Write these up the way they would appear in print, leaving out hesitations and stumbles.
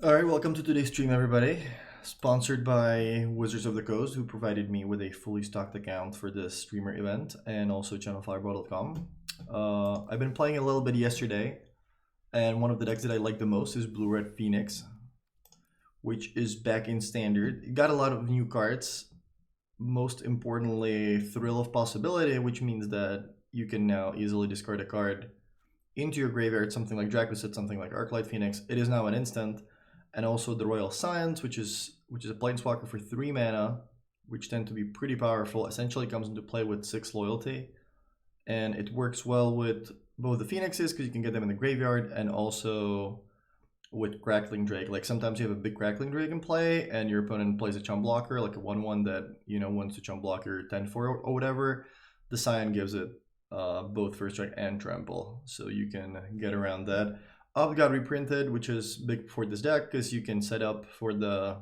Alright, welcome to today's stream, everybody. Sponsored by Wizards of the Coast, who provided me with a fully stocked account for this streamer event, and also channelfireball.com. I've been playing a little bit yesterday, and one of the decks that I like the most is Blue-Red Phoenix, which is back in Standard. It got a lot of new cards, most importantly, Thrill of Possibility, which means that you can now easily discard a card into your graveyard, something like Dracosid, something like Arclight Phoenix. It is now an instant. And also the Royal Science, which is a Planeswalker for 3 mana, which tend to be pretty powerful. Essentially comes into play with 6 loyalty. And it works well with both the Phoenixes, because you can get them in the graveyard, and also with Crackling Drake. Like sometimes you have a big Crackling Drake in play, and your opponent plays a chump blocker, like a 1/1 that, you know, wants to chump blocker 10-4 or whatever. The Scion gives it both First Strike and Trample, so you can get around that. Got reprinted, which is big for this deck because you can set up for the,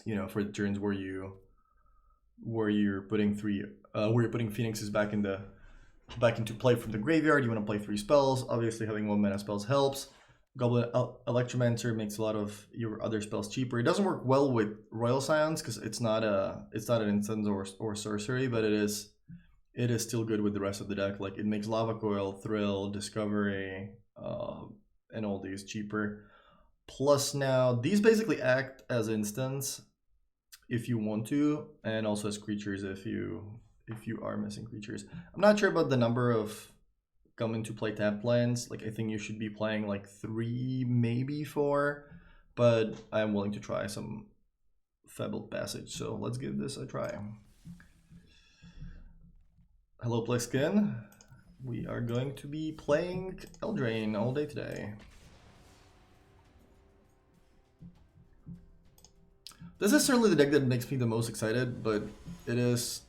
you know, for the turns where you're putting Phoenixes back into play from the graveyard. You want to play 3 spells. Obviously, having 1 mana spells helps. Goblin Electromancer makes a lot of your other spells cheaper. It doesn't work well with Royal Science because it's not an instant or sorcery, but it is still good with the rest of the deck. Like it makes Lava Coil, Thrill, Discovery, and all these cheaper. Plus now these basically act as instants if you want to, and also as creatures if you are missing creatures. I'm not sure about the number of come into play tap lands. Like I think you should be playing like 3, maybe 4, but I'm willing to try some Fabled Passage, so let's give this a try. Hello Plexkin. We are going to be playing ELDRAINE all day today. This is certainly the deck that makes me the most excited, but it is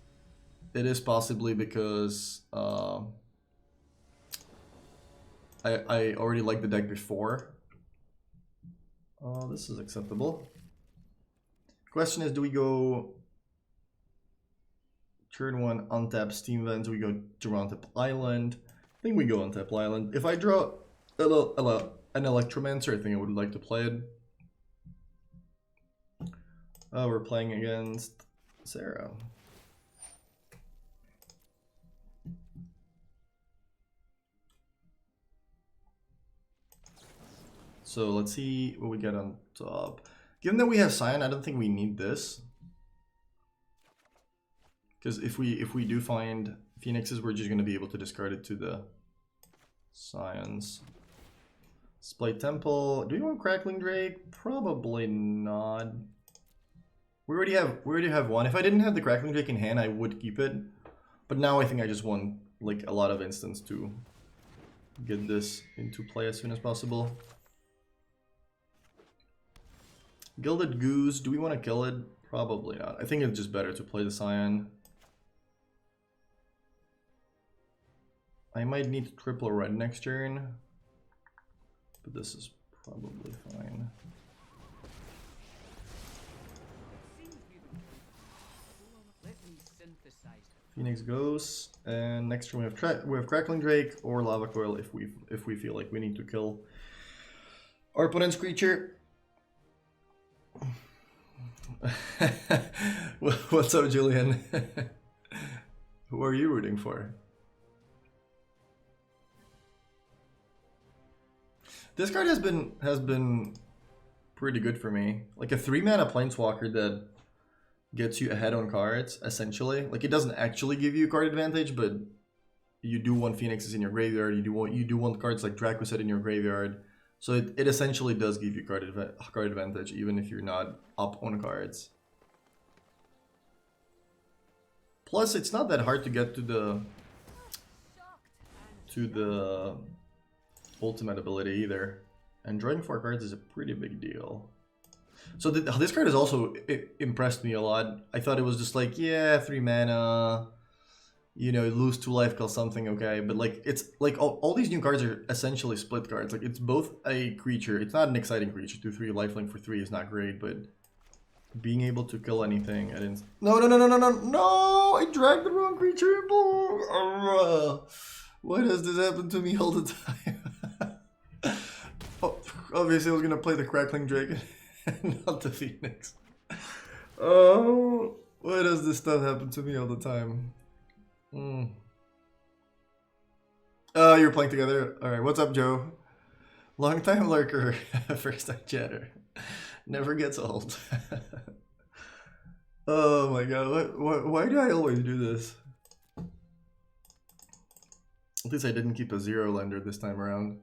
possibly because I already liked the deck before. This is acceptable. Question is, do we go turn 1 untap Steam Vents? We go to untap Island. I think we go untap Island. If I draw an Electromancer, I think I would like to play it. We're playing against Sarah. So let's see what we get on top. Given that we have Scion, I don't think we need this. Because if we do find Phoenixes, we're just going to be able to discard it to the Scions. Splite Temple. Do we want Crackling Drake? Probably not. We already have one. If I didn't have the Crackling Drake in hand, I would keep it. But now I think I just want like a lot of instants to get this into play as soon as possible. Gilded Goose. Do we want to kill it? Probably not. I think it's just better to play the Scion. I might need triple red next turn, but this is probably fine. Phoenix goes, and next turn we have Crackling Drake or Lava Coil if we feel like we need to kill our opponent's creature. What's up, Julian? Who are you rooting for? This card has been pretty good for me. Like a 3 mana Planeswalker that gets you ahead on cards, essentially. Like it doesn't actually give you card advantage, but you do want Phoenixes in your graveyard. You do want cards like Dracosid in your graveyard. So it essentially does give you card advantage, even if you're not up on cards. Plus, it's not that hard to get to the ultimate ability either, and drawing 4 cards is a pretty big deal. So this card has also impressed me a lot. I thought it was just like, yeah, 3 mana, you know, lose 2 life, kill something, okay, but like it's like all these new cards are essentially split cards. Like it's both a creature, it's not an exciting creature. 2/3 lifelink for 3 is not great, but being able to kill anything, I didn't. No! I dragged the wrong creature. Why does this happen to me all the time? Oh, Obviously, I was gonna play the Crackling Drake and not the Phoenix. Oh, why does this stuff happen to me all the time? Oh, you're playing together? Alright, what's up, Joe? Long time lurker, first time chatter. Never gets old. Oh my god, why do I always do this? At least I didn't keep a 0 lender this time around.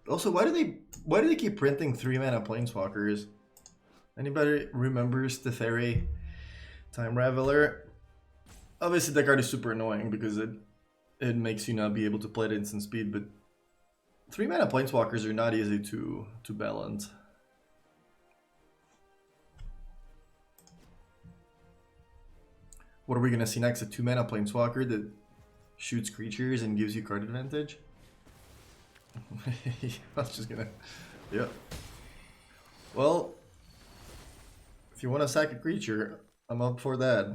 Also, why do they keep printing 3-mana planeswalkers? Anybody remembers the Fairy Time Raveler? Obviously that card is super annoying because it makes you not be able to play at instant speed, but 3-mana planeswalkers are not easy to balance. What are we gonna see next? A 2-mana planeswalker that shoots creatures and gives you card advantage? I was just gonna... Yeah. Well, if you want to sack a creature, I'm up for that.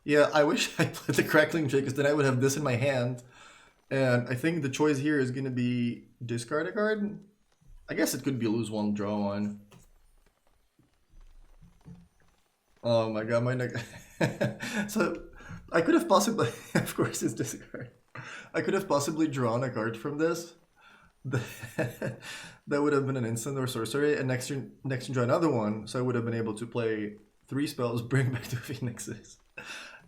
Yeah, I wish I played the Crackling Drake, because then I would have this in my hand. And I think the choice here is gonna be discard a card. I guess it could be lose one, draw one. Oh my god, my neck. So I could have possibly, of course it's discard. I could have possibly drawn a card from this. That would have been an instant or sorcery, and next turn draw another one, so I would have been able to play 3 spells, bring back 2 Phoenixes.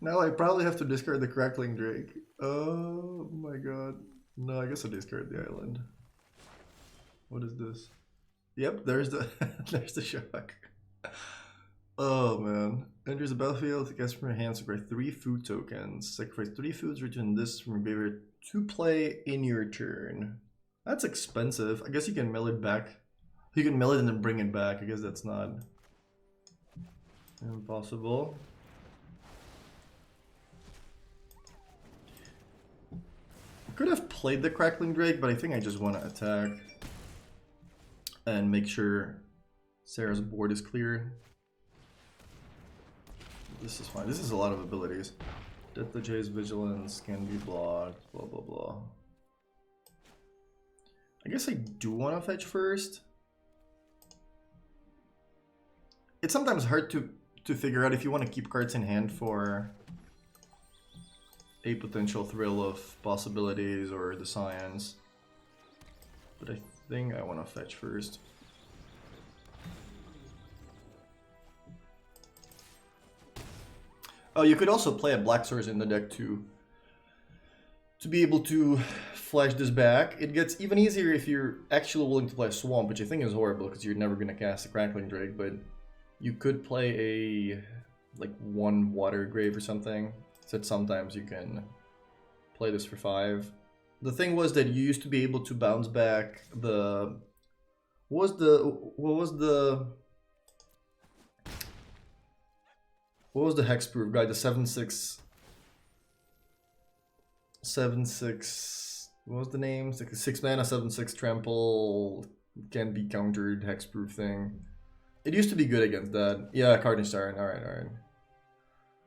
Now I probably have to discard the Crackling Drake. Oh my god. No, I guess I'll discard the island. What is this? Yep, there's the there's the shock. Oh man. Enters the battlefield, gets from your hand, sacrifice 3 food tokens. Sacrifice 3 foods, return this from your graveyard to play in your turn. That's expensive. I guess you can mill it back. You can mill it and then bring it back. I guess that's not impossible. I could have played the Crackling Drake, but I think I just want to attack and make sure Sarah's board is clear. This is fine. This is a lot of abilities. Death the Jay's Vigilance can be blocked, blah blah blah. I guess I do want to fetch first. It's sometimes hard to figure out if you want to keep cards in hand for a potential thrill of possibilities or the science. But I think I want to fetch first. Oh, you could also play a Black Source in the deck to be able to flash this back. It gets even easier if you're actually willing to play a Swamp, which I think is horrible because you're never going to cast a Crackling Drake, but you could play a like 1 Water Grave or something. So sometimes you can play this for 5. The thing was that you used to be able to bounce back the... What was the hexproof guy? The 7/6... 7/6... What was the name? It's like a 6-mana 7/6 trample can be countered hexproof thing. It used to be good against that. Yeah, Carnage Tyrant. Alright.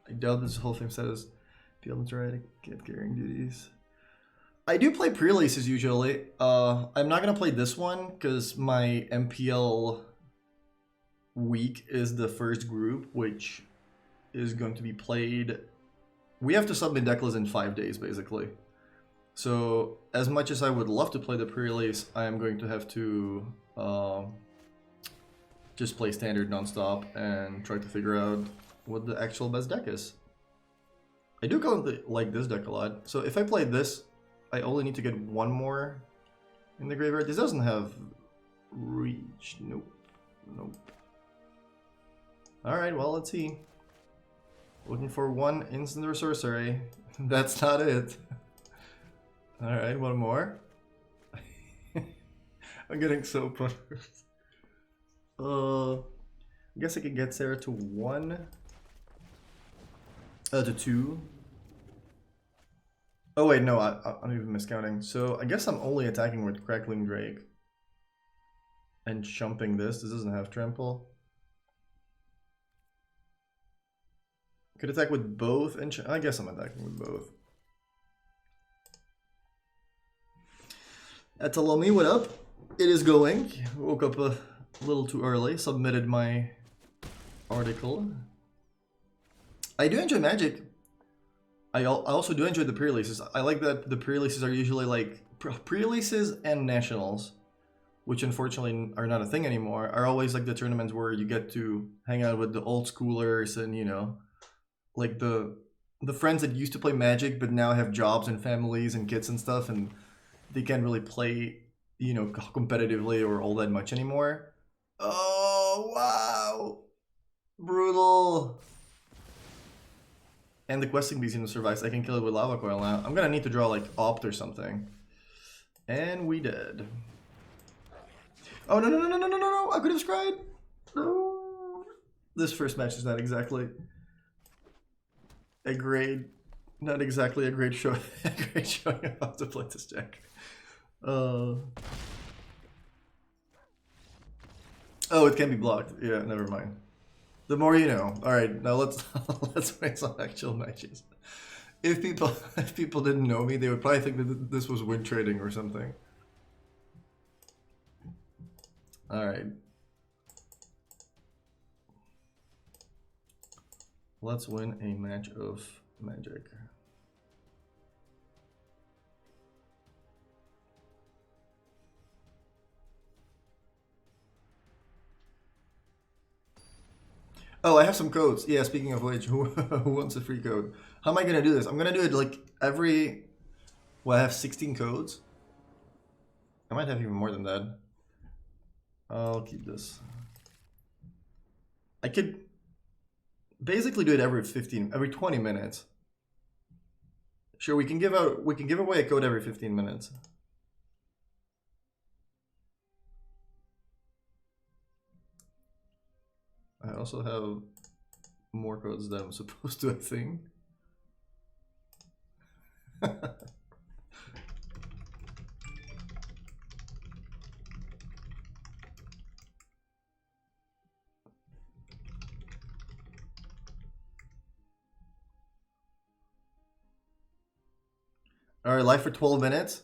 I doubt this whole thing says the elements right, I get carrying duties. I do play pre-releases usually. I'm not gonna play this one because my MPL week is the first group, which is going to be played. We have to submit deck list in 5 days, basically. So, as much as I would love to play the pre-release, I am going to have to just play standard non-stop and try to figure out what the actual best deck is. I do like this deck a lot. So if I play this, I only need to get 1 more in the graveyard. This doesn't have reach. Nope. Alright, well, let's see. Looking for 1 instant or sorcery. That's not it. Alright, 1 more. I'm getting so punished. I guess I could get Sarah to 1. To 2. Oh wait, no, I'm even miscounting. So I guess I'm only attacking with Crackling Drake. And jumping this. This doesn't have trample. Could attack with both, and I guess I'm attacking with both. Atalomi, what up? It is going. Woke up a little too early. Submitted my article. I do enjoy Magic. I also do enjoy the pre-releases. I like that the pre-releases are usually like pre-releases and nationals, which unfortunately are not a thing anymore, are always like the tournaments where you get to hang out with the old schoolers and, you know, like the friends that used to play Magic but now have jobs and families and kids and stuff, and they can't really play, you know, competitively or all that much anymore. Oh, wow. Brutal. And the questing bee seems to survive. I can kill it with lava coil now. I'm gonna need to draw like opt or something. And we did. Oh no no no no no no no! I could have scryed. No. This first match is not exactly a great, not exactly a great show. A great showing of how to play this deck. Oh, it can be blocked. Yeah, never mind. The more you know. All right, now let's let's make some actual matches. If people didn't know me, they would probably think that this was win trading or something. All right. Let's win a match of Magic. Oh, I have some codes. Yeah, speaking of which, who wants a free code? How am I gonna do this? I'm gonna do it like every... Well, I have 16 codes. I might have even more than that. I'll keep this. I could basically do it every 20 minutes. Sure, we can give away a code every 15 minutes. I also have more codes than I'm supposed to, I think. All right, live for 12 minutes.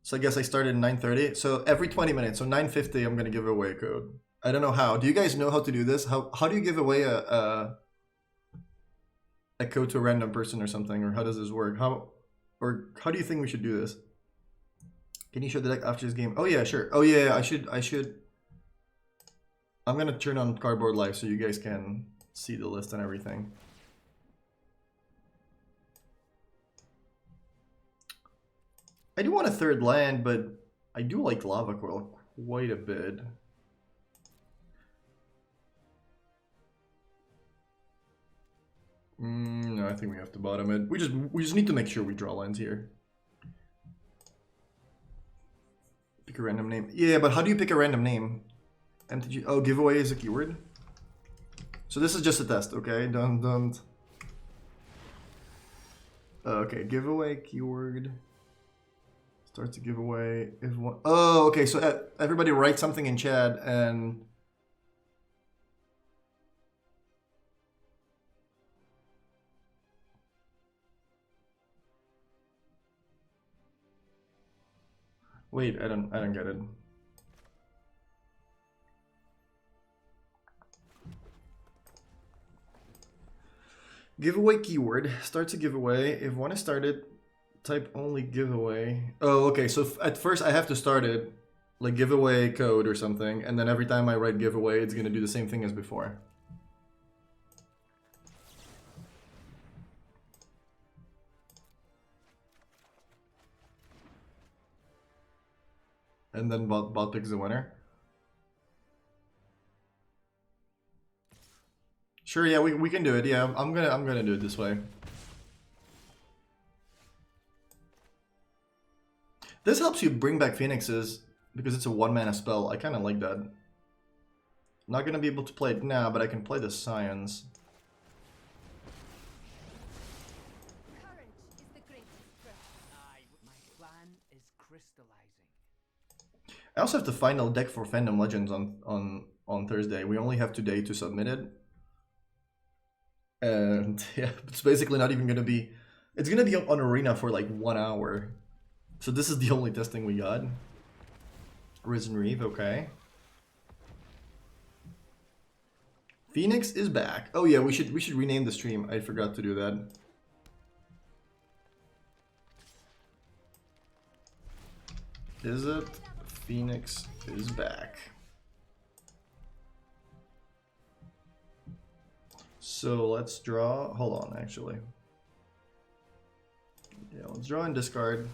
So I guess I started at 9:30. So every 20 minutes, so 9:50, I'm gonna give away a code. I don't know how. Do you guys know how to do this? How do you give away a code to a random person or something? Or how does this work? How do you think we should do this? Can you show the deck after this game? Oh yeah, sure. Oh yeah, I should. I'm gonna turn on Cardboard Live so you guys can see the list and everything. I do want a third land, but I do like Lava Coil quite a bit. No, I think we have to bottom it. We just need to make sure we draw lands here. Pick a random name. Yeah, but how do you pick a random name? MTG. Oh, giveaway is a keyword. So this is just a test, okay? Don't. Okay, giveaway keyword. Starts a giveaway if one. Oh, okay. So everybody write something in chat and. Wait, I don't get it. Giveaway keyword starts a giveaway. If one is started, type only giveaway. Oh, okay. So at first I have to start it like giveaway code or something, and then every time I write giveaway, it's gonna do the same thing as before. And then bot picks the winner. Sure, yeah, we can do it. Yeah, I'm gonna do it this way. This helps you bring back Phoenixes because it's a 1-mana spell. I kind of like that. Not gonna be able to play it now, but I can play the Science. I also have the final deck for Fandom Legends on Thursday. We only have today to submit it. And yeah, it's basically not even gonna be... It's gonna be on Arena for like 1 hour. So this is the only testing we got. Risen Reef, okay. Phoenix is back. Oh yeah, we should rename the stream. I forgot to do that. Is it? Phoenix is back. So let's draw. Hold on, actually. Yeah, let's draw and discard.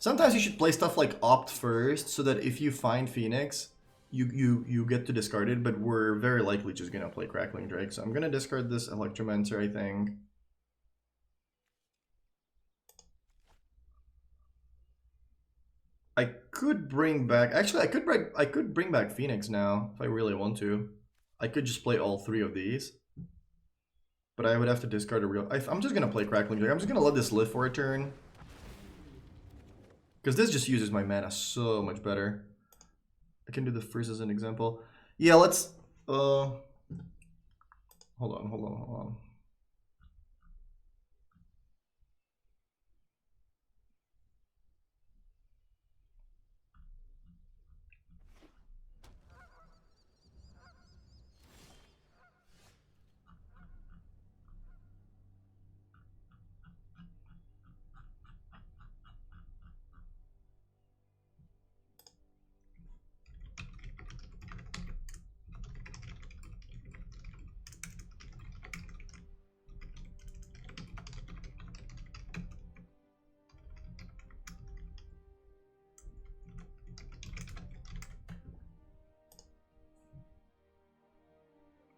Sometimes you should play stuff like opt first, so that if you find Phoenix, you get to discard it. But we're very likely just gonna play Crackling Drake, so I'm gonna discard this Electromancer, I think. I could bring back. Actually, I could bring back Phoenix now if I really want to. I could just play all three of these, but I would have to discard a real. I'm just gonna play Crackling Drake. I'm just gonna let this live for a turn, because this just uses my mana so much better. I can do the first as an example. Yeah, let's. Hold on.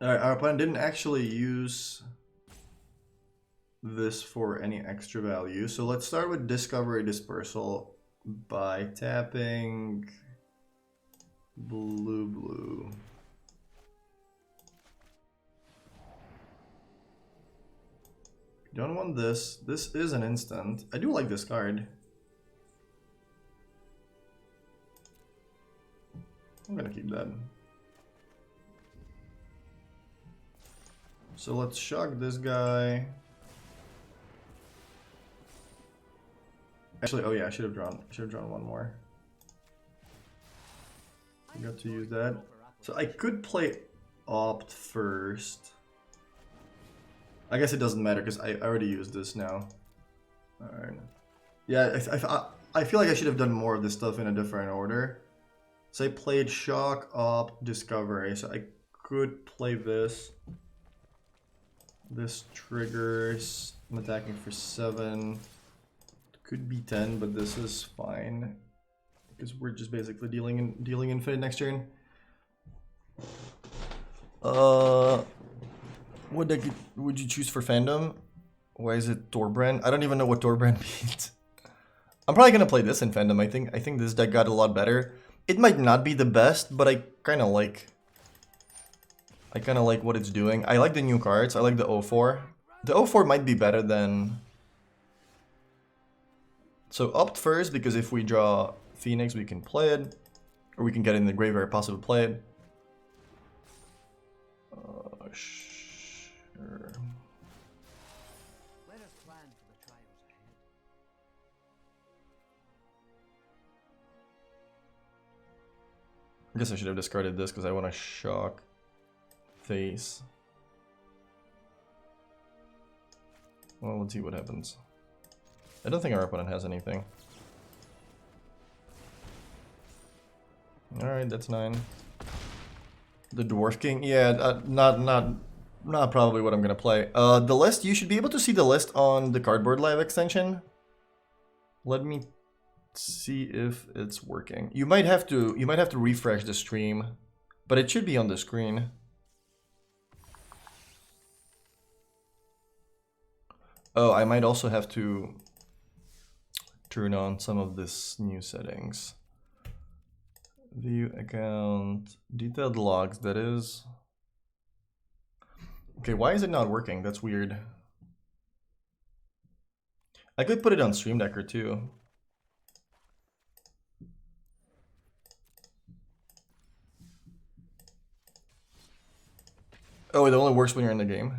Our opponent didn't actually use this for any extra value. So let's start with Discovery Dispersal by tapping blue. Don't want this. This is an instant. I do like this card. I'm gonna keep that. So let's shock this guy. Actually, oh yeah, I should have drawn one more. I got to use that. So I could play opt first. I guess it doesn't matter because I already used this now. Alright. Yeah, I feel like I should have done more of this stuff in a different order. So I played shock, opt, discovery. So I could play this. This triggers. I'm attacking for 7. Could be 10, but this is fine because we're just basically dealing infinite next turn. What deck would you choose for fandom? Why is it Torbrand? I don't even know what Torbrand means. I'm probably gonna play this in fandom. I think this deck got a lot better. It might not be the best, but I kind of like what it's doing. I like the new cards. I like the 04. The 04 might be better than. So opt first, because if we draw Phoenix, we can play it. Or we can get it in the graveyard, possibly play it. Sure. Let us plan for the trials ahead. I guess I should have discarded this because I want to shock face. Well, let's see what happens. I don't think our opponent has anything. Alright, that's 9. The Dwarf King? Yeah, not probably what I'm gonna play. The list, you should be able to see the list on the Cardboard Live extension. Let me see if it's working. You might have to refresh the stream, but it should be on the screen. Oh, I might also have to turn on some of this new settings. View account, detailed logs, that is. Okay, why is it not working? That's weird. I could put it on Stream Decker too. Oh, it only works when you're in the game.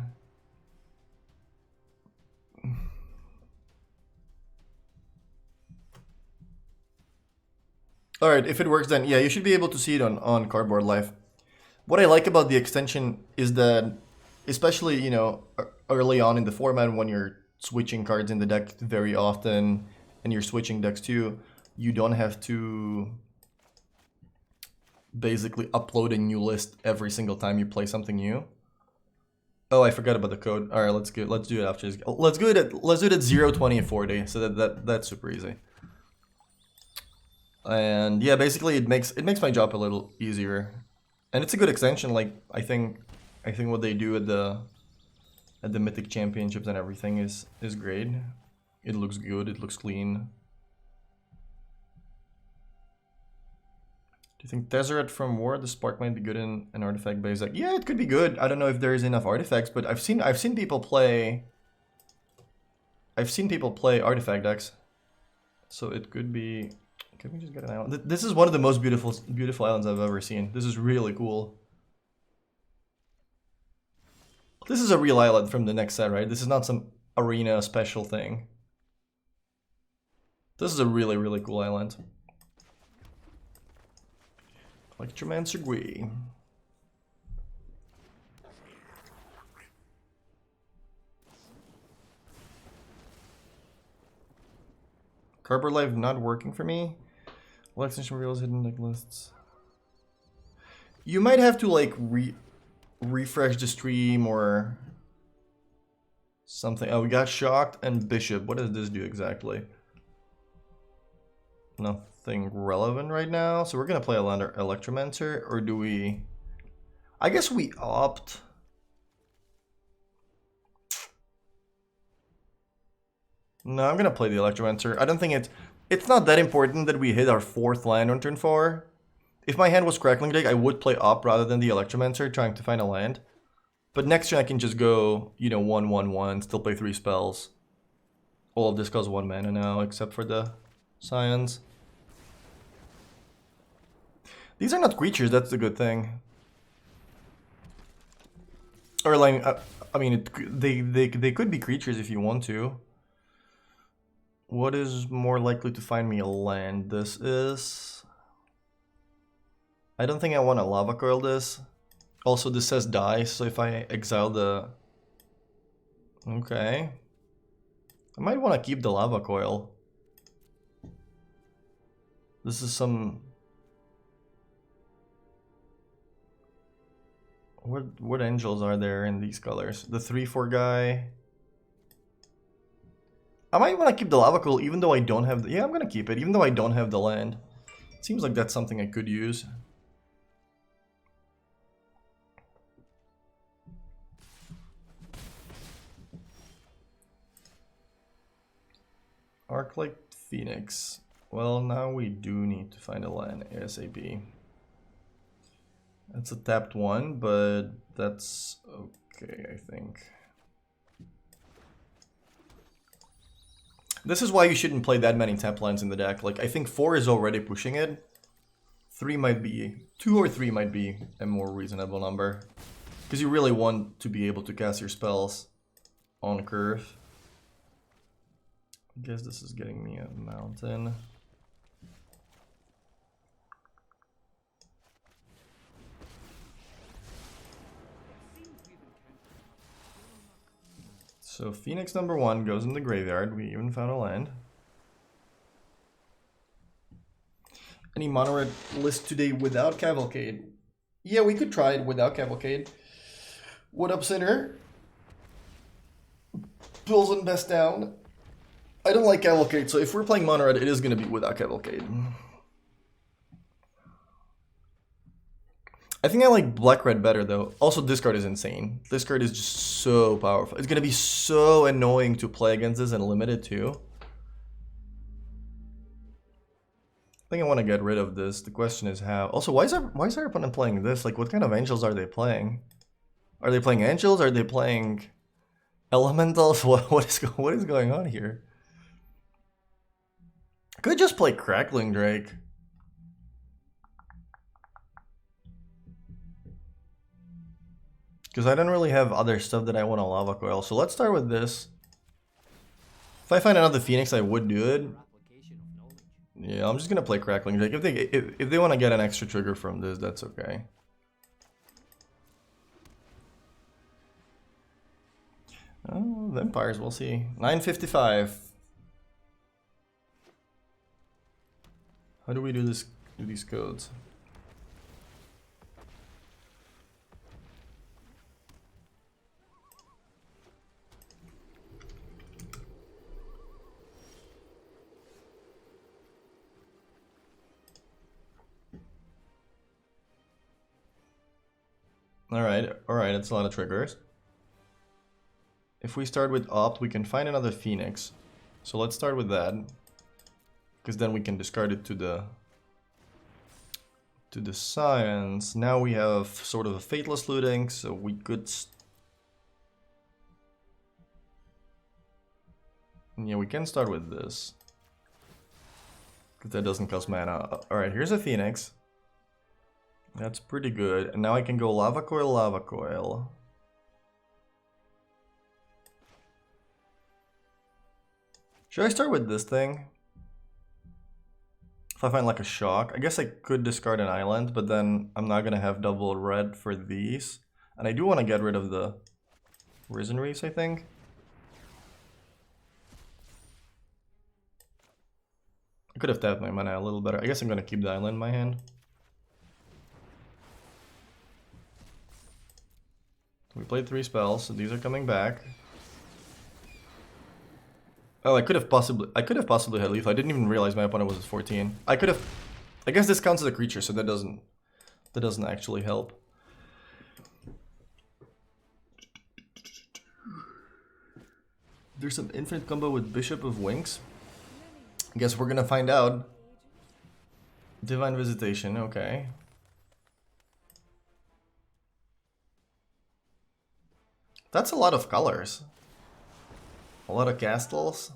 Alright, if it works then, yeah, you should be able to see it on Cardboard Life. What I like about the extension is that, especially, you know, early on in the format when you're switching cards in the deck very often, and you're switching decks too, you don't have to basically upload a new list every single time you play something new. Oh, I forgot about the code. All right, let's do it after this. Let's do it at 0, 20, and 40. So that's super easy. And yeah, basically it makes my job a little easier, and it's a good extension. Like I think what they do at the Mythic Championships and everything is great. It looks good. It looks clean. Do you think Tezzeret from War, the Spark might be good in an artifact base deck? Yeah, it could be good. I don't know if there's enough artifacts, but I've seen people play. I've seen people play artifact decks, so it could be. Can we just get an island? This is one of the most beautiful islands I've ever seen. This is really cool. This is a real island from the next set, right? This is not some arena special thing. This is a really, really cool island. Electromancer Gui. Cardboard Life not working for me. Well, extension reveals hidden deck lists. You might have to like refresh the stream or something. Oh, we got Shocked and Bishop. What does this do exactly? Nothing relevant right now. So we're gonna play Electromancer, or do we? I guess we opt. No, I'm gonna play the Electromancer. I don't think it's not that important that we hit our 4th land on turn 4. If my hand was Crackling Deck, I would play Op rather than the Electromancer, trying to find a land. But next turn I can just go, you know, 1/1/1, still play 3 spells. All of this costs 1 mana now, except for the Scions. These are not creatures, that's the good thing. Or like, I mean, they could be creatures if you want to. What is more likely to find me a land? This is... I don't think I want to Lava Coil this. Also, this says die, so if I exile the... Okay. I might want to keep the Lava Coil. This is some... What angels are there in these colors? The 3/4 guy. I might want to keep the Lava Coil even though I don't have the... Yeah, I'm going to keep it even though I don't have the land. Seems like that's something I could use. Arclight Phoenix. Well, now we do need to find a land ASAP. It's a tapped one, but that's okay, I think. This is why you shouldn't play that many tap lands in the deck. Like, I think 4 is already pushing it. 3 might be... 2 or 3 might be a more reasonable number. Because you really want to be able to cast your spells on curve. I guess this is getting me a mountain. So Phoenix number 1 goes in the graveyard. We even found a land. Any mono red list today without Cavalcade? Yeah, we could try it without Cavalcade. What up, Sinner? Pulls and best down. I don't like Cavalcade, so if we're playing mono red, it is going to be without Cavalcade. I think I like black red better though. Also, this card is insane. This card is just so powerful. It's gonna be so annoying to play against this and limited too. I think I want to get rid of this. The question is how. Also, why is our opponent playing this? Like, what kind of angels are they playing? Are they playing angels? Are they playing elementals? What is going on here? I could just play Crackling Drake. Because I don't really have other stuff that I want to Lava Coil. So let's start with this. If I find another Phoenix, I would do it. Yeah, I'm just gonna play Crackling Drake. If they want to get an extra trigger from this, that's okay. Oh, vampires, we'll see. 9:55. How do we do this? Do these codes? Alright, it's a lot of triggers. If we start with Opt, we can find another Phoenix. So let's start with that. Because then we can discard it to the Science. Now we have sort of a Fateless Looting, so we could... Yeah, we can start with this. Because that doesn't cost mana. Alright, here's a Phoenix. That's pretty good. And now I can go Lava Coil, Lava Coil. Should I start with this thing? If I find like a shock, I guess I could discard an island, but then I'm not gonna have double red for these. And I do want to get rid of the Risen Reefs, I think. I could have tapped my mana a little better. I guess I'm gonna keep the island in my hand. We played 3 spells, so these are coming back. Oh, I could have possibly had lethal. I didn't even realize my opponent was at 14. I guess this counts as a creature, so that doesn't actually help. There's some infinite combo with Bishop of Wings. I guess we're gonna find out. Divine Visitation, okay. That's a lot of colors. A lot of castles.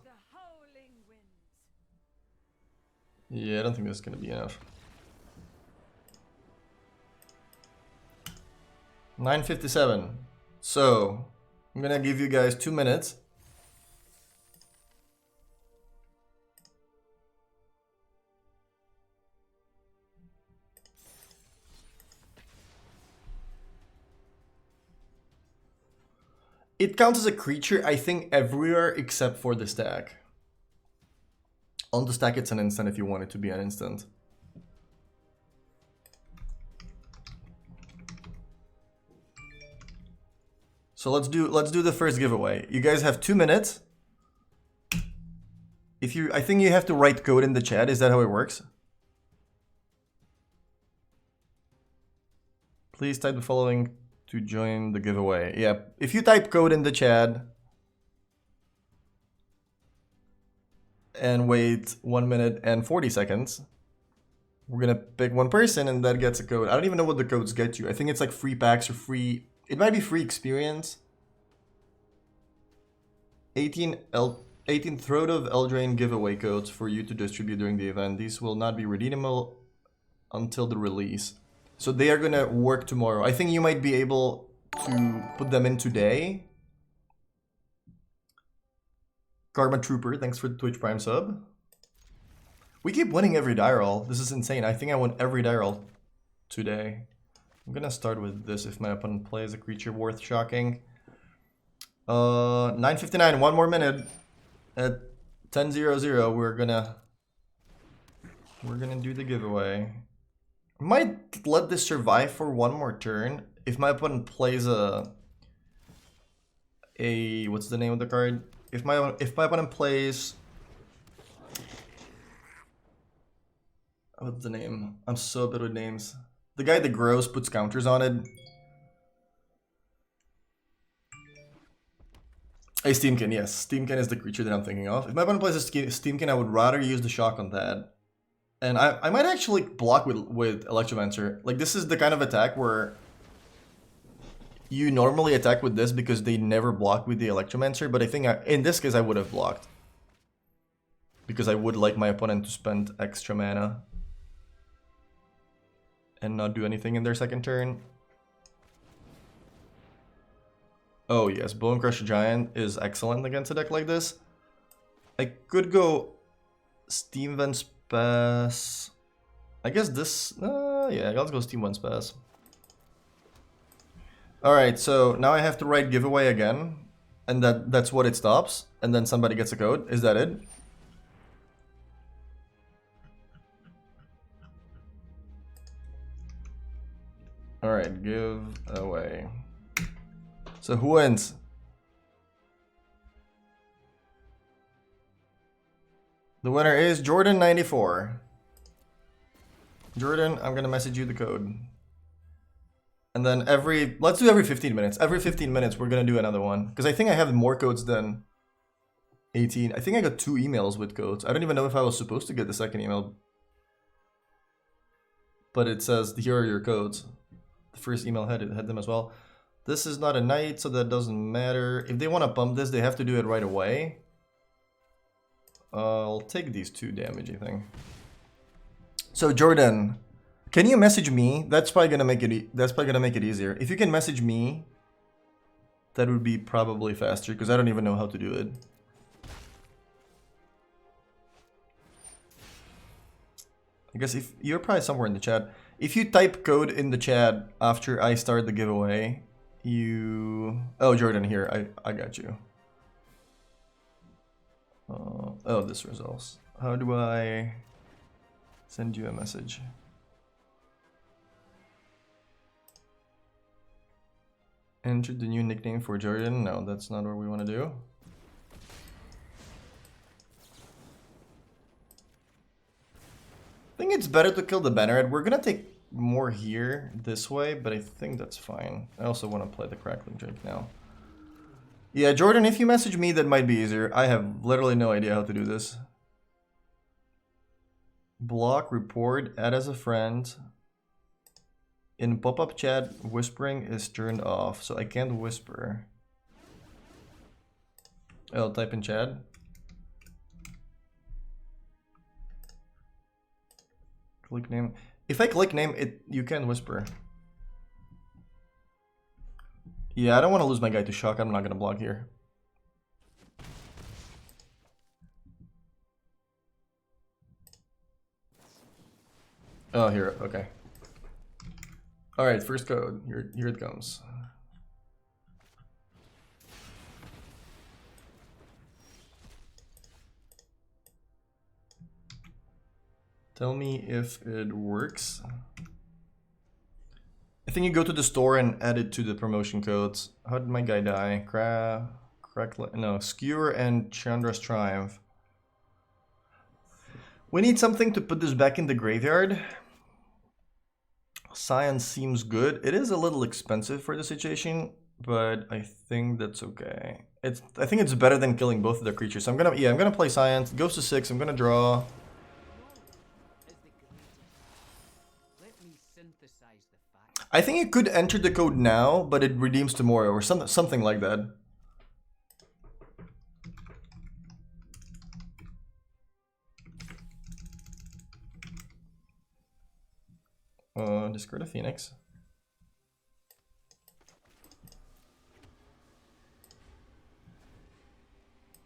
Yeah, I don't think this is gonna be enough. 9:57. So, I'm gonna give you guys 2 minutes. It counts as a creature, I think, everywhere except for the stack. On the stack, it's an instant if you want it to be an instant. So let's do the first giveaway. You guys have 2 minutes. I think you have to write code in the chat. Is that how it works? Please type the following to join the giveaway. Yeah, if you type code in the chat and wait 1 minute and 40 seconds, we're gonna pick one person and that gets a code. I don't even know what the codes get you. I think it's like free packs or free, it might be free experience. 18 Throat of Eldraine giveaway codes for you to distribute during the event. These will not be redeemable until the release. So they are gonna work tomorrow. I think you might be able to put them in today. Karma Trooper, thanks for the Twitch Prime sub. We keep winning every die roll. This is insane. I think I won every die roll today. I'm gonna start with this if my opponent plays a creature worth shocking. 9:59, 1 more minute. At 10:00, we're gonna do the giveaway. Might let this survive for 1 more turn. If my opponent plays a what's the name of the card? If my opponent plays, what's the name? I'm so bad with names. The guy that grows puts counters on it. A Steamkin, yes. Steamkin is the creature that I'm thinking of. If my opponent plays a Steamkin, I would rather use the shock on that. And I might actually block with Electromancer. Like, this is the kind of attack where you normally attack with this because they never block with the Electromancer, but I think in this case I would have blocked. Because I would like my opponent to spend extra mana and not do anything in their second turn. Oh yes, Bone Crusher Giant is excellent against a deck like this. I could go Steam Vents pass. I guess this. Yeah, let's go Steam 1 pass. Alright, so now I have to write giveaway again. And that's what it stops. And then somebody gets a code. Is that it? Alright, give away. So who wins? The winner is Jordan94. Jordan, I'm gonna message you the code. And then let's do every 15 minutes. Every 15 minutes we're gonna do another one. Because I think I have more codes than 18. I think I got 2 emails with codes. I don't even know if I was supposed to get the second email. But it says, here are your codes. The first email had them as well. This is not a knight, so that doesn't matter. If they want to pump this, they have to do it right away. I'll take these 2 damage, I think. So Jordan, can you message me? That's probably gonna make it easier. If you can message me, that would be probably faster because I don't even know how to do it. I guess if you're probably somewhere in the chat. If you type code in the chat after I start the giveaway, you... Oh, Jordan, here, I got you. Oh, this results. How do I send you a message? Enter the new nickname for Jordan. No, that's not what we want to do. I think it's better to kill the Banneret. We're gonna take more here this way, but I think that's fine. I also want to play the Crackling Drake now. Yeah, Jordan, if you message me, that might be easier. I have literally no idea how to do this. Block, report, add as a friend. In pop-up chat, whispering is turned off, so I can't whisper. I'll type in chat. Click name. If I click name, you can whisper. Yeah, I don't want to lose my guy to shock. I'm not gonna block here. Oh, here. Okay. All right, first code. Here it comes. Tell me if it works. I think you go to the store and add it to the promotion codes. How did my guy die? No, Skewer and Chandra's Triumph. We need something to put this back in the graveyard. Science seems good. It is a little expensive for the situation, but I think that's okay. I think it's better than killing both of the creatures. So I'm gonna play Science. Goes to 6. I'm gonna draw. I think you could enter the code now, but it redeems tomorrow or something like that. Discard a Phoenix.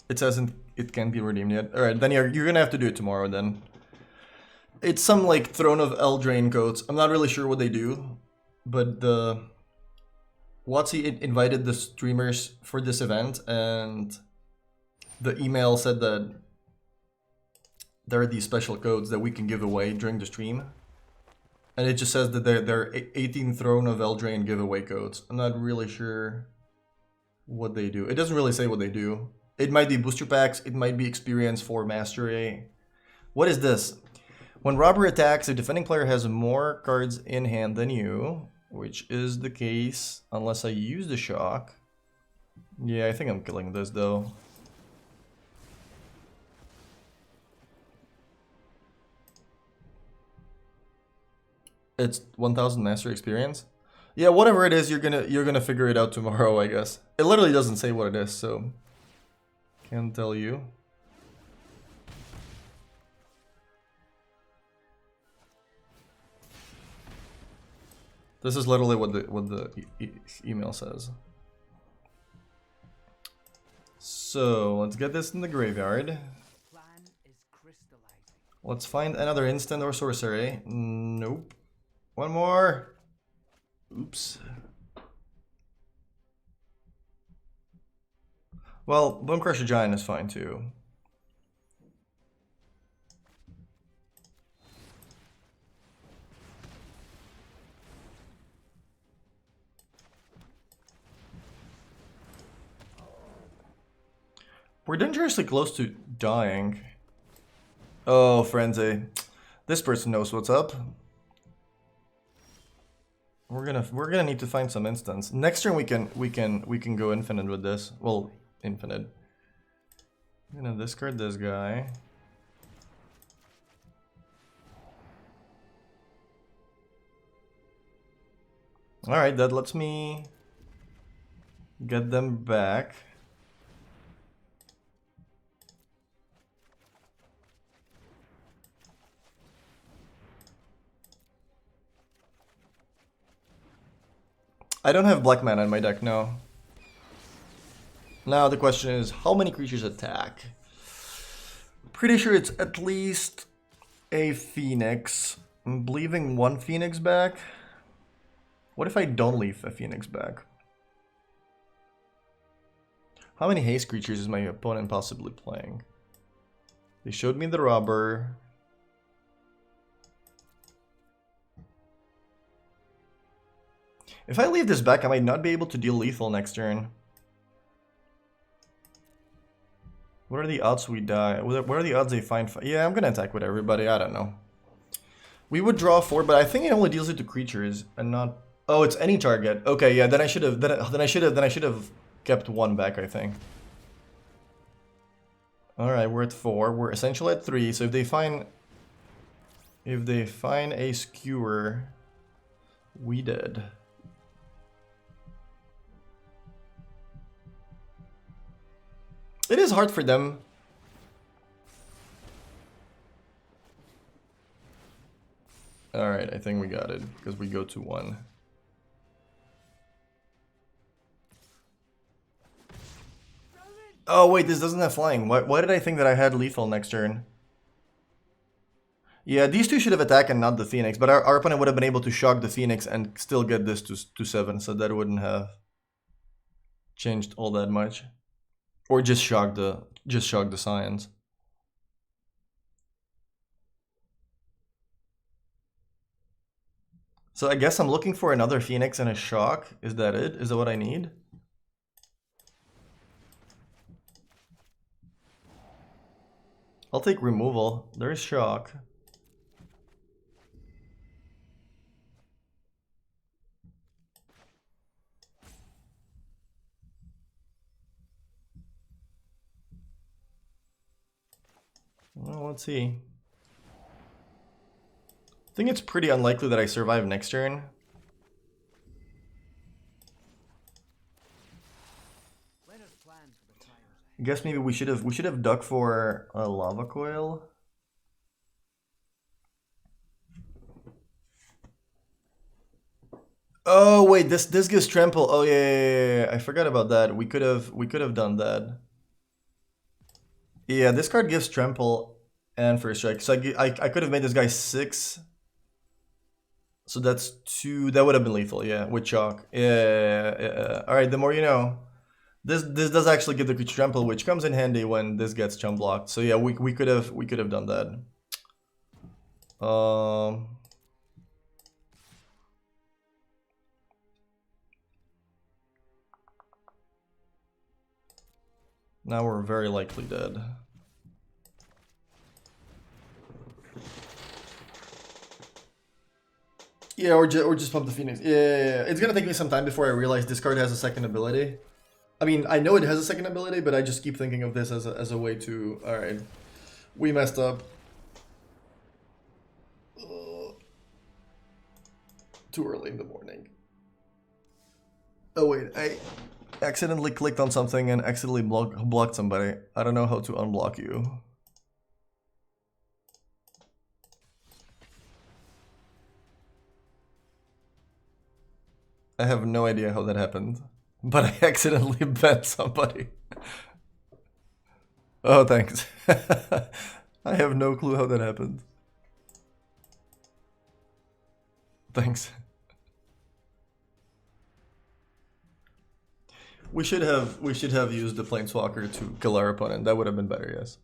It says it can't be redeemed yet. All right, then you're gonna have to do it tomorrow then. It's some like Throne of ELDRAINE codes. I'm not really sure what they do, but WotC invited the streamers for this event, and the email said that there are these special codes that we can give away during the stream. And it just says that there are 18 Throne of ELDRAINE giveaway codes. I'm not really sure what they do. It doesn't really say what they do. It might be booster packs. It might be experience for mastery. What is this? When Robber attacks, a defending player has more cards in hand than you, which is the case unless I use the shock. Yeah, I think I'm killing this though. It's 1000 mastery experience. Yeah, whatever it is, you're gonna figure it out tomorrow, I guess. It literally doesn't say what it is, so can't tell you. This is literally what the email says. So let's get this in the graveyard. Plan is crystallizing. Let's find another instant or sorcery. Nope. One more. Oops. Well, Bone Crusher Giant is fine too. We're dangerously close to dying. Oh, Frenzy. This person knows what's up. We're gonna need to find some instants. Next turn we can go infinite with this. Well, infinite. I'm gonna discard this guy. Alright, that lets me get them back. I don't have black mana in my deck, no. Now the question is, how many creatures attack? Pretty sure it's at least a Phoenix. I'm leaving one Phoenix back. What if I don't leave a Phoenix back? How many haste creatures is my opponent possibly playing? They showed me the robber. If I leave this back, I might not be able to deal lethal next turn. What are the odds we die? What are the odds they find? Yeah, I'm gonna attack with everybody. I don't know. We would draw 4, but I think it only deals it to creatures and not. Oh, it's any target. Okay, yeah. Then I should have. Then I should have kept 1 back. I think. All right, we're at 4. We're essentially at 3. So if they find a skewer, we did. It is hard for them. Alright, I think we got it, because we go to 1. Oh wait, this doesn't have flying. Why did I think that I had lethal next turn? Yeah, these two should have attacked and not the Phoenix, but our opponent would have been able to shock the Phoenix and still get this to 7, so that wouldn't have changed all that much. Or just shock the science. So I guess I'm looking for another Phoenix and a shock. Is that it? Is that what I need? I'll take removal. There's shock. Well, let's see. I think it's pretty unlikely that I survive next turn. I guess maybe we should have dug for a lava coil. Oh wait, this gives trample. Oh yeah, I forgot about that. We could have done that. Yeah, this card gives trample and first strike. So I could have made this guy 6. So that's 2. That would have been lethal, yeah, with chalk. Yeah. All right, the more you know. This does actually give the creature trample, which comes in handy when this gets chump blocked. So yeah, we could have done that. Now we're very likely dead. Yeah, or just pump the Phoenix. Yeah. It's gonna take me some time before I realize this card has a second ability. I mean, I know it has a second ability, but I just keep thinking of this as a way to... Alright. We messed up. Too early in the morning. Oh wait, I accidentally clicked on something and accidentally blocked somebody. I don't know how to unblock you. I have no idea how that happened. But I accidentally bet somebody. Oh, thanks. I have no clue how that happened. Thanks. We should have used the Planeswalker to kill our opponent. That would have been better, yes.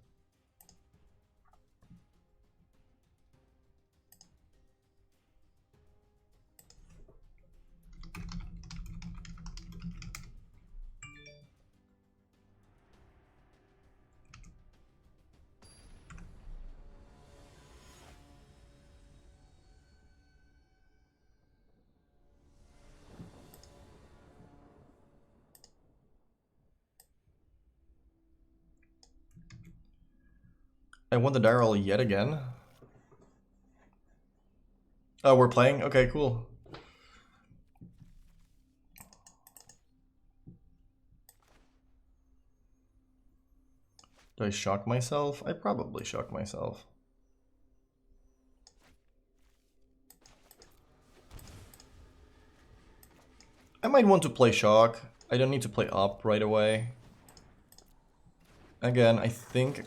I won the die roll yet again. Oh, we're playing? Okay, cool. Do I shock myself? I probably shock myself. I might want to play shock. I don't need to play up right away. Again, I think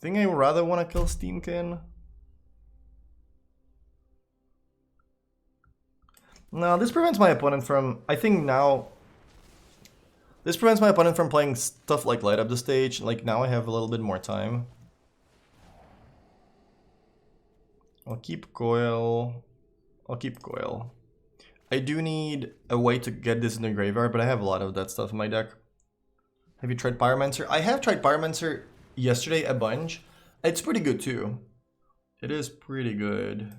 I rather want to kill Steamkin. No, this prevents my opponent from... I think now... This prevents my opponent from playing stuff like light up the stage. Like, now I have a little bit more time. I'll keep Coil. I do need a way to get this in the graveyard, but I have a lot of that stuff in my deck. Have you tried Pyromancer? I have tried Pyromancer yesterday a bunch. It's pretty good too. It is pretty good.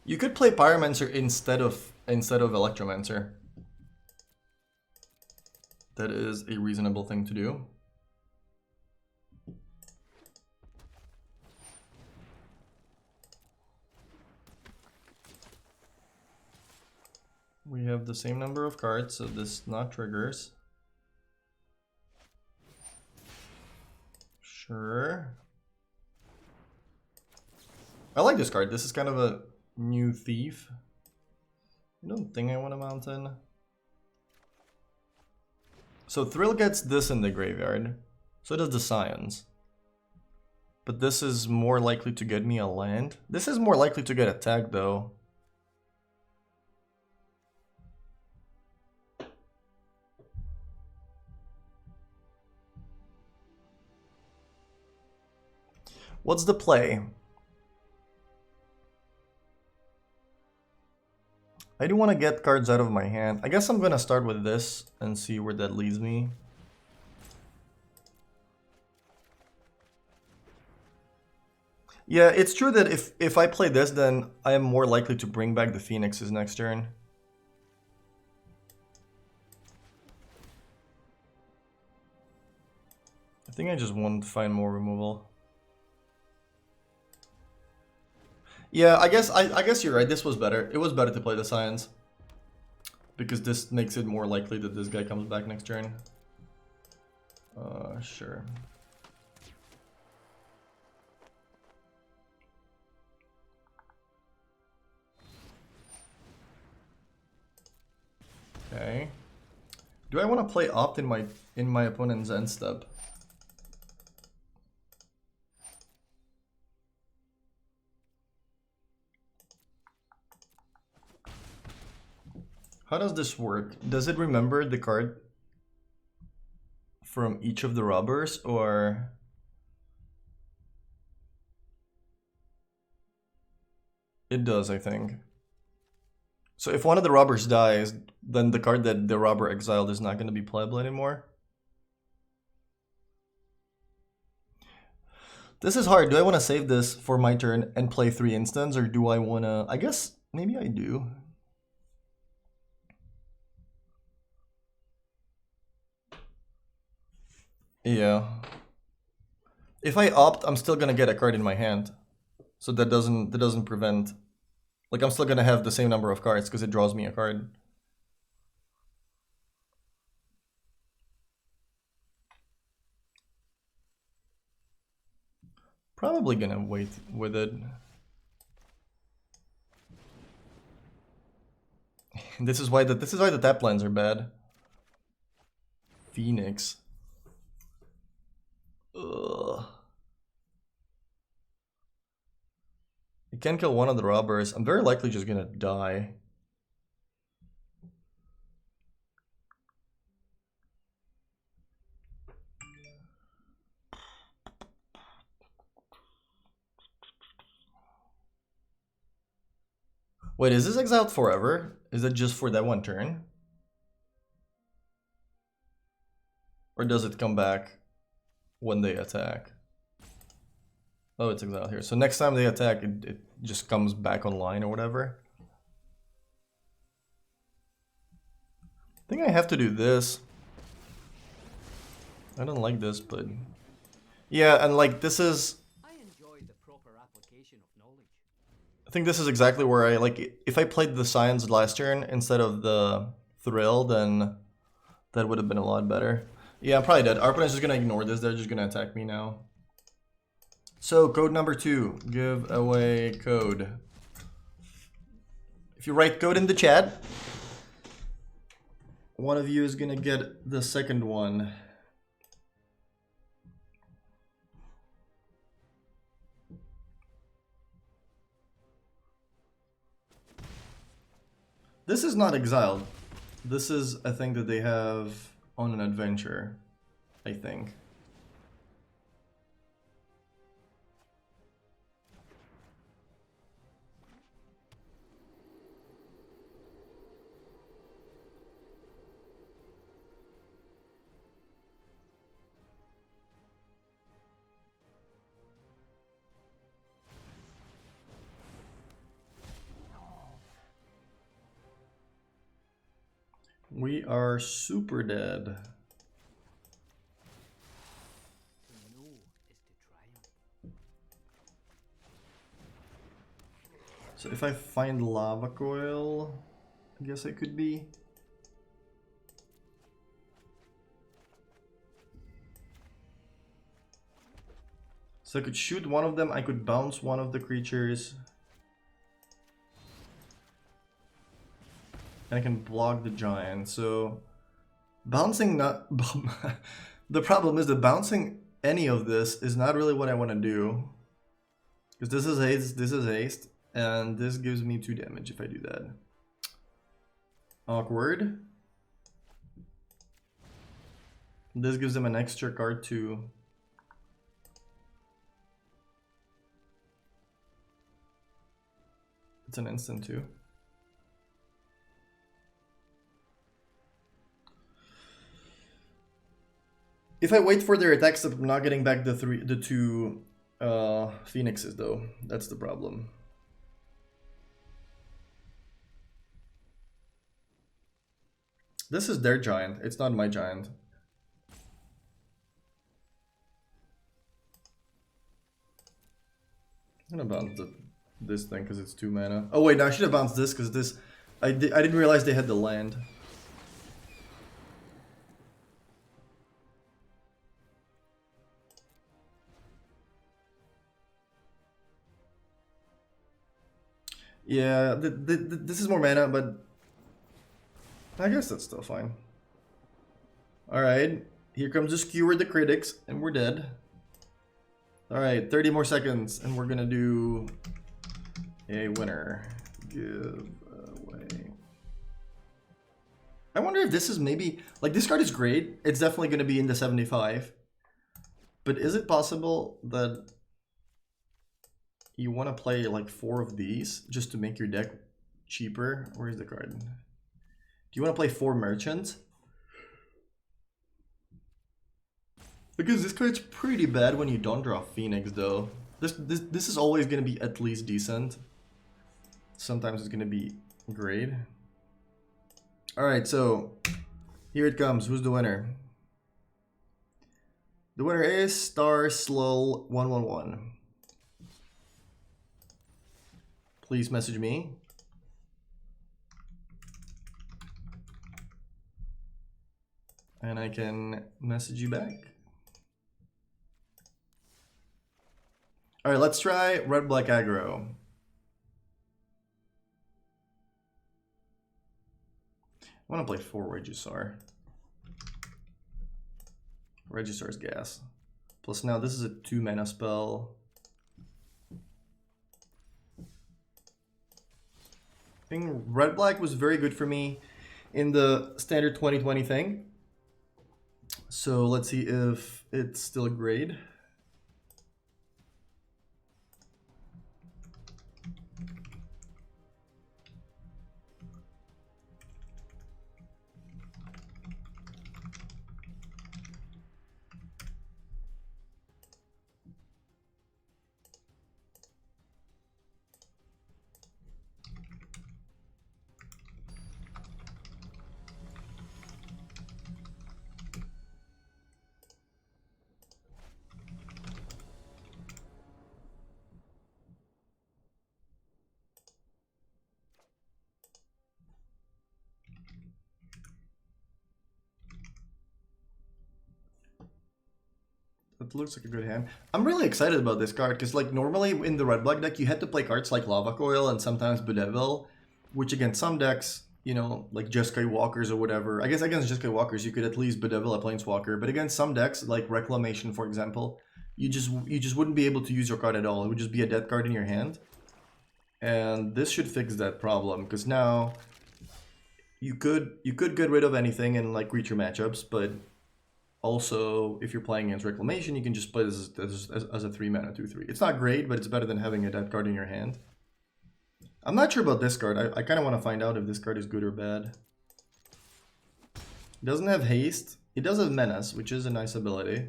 You could play Pyromancer instead of Electromancer. That is a reasonable thing to do. We have the same number of cards, so this not triggers. Sure. I like this card. This is kind of a new thief. I don't think I want a mountain. So Thrill gets this in the graveyard. So does the Scions. But this is more likely to get me a land. This is more likely to get attacked though. What's the play? I do want to get cards out of my hand. I guess I'm gonna start with this and see where that leads me. Yeah, it's true that if I play this, then I am more likely to bring back the Phoenixes next turn. I think I just want to find more removal. Yeah, I guess you're right. This was better. It was better to play the Scions. Because this makes it more likely that this guy comes back next turn. Sure. Okay. Do I want to play opt in my opponent's end step? How does this work? Does it remember the card from each of the robbers, or... It does, I think. So if one of the robbers dies, then the card that the robber exiled is not going to be playable anymore? This is hard. Do I want to save this for my turn and play 3 instants, or do I want to... I guess maybe I do. Yeah. If I opt, I'm still gonna get a card in my hand. So that doesn't prevent... Like, I'm still gonna have the same number of cards because it draws me a card. Probably gonna wait with it. This is why the tap lines are bad. Phoenix. Ugh. You can kill one of the robbers. I'm very likely just gonna die. Wait, is this exiled forever? Is it just for that one turn? Or does it come back when they attack? Oh, it's exiled here. So next time they attack, it just comes back online or whatever. I think I have to do this. I don't like this, but... Yeah, and like this is... I enjoy the proper application of knowledge. I think this is exactly where I, like, if I played the Science last turn instead of the Thrill, then that would have been a lot better. Yeah, I'm probably dead. Our opponent's just gonna ignore this, they're just gonna attack me now. So, code number 2, give away code. If you write code in the chat, one of you is gonna get the second one. This is not exiled. This is a thing that they have on an adventure, I think. We are super dead. To know is to triumph. So if I find lava coil, I guess I could be. So I could shoot one of them, I could bounce one of the creatures. And I can block the giant, so... Bouncing not... The problem is that bouncing any of this is not really what I want to do. Because this is haste, and this gives me 2 damage if I do that. Awkward. This gives them an extra card too. It's an instant too. If I wait for their attacks, I'm not getting back the two phoenixes though. That's the problem. This is their giant. It's not my giant. I'm gonna bounce this thing because it's 2 mana. Oh wait, no, I should have bounced this because this I didn't realize they had the land. Yeah, this is more mana, but I guess that's still fine. Alright, here comes the skewer the critics, and we're dead. Alright, 30 more seconds, and we're gonna do a winner. Give away. I wonder if this is maybe... Like, this card is great. It's definitely gonna be in the 75. But is it possible that you want to play like 4 of these just to make your deck cheaper? Where's the card? Do you want to play 4 merchants? Because this card's pretty bad when you don't draw Phoenix though. This is always going to be at least decent. Sometimes it's going to be great. Alright, so here it comes. Who's the winner? The winner is Star Slow 111. Please message me. And I can message you back. Alright, let's try red-black aggro. I want to play 4 Regisaur. Regisaur's gas. Plus now this is a 2 mana spell. I think red-black was very good for me in the standard 2020 thing. So let's see if it's still a grade. That looks like a good hand. I'm really excited about this card because, like, normally in the red-black deck, you had to play cards like Lava Coil and sometimes Bedevil, which against some decks, you know, like Jeskai Walkers or whatever. I guess against Jeskai Walkers, you could at least Bedevil a Planeswalker, but against some decks, like Reclamation, for example, you just wouldn't be able to use your card at all. It would just be a dead card in your hand, and this should fix that problem because now you could get rid of anything in like creature matchups, but also, if you're playing against Reclamation, you can just play this as a 3 mana 2/3. It's not great, but it's better than having a dead card in your hand. I'm not sure about this card. I kind of want to find out if this card is good or bad. It doesn't have haste. It does have menace, which is a nice ability.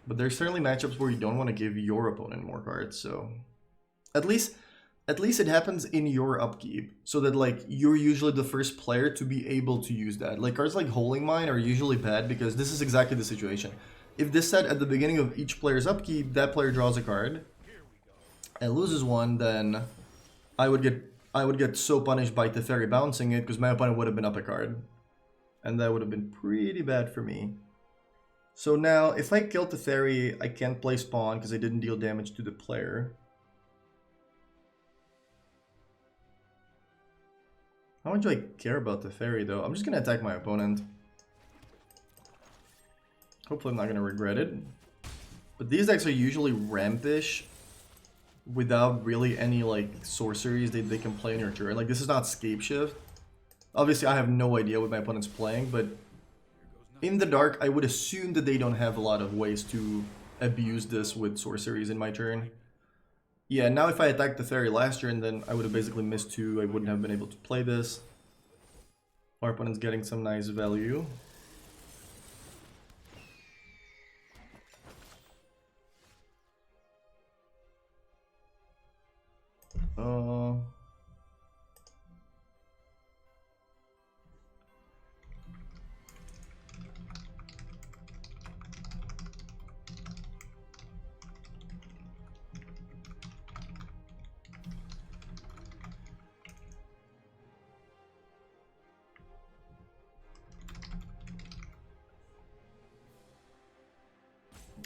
But there's certainly matchups where you don't want to give your opponent more cards, so at least it happens in your upkeep, so that like you're usually the first player to be able to use that. Like cards like Holding Mine are usually bad because this is exactly the situation. If this set at the beginning of each player's upkeep, that player draws a card and loses one, then I would get so punished by Teferi bouncing it because my opponent would have been up a card. And that would have been pretty bad for me. So now if I kill Teferi, I can't play Spawn because I didn't deal damage to the player. How much do I care about the fairy though? I'm just gonna attack my opponent. Hopefully I'm not gonna regret it. But these decks are usually rampish without really any like sorceries they can play on your turn. Like this is not Scapeshift. Obviously I have no idea what my opponent's playing, but in the dark I would assume that they don't have a lot of ways to abuse this with sorceries in my turn. Yeah, now if I attacked the fairy last turn, then I would have basically missed 2. I wouldn't have been able to play this. Our opponent's getting some nice value.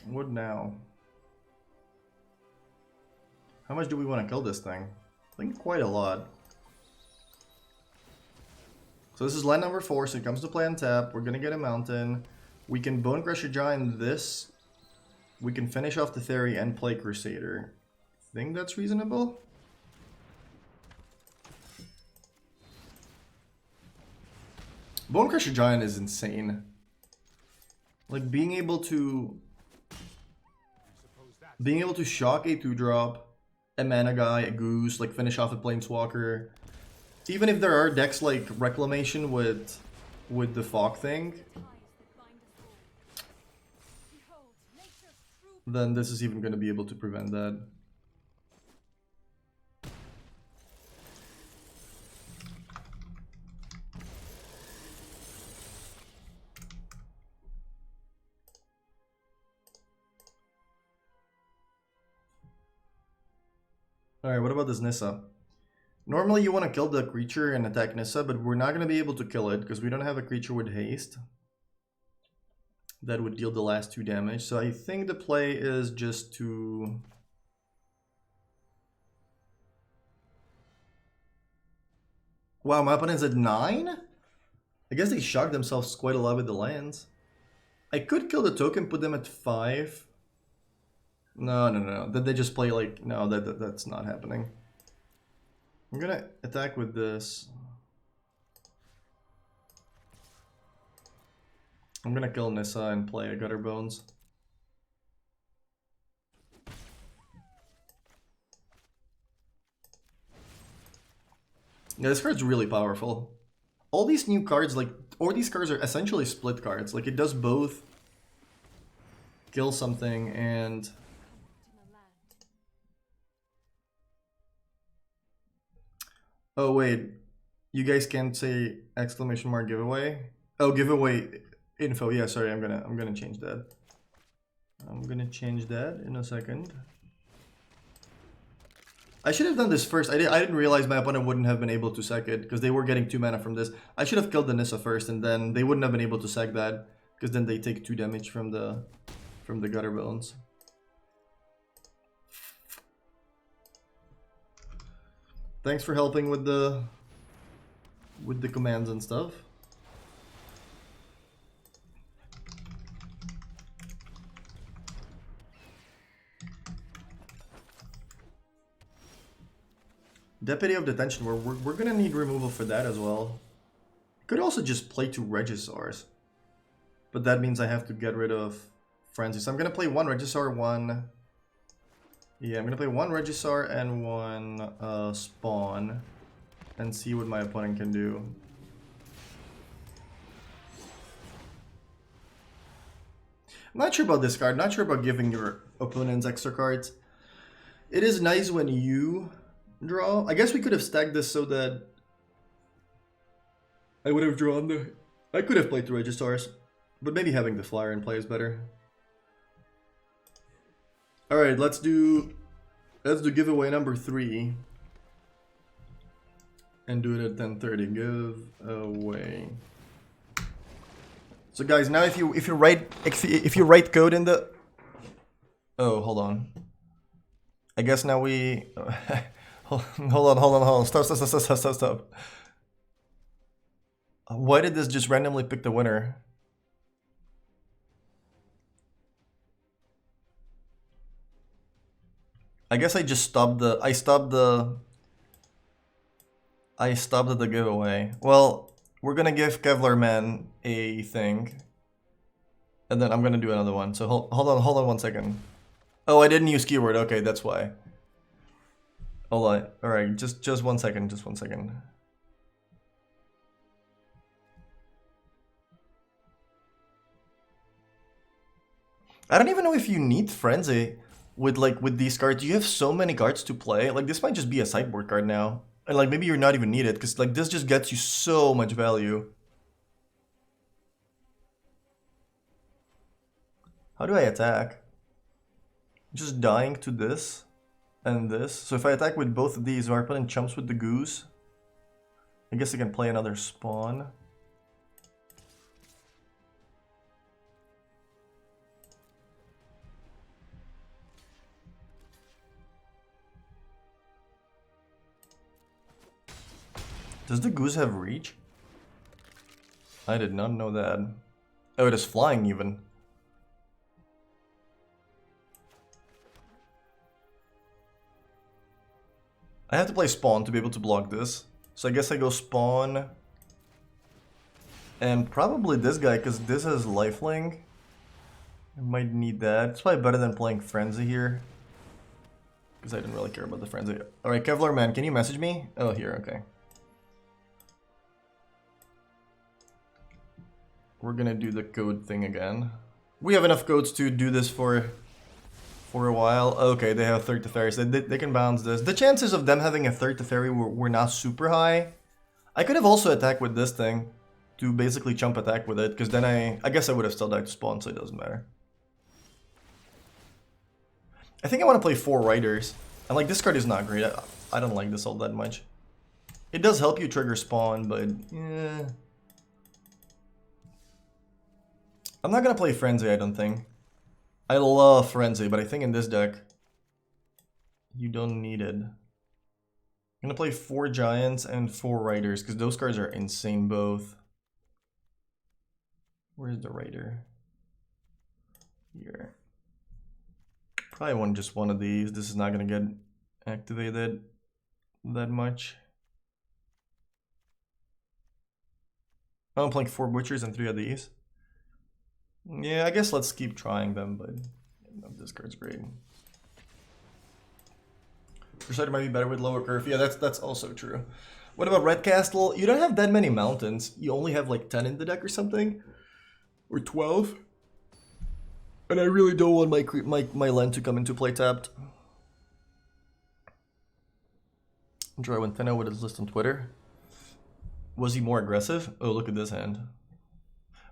What now? How much do we want to kill this thing? I think quite a lot. So this is land number 4, so it comes to play on tap. We're gonna get a mountain. We can Bone Crusher Giant this. We can finish off the Theory and play Crusader. Think that's reasonable? Bone Crusher Giant is insane. Like being able to shock a 2-drop, a mana guy, a goose, like finish off a planeswalker. Even if there are decks like Reclamation with the fog thing, then this is even going to be able to prevent that. Alright, what about this Nissa? Normally you want to kill the creature and attack Nissa, but we're not going to be able to kill it because we don't have a creature with haste. that would deal the last 2 damage. So I think the play is just to... Wow, my opponent's at 9? I guess they shocked themselves quite a lot with the lands. I could kill the token, put them at 5. No. Did they just play like... No, that's not happening. I'm gonna attack with this. I'm gonna kill Nissa and play a Gutter Bones. Yeah, this card's really powerful. All these new cards, like, or these cards are essentially split cards. Like, it does both kill something and... Oh, wait. You guys can't say exclamation mark giveaway? Oh, giveaway info. Yeah, sorry, I'm gonna change that. I'm gonna change that in a second. I should have done this first. I didn't realize my opponent wouldn't have been able to sack it because they were getting 2 mana from this. I should have killed the Nissa first, and then they wouldn't have been able to sack that because then they take 2 damage from the Gutter Bones. Thanks for helping with the commands and stuff. Deputy of Detention, we're gonna need removal for that as well. Could also just play 2 Regisaurs. But that means I have to get rid of Frenzy. So I'm gonna play 1 Regisaur, 1... Yeah, I'm gonna play 1 Regisaur and 1 Spawn. And see what my opponent can do. I'm not sure about this card, not sure about giving your opponents extra cards. It is nice when you draw. I guess we could have stacked this so that I would have drawn the... I could have played 2 Regisaurs, but maybe having the flyer in play is better. Alright, let's do giveaway number 3. And do it at 10:30. Giveaway. So guys, now if you write code in the... Oh, hold on. I guess now we... hold on. Stop. Why did this just randomly pick the winner? I guess I just stopped the... I stopped the giveaway. Well, we're gonna give Kevlar Man a thing. And then I'm gonna do another one. So hold on 1 second. Oh, I didn't use keyword. Okay, that's why. Hold on. Alright, just 1 second, just 1 second. I don't even know if you need Frenzy with these cards. You have so many cards to play. Like, this might just be a sideboard card now. And like, maybe you're not even needed, because like, this just gets you so much value. How do I attack? Just dying to this and this. So if I attack with both of these, my opponent chumps with the goose. I guess I can play another Spawn. Does the goose have reach? I did not know that. Oh, it is flying even. I have to play Spawn to be able to block this. So I guess I go Spawn. And probably this guy, because this has lifelink. I might need that. It's probably better than playing Frenzy here. Because I didn't really care about the Frenzy. Alright, Kevlar Man, can you message me? Oh, here, okay. We're gonna do the code thing again. We have enough codes to do this for a while. Okay, they have third Teferi, so they can bounce this. The chances of them having a third Teferi were not super high. I could have also attacked with this thing to basically chump attack with it, because then I guess I would have still died to Spawn, so it doesn't matter. I think I want to play 4 Riders. And like, this card is not great. I don't like this all that much. It does help you trigger Spawn, but yeah. I'm not gonna play Frenzy, I don't think. I love Frenzy, but I think in this deck, you don't need it. I'm gonna play 4 Giants and 4 Riders, because those cards are insane both. Where's the Rider? Here. Probably want just one of these. This is not gonna get activated that much. Oh, I'm playing 4 Butchers and 3 of these. Yeah, I guess let's keep trying them, but this card's great. Crusader might be better with lower curve. Yeah, that's also true. What about Red Castle? You don't have that many mountains. You only have like 10 in the deck or something. Or 12. And I really don't want my land to come into play tapped. Enjoy when Tenno with his list on Twitter. Was he more aggressive? Oh, look at this hand.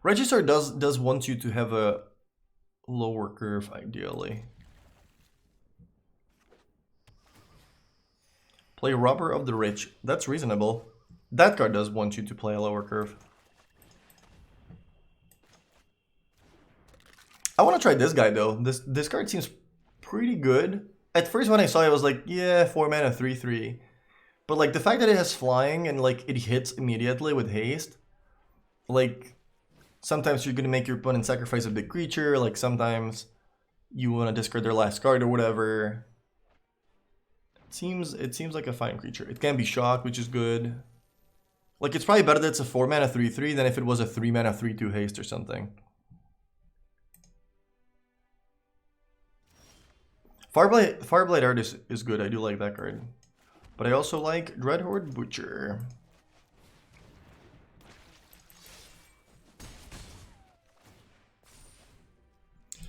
Register does want you to have a lower curve, ideally. Play Robber of the Rich. That's reasonable. That card does want you to play a lower curve. I want to try this guy though. This card seems pretty good. At first when I saw it, I was like, yeah, 4 mana, 3/3. But like the fact that it has flying and like it hits immediately with haste, like sometimes you're gonna make your opponent sacrifice a big creature, like sometimes you want to discard their last card or whatever. It seems like a fine creature. It can be shocked, which is good. Like it's probably better that it's a 4 mana 3/3 than if it was a 3 mana 3/2 haste or something. Fireblade Artist is good. I do like that card. But I also like Dreadhorde Butcher.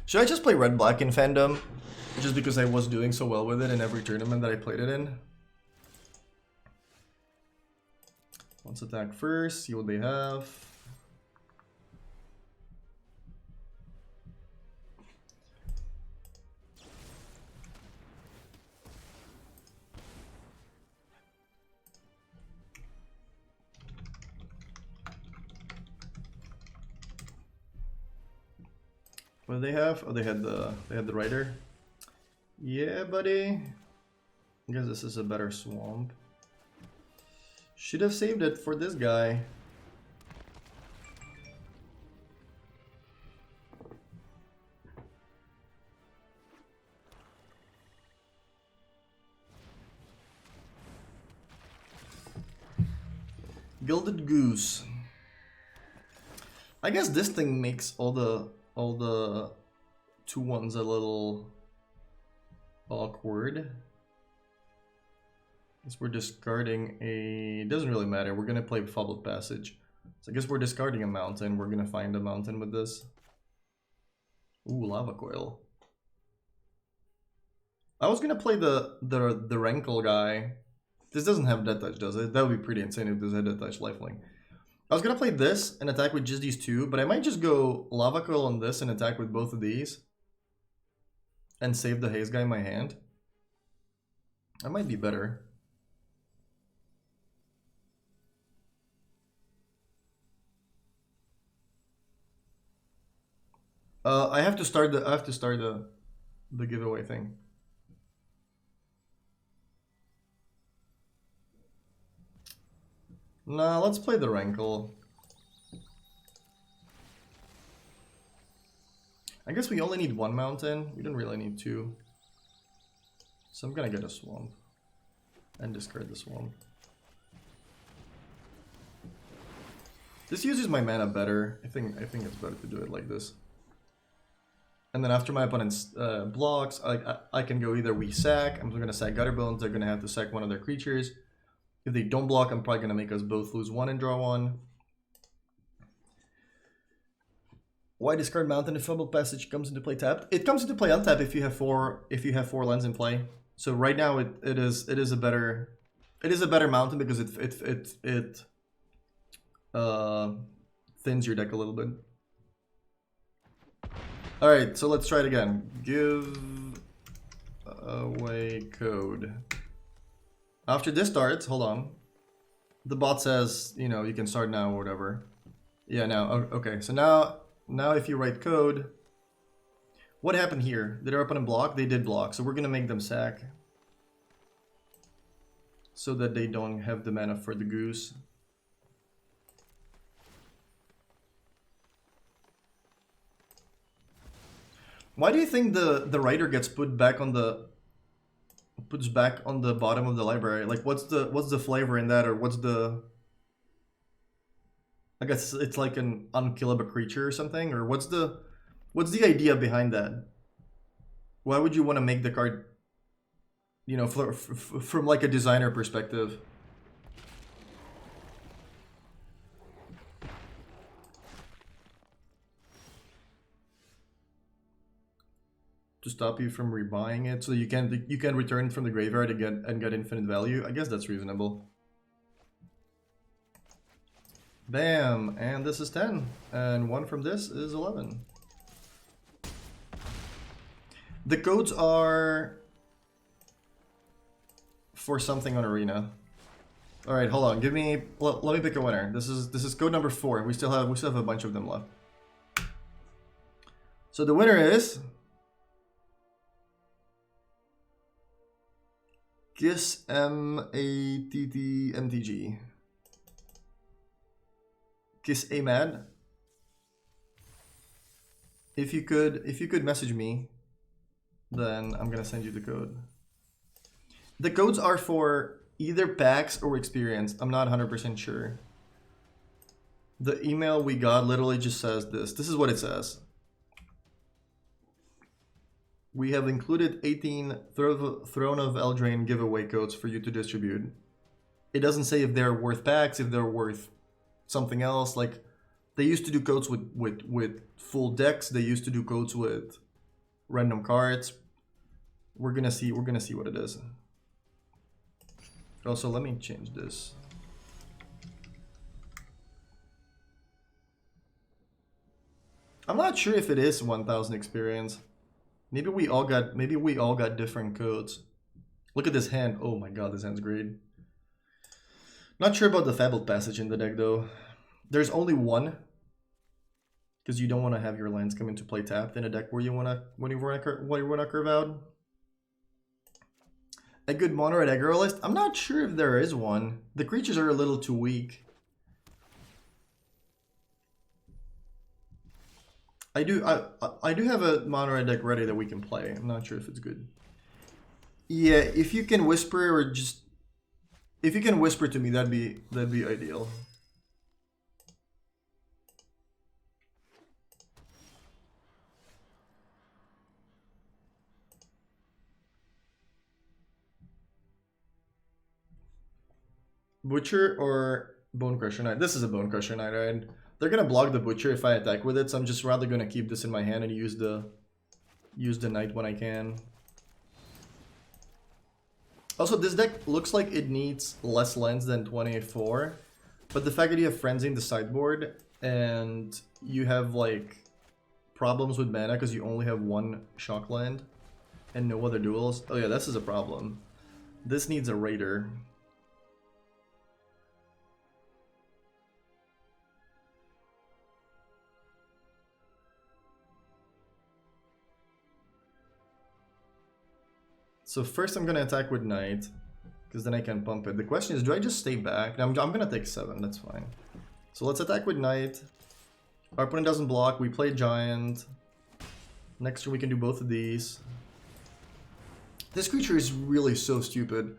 Should I just play red-black in fandom? Just because I was doing so well with it in every tournament that I played it in. Let's attack first, see what they have. What do they have? Oh, they had the Rider. Yeah, buddy. I guess this is a better swamp. Should have saved it for this guy. Gilded Goose. I guess this thing makes all the 2/1s a little awkward. Guess we're discarding a... It doesn't really matter. We're gonna play Fabled Passage. So I guess we're discarding a mountain. We're gonna find a mountain with this. Ooh, Lava Coil. I was gonna play the Rankle guy. This doesn't have Death Touch, does it? That would be pretty insane if this had Death Touch lifelink. I was gonna play this and attack with just these 2, but I might just go Lava Coil on this and attack with both of these. And save the Haze guy in my hand. That might be better. I have to start the giveaway thing. Nah, let's play the Rankle. I guess we only need 1 mountain. We don't really need 2. So I'm gonna get a swamp. And discard the swamp. This uses my mana better. I think it's better to do it like this. And then after my opponent's blocks, I can go either we sack. I'm gonna sack Gutterbones. They're gonna have to sack one of their creatures. If they don't block, I'm probably gonna make us both lose 1 and draw 1. Why discard mountain if Fabled Passage comes into play tapped? It comes into play untapped if you have 4 lands in play. So right now it is a better mountain because it thins your deck a little bit. All right, so let's try it again. Give away code. After this starts, hold on. The bot says, you know, you can start now or whatever. Yeah, now, okay. So now Now if you write code, what happened here? Did our opponent block? They did block, so we're gonna make them sack. So that they don't have the mana for the goose. Why do you think the writer gets put back on the bottom of the library? Like what's the flavor in that, or what's the, I guess it's like an unkillable creature or something, or what's the idea behind that? Why would you want to make the card, you know, from like a designer perspective? To stop you from rebuying it, so you can return it from the graveyard again and get infinite value. I guess that's reasonable. Bam, and this is 10, and 1 from this is 11. The codes are for something on Arena. All right, hold on. Let me pick a winner. This is code number 4. We still have a bunch of them left. So the winner is Kiss MATTMTG. Kiss Amad. If you could message me, then I'm gonna send you the code. The codes are for either packs or experience. I'm not 100% sure. The email we got literally just says this. This is what it says. We have included 18 Throne of Eldraine giveaway codes for you to distribute. It doesn't say if they're worth packs, if they're worth something else. Like, they used to do codes with full decks. They used to do codes with random cards. We're gonna see what it is. Also, let me change this. I'm not sure if it is 1000 experience. Maybe we all got different codes. Look at this hand. Oh my god, this hand's great. Not sure about the Fabled Passage in the deck though. There's only one, because you don't want to have your lands come into play tapped in a deck where you wanna curve out. A good mono red aggro list? I'm not sure if there is one. The creatures are a little too weak. I do have a mono red deck ready that we can play. I'm not sure if it's good. Yeah, if you can whisper, or just if you can whisper to me, that'd be ideal. Butcher or Bone Crusher Knight? This is a Bone Crusher Knight, right? They're gonna block the Butcher if I attack with it, so I'm just rather gonna keep this in my hand and use the Knight when I can. Also, this deck looks like it needs less lands than 24, but the fact that you have Frenzy in the sideboard and you have like problems with mana because you only have one shock land and no other duels. Oh yeah, this is a problem. This needs a Raider. So first I'm gonna attack with Knight, because then I can pump it. The question is, do I just stay back? I'm gonna take 7, that's fine. So let's attack with Knight. Our opponent doesn't block, we play Giant. Next turn we can do both of these. This creature is really so stupid.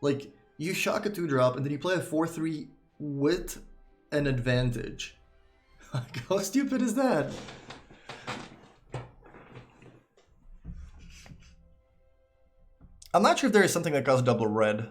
Like, you shock a 2-drop and then you play a 4/3 with an advantage. How stupid is that? I'm not sure if there is something that costs double red.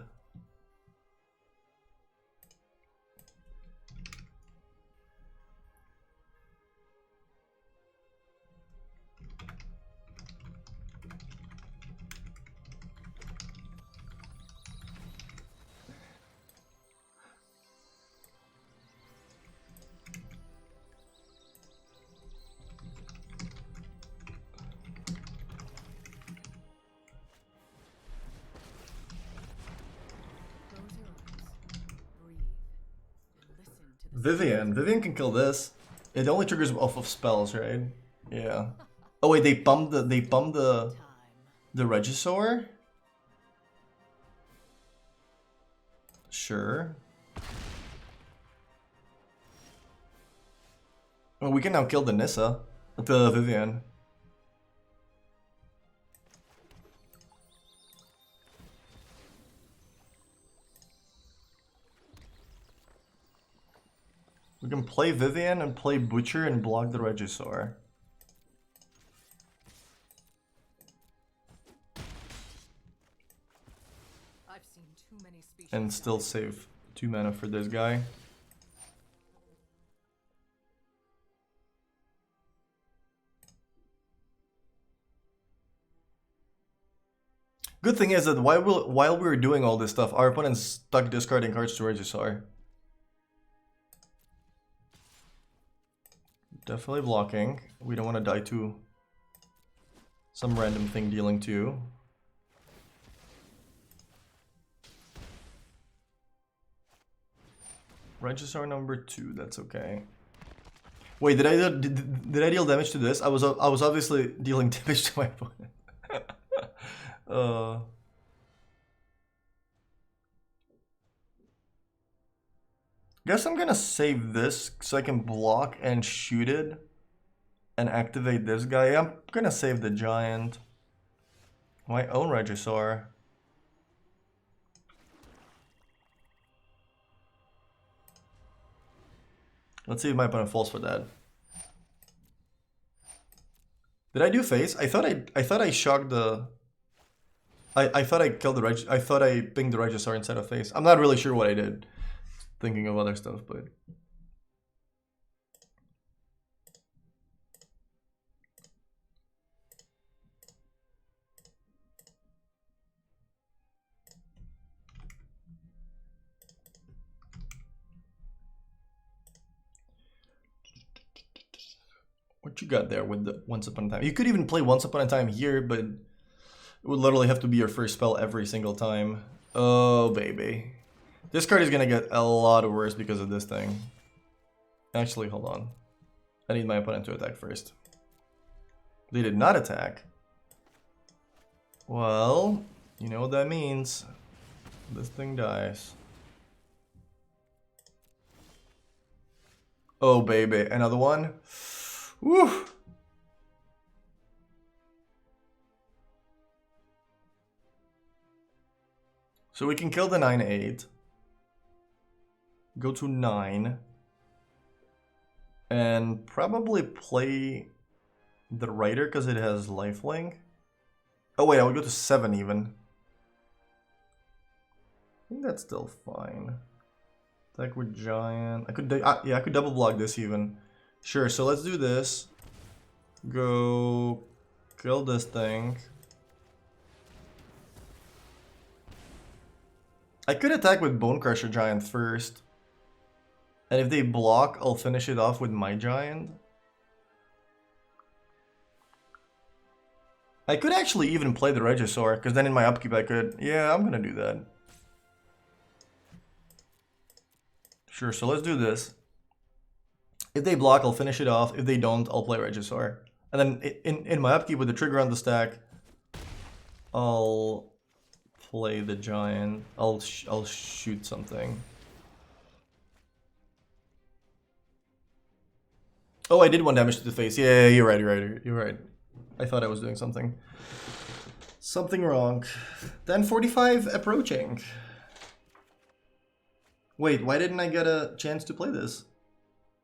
Vivian can kill this. It only triggers off of spells, right? Yeah. Oh wait, they bummed the Regisaur? Sure. Well, we can now kill the Nissa. The Vivian. We can play Vivian and play Butcher and block the Regisaur. I've seen too many species And still save 2 mana for this guy. Good thing is that while we were doing all this stuff, our opponent's stuck discarding cards to Regisaur. Definitely blocking. We don't want to die to some random thing dealing 2. Regisaur number 2, that's okay. Wait, did I deal damage to this? I was obviously dealing damage to my opponent. Guess I'm gonna save this so I can block and shoot it and activate this guy. I'm gonna save the giant. My own Regisaur. Let's see if my opponent falls for that. Did I do face? I thought I shocked the. I thought I killed the I thought I pinged the Regisaur instead of face. I'm not really sure what I did. Thinking of other stuff, but. What you got there with the Once Upon a Time? You could even play Once Upon a Time here, but it would literally have to be your first spell every single time. Oh, baby. This card is gonna get a lot worse because of this thing. Actually, hold on. I need my opponent to attack first. They did not attack. Well, you know what that means. This thing dies. Oh, baby. Another one? Woo! So we can kill the 9/8. Go to 9. And probably play the Rider because it has lifelink. Oh wait, I would go to 7 even. I think that's still fine. Attack with Giant. I could yeah, I could double block this even. Sure, so let's do this. Go kill this thing. I could attack with Bone Crusher Giant first. And if they block, I'll finish it off with my Giant. I could actually even play the Regisaur, because then in my upkeep I could... Yeah, I'm gonna do that. Sure, so let's do this. If they block, I'll finish it off. If they don't, I'll play Regisaur. And then in my upkeep with the trigger on the stack, I'll play the Giant. I'll shoot something. Oh, I did 1 damage to the face. Yeah, you're right. I thought I was doing something. Something wrong. 10:45 approaching. Wait, why didn't I get a chance to play this?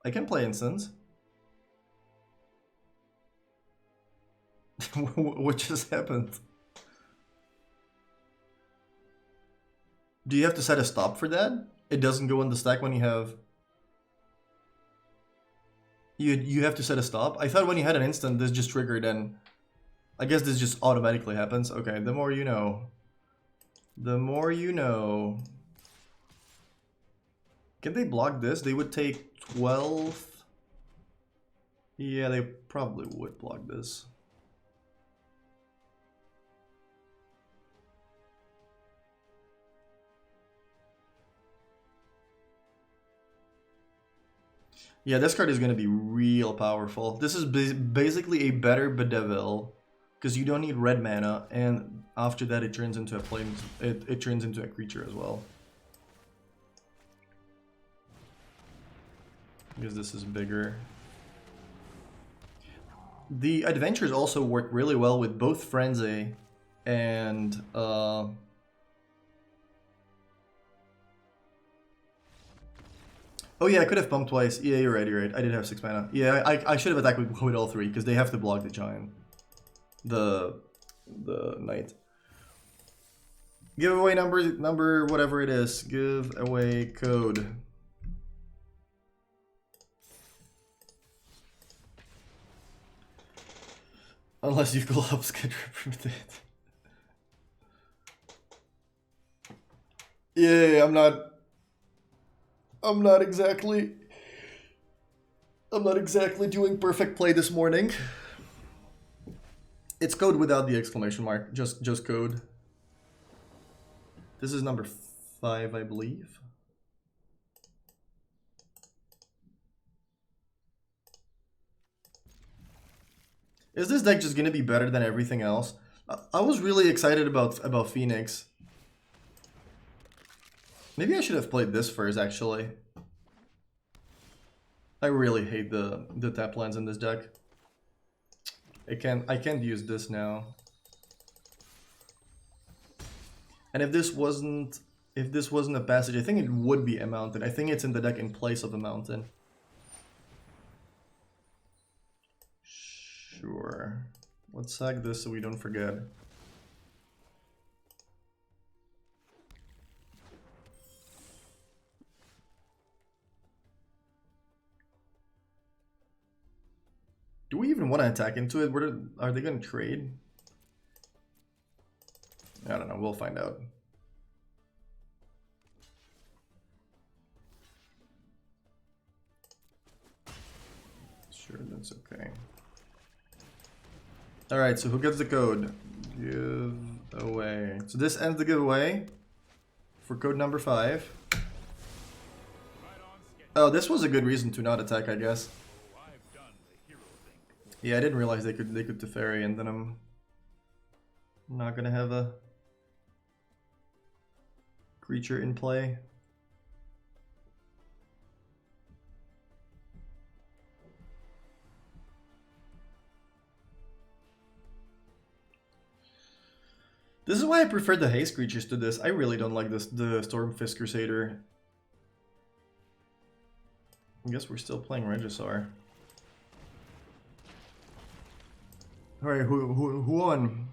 I can play instance. What just happened? Do you have to set a stop for that? It doesn't go on the stack when you have... You have to set a stop? I thought when you had an instant, this just triggered and... I guess this just automatically happens. Okay, the more you know. The more you know. Can they block this? They would take 12... Yeah, they probably would block this. Yeah, this card is going to be real powerful. This is basically a better Bedevil, because you don't need red mana, and after that it turns into a plane. It turns into a creature as well. Because this is bigger. The adventures also work really well with both Frenzy and oh yeah, I could have pumped twice. Yeah, you're right, you're right. I did have 6 mana. Yeah, I should have attacked with all 3, because they have to block the giant. The knight. Giveaway number whatever it is. Giveaway code. Unless you collapse, get removed. Yeah, I'm not exactly doing perfect play this morning. It's code without the exclamation mark, just code. This is number 5, I believe. Is this deck just gonna be better than everything else? I was really excited about Phoenix. Maybe I should have played this first, actually. I really hate the tap lands in this deck. I can't use this now. And if this wasn't a passage, I think it would be a mountain. I think it's in the deck in place of a mountain. Sure. Let's sack this so we don't forget. Do we even want to attack into it? Are they going to trade? I don't know. We'll find out. Sure, that's okay. Alright, so who gets the code? Give away. So this ends the giveaway for code number 5. Oh, this was a good reason to not attack, I guess. Yeah, I didn't realize they could Teferi, and then I'm not gonna have a creature in play. This is why I prefer the haste creatures to this. I really don't like the Stormfist Crusader. I guess we're still playing Regisar. Alright, who won?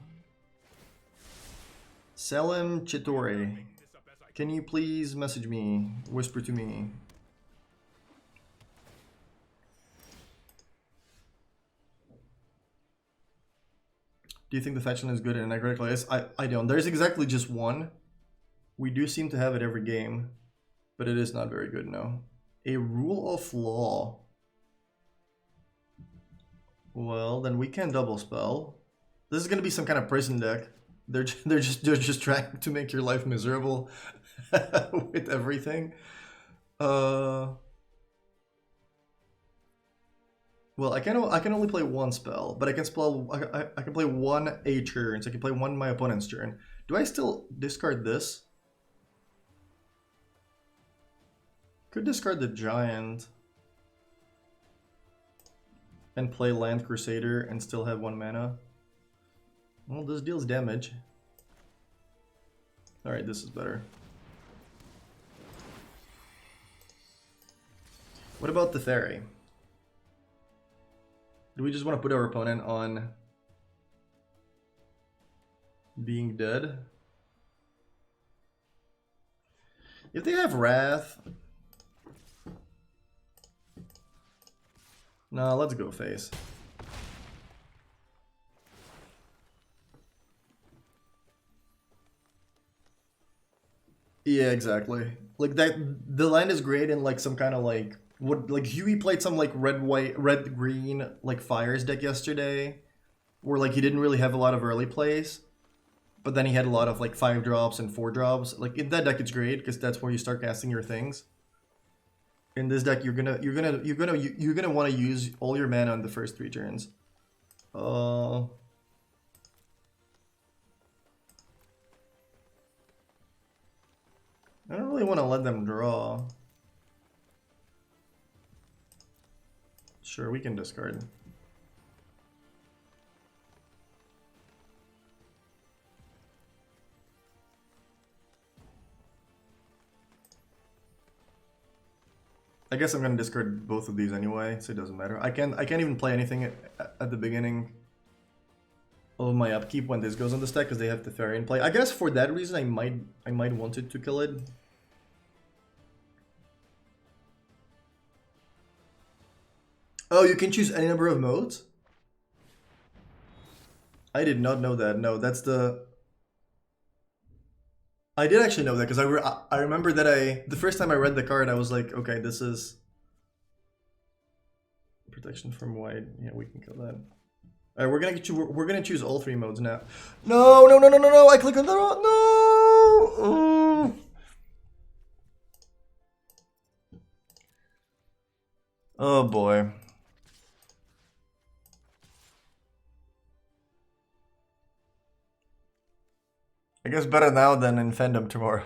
Selim Chitore. Can you please message me? Whisper to me. Do you think the fetchland is good in an aggro class? I don't. There's exactly just one. We do seem to have it every game, but it is not very good, no. A rule of law. Well, then we can double spell. This is gonna be some kind of prison deck. They're just trying to make your life miserable with everything. Well, I can only play one spell, but I can I can play one a turn, so I can play one my opponent's turn. Do I still discard this? Could discard the giant and play Land Crusader and still have 1 mana. Well, this deals damage. Alright, this is better. What about the Teferi? Do we just want to put our opponent on being dead? If they have Wrath... No, let's go face. Yeah, exactly. Like that, the land is great in like some kind of like what like Huey played some like red green like fires deck yesterday, where like he didn't really have a lot of early plays, but then he had a lot of like 5-drops and 4-drops. Like in that deck, it's great because that's where you start casting your things. in this deck, you're gonna want to use all your mana on the first 3 turns. I don't really want to let them draw. Sure, we can discard. I guess I'm gonna discard both of these anyway, so it doesn't matter. I can't even play anything at the beginning of my upkeep when this goes on the stack because they have the fairy in play. I guess for that reason I might want it to kill it. Oh, you can choose any number of modes? I did not know that. No, that's the... I did actually know that because I remember that the first time I read the card I was like, okay, this is protection from white. Yeah, we can kill that. All right, we're gonna choose all 3 modes now. No, no, no, no, no, no! I clicked on the wrong. No. Oh boy. I guess better now than in fandom tomorrow.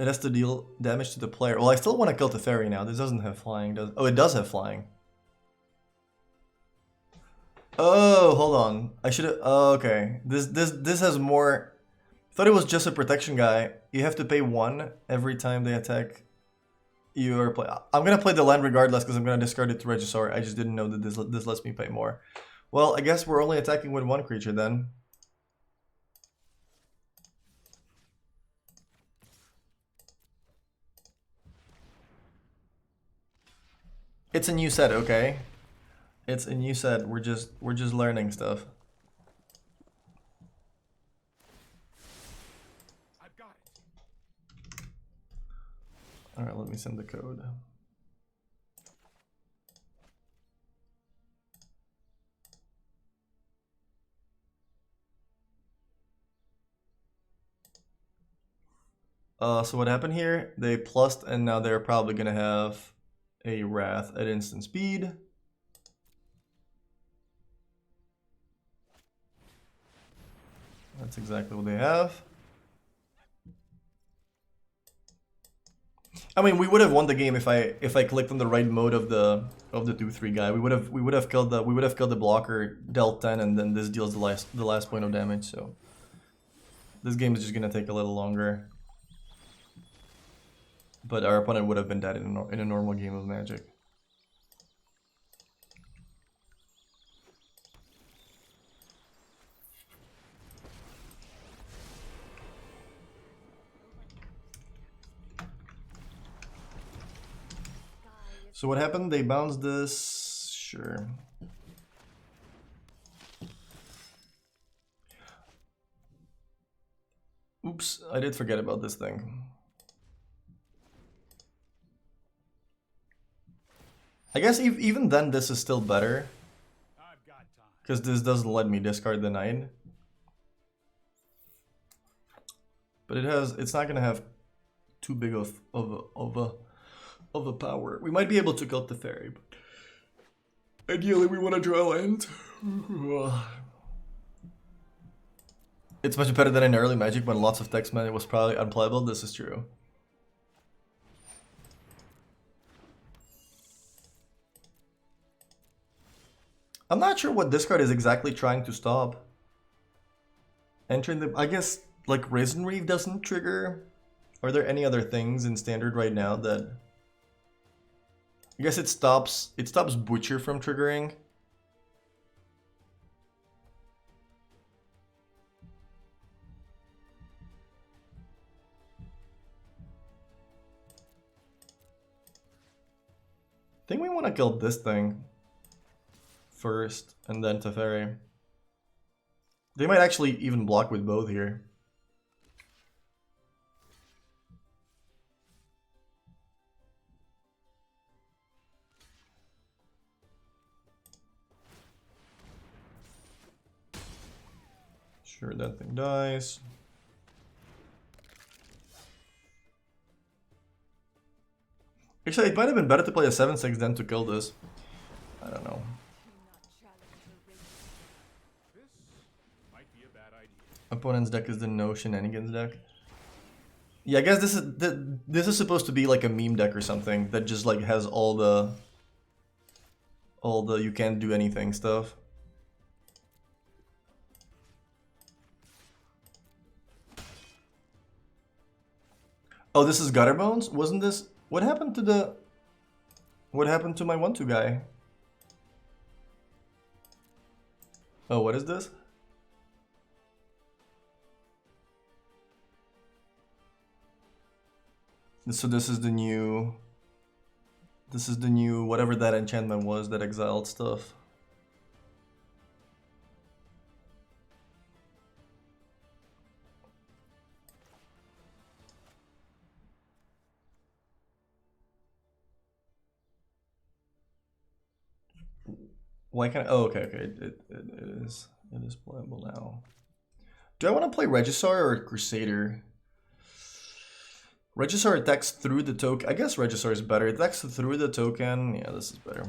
It has to deal damage to the player. Well, I still want to kill the fairy now. This doesn't have flying, does? Oh, it does have flying. Oh, hold on. I should have. Oh, okay. This has more. I thought it was just a protection guy. You have to pay 1 every time they attack you or play. I'm gonna play the land regardless because I'm gonna discard it to Regisaur. I just didn't know that this lets me pay more. Well, I guess we're only attacking with 1 creature then. It's a new set, okay? It's a new set. We're just learning stuff. I've got it. All right, let me send the code. So what happened here? They plussed and now they're probably gonna have a Wrath at instant speed. That's exactly what they have. I mean, we would have won the game if I clicked on the right mode of the 2/3 guy. We would have killed the blocker, dealt 10, and then this deals the last point of damage. So this game is just gonna take a little longer. But our opponent would have been dead in a normal game of Magic. So what happened? They bounced this. Sure. Oops, I did forget about this thing. I guess even then this is still better. Because this doesn't let me discard the 9. But it's not gonna have too big of a power. We might be able to kill the fairy, but ideally we want to draw land. It's much better than in early Magic when lots of text mana was probably unplayable. This is true. I'm not sure what this card is exactly trying to stop. Entering the... I guess, like, Risen Reef doesn't trigger. Are there any other things in Standard right now that... I guess it stops Butcher from triggering. I think we want to kill this thing first, and then Teferi. They might actually even block with both here. Sure, that thing dies. Actually, it might have been better to play a 7/6 than to kill this. I don't know. This might be a bad idea. Opponent's deck is the no shenanigans deck. Yeah, I guess this is supposed to be like a meme deck or something that just like has all the you can't do anything stuff. Oh, this is Gutterbones? Wasn't this... What happened to the... What happened to my 1/2 guy? Oh, what is this? So this is the new... This is the new... Whatever that enchantment was, that exiled stuff. Why can't I... Oh, okay, okay. It is playable now. Do I want to play Regisar or Crusader? Regisar attacks through the token. I guess Regisar is better. It attacks through the token. Yeah, this is better.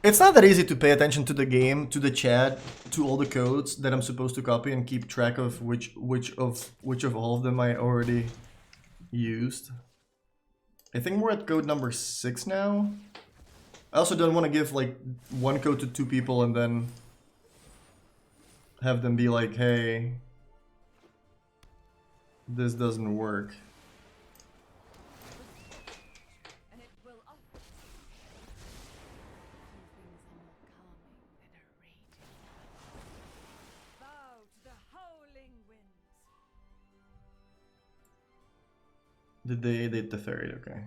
It's not that easy to pay attention to the game, to the chat, to all the codes that I'm supposed to copy and keep track of which of all of them I already used. I think we're at code number 6 now. I also don't want to give like one code to 2 people and then have them be like, hey, this doesn't work. And it will offer things are more calming than a raging lion. Bow to the howling winds. Did they did the ferry? Okay.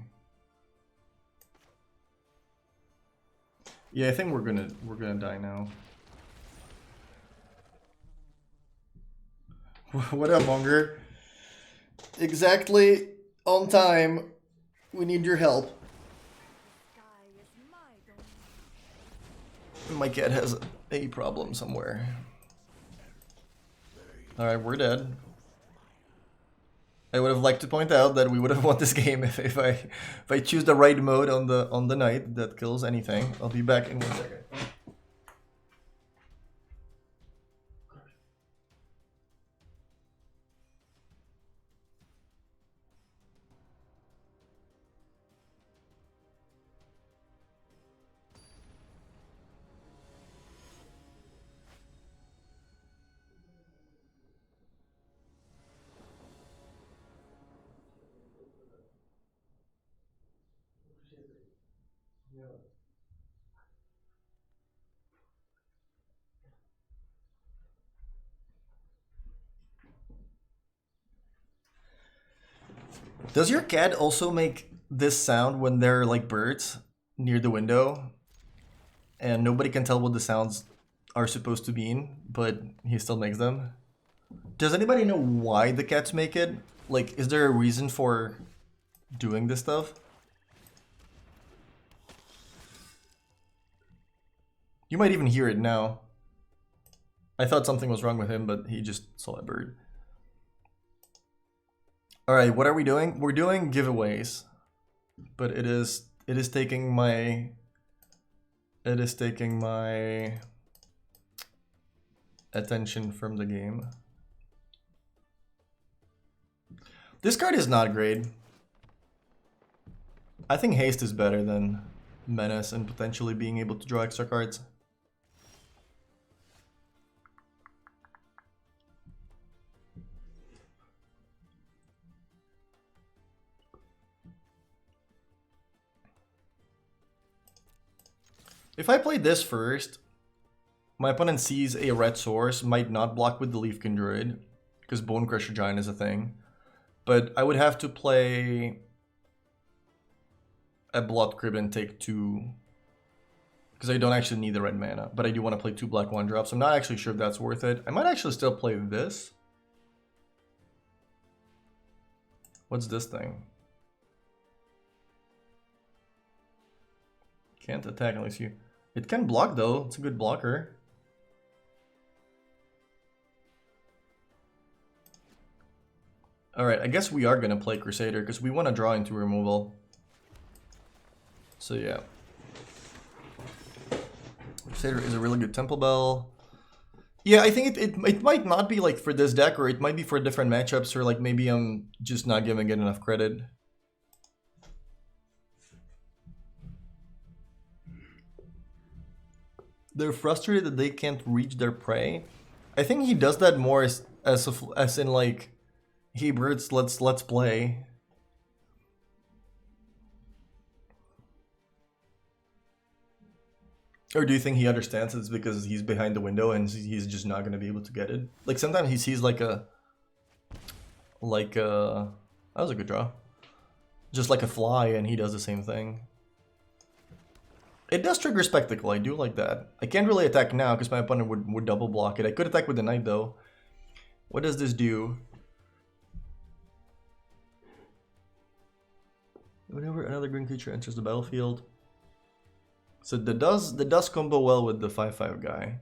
Yeah, I think we're gonna die now. What up, Monger? Exactly on time. We need your help. The sky is my domain. My cat has a problem somewhere. Alright, we're dead. I would have liked to point out that we would have won this game if I choose the right mode on the knight that kills anything. I'll be back in 1 second. Does your cat also make this sound when there are like birds near the window and nobody can tell what the sounds are supposed to mean, but he still makes them? Does anybody know why the cats make it? Like, is there a reason for doing this stuff? You might even hear it now. I thought something was wrong with him, but he just saw a bird. Alright, what are we doing? We're doing giveaways. But it is taking my attention from the game. This card is not great. I think haste is better than menace and potentially being able to draw extra cards. If I play this first, my opponent sees a red source, might not block with the Leafkin Druid, because Bone Crusher Giant is a thing. But I would have to play a Blood Crib and take 2, because I don't actually need the red mana, but I do want to play 2 black 1-drops. I'm not actually sure if that's worth it. I might actually still play this. What's this thing? Can't attack unless you... It can block though, it's a good blocker. Alright, I guess we are gonna play Crusader because we want to draw into removal. So yeah. Crusader is a really good Temple Bell. Yeah, I think it might not be like for this deck, or it might be for different matchups, or like maybe I'm just not giving it enough credit. They're frustrated that they can't reach their prey. I think he does that more as in like, hey birds, let's play. Or do you think he understands it's because he's behind the window and he's just not gonna be able to get it? Like sometimes he sees like a that was a good draw. Just like a fly, and he does the same thing. It does trigger Spectacle, I do like that. I can't really attack now because my opponent would double block it. I could attack with the Knight though. What does this do? Whenever another green creature enters the battlefield. So the does combo well with the 5/5 guy.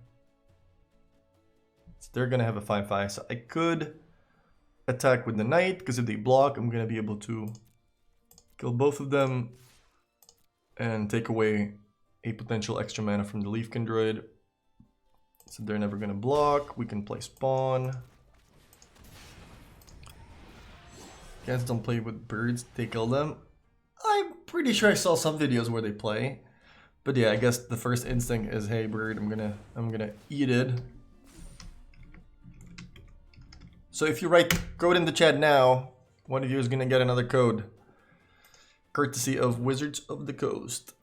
So they're gonna have a 5/5. So I could attack with the Knight, because if they block, I'm gonna be able to kill both of them and take away a potential extra mana from the Leafkin Druid. So they're never gonna block. We can play Spawn. Cats don't play with birds, they kill them. I'm pretty sure I saw some videos where they play. But yeah, I guess the first instinct is, hey bird, I'm gonna eat it. So if you write code in the chat now, one of you is gonna get another code. Courtesy of Wizards of the Coast.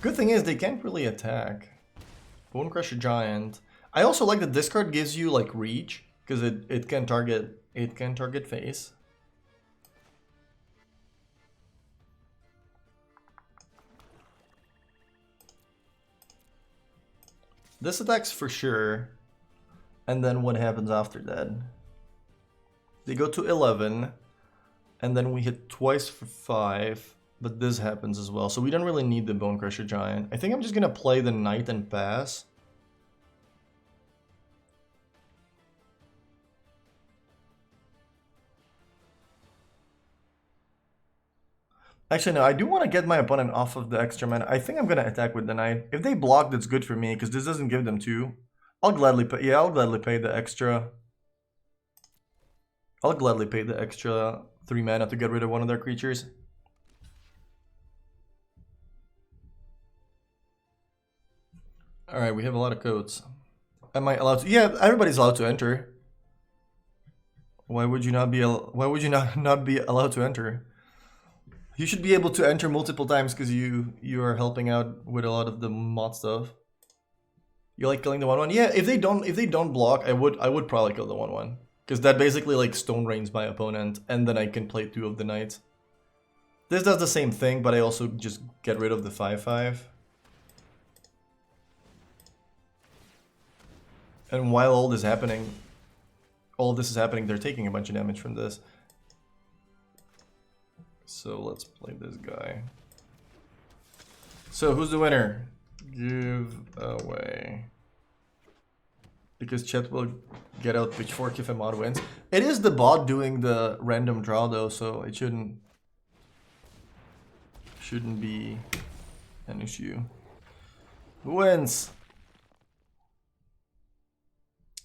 Good thing is they can't really attack. Bone Crusher Giant. I also like that this card gives you like reach, because it can target face. This attacks for sure. And then what happens after that? They go to 11. And then we hit twice for 5. But this happens as well. So we don't really need the Bone Crusher Giant. I think I'm just going to play the Knight and pass. Actually, no, I do want to get my opponent off of the extra mana. I think I'm going to attack with the Knight. If they block, that's good for me, because this doesn't give them 2. I'll gladly pay, yeah, I'll gladly pay the extra. I'll gladly pay the extra 3 mana to get rid of one of their creatures. Alright, we have a lot of codes. Am I allowed to? Yeah, everybody's allowed to enter. Why would you not be not be allowed to enter? You should be able to enter multiple times because you are helping out with a lot of the mod stuff. You like killing the 1/1? Yeah, if they don't block, I would probably kill the 1/1. Because that basically like stone rains my opponent, and then I can play 2 of the Knights. This does the same thing, but I also just get rid of the 5/5. And while all this is happening, they're taking a bunch of damage from this. So let's play this guy. So who's the winner? Give away. Because chat will get out Pitchfork if a mod wins. It is the bot doing the random draw though, so it shouldn't be an issue. Who wins?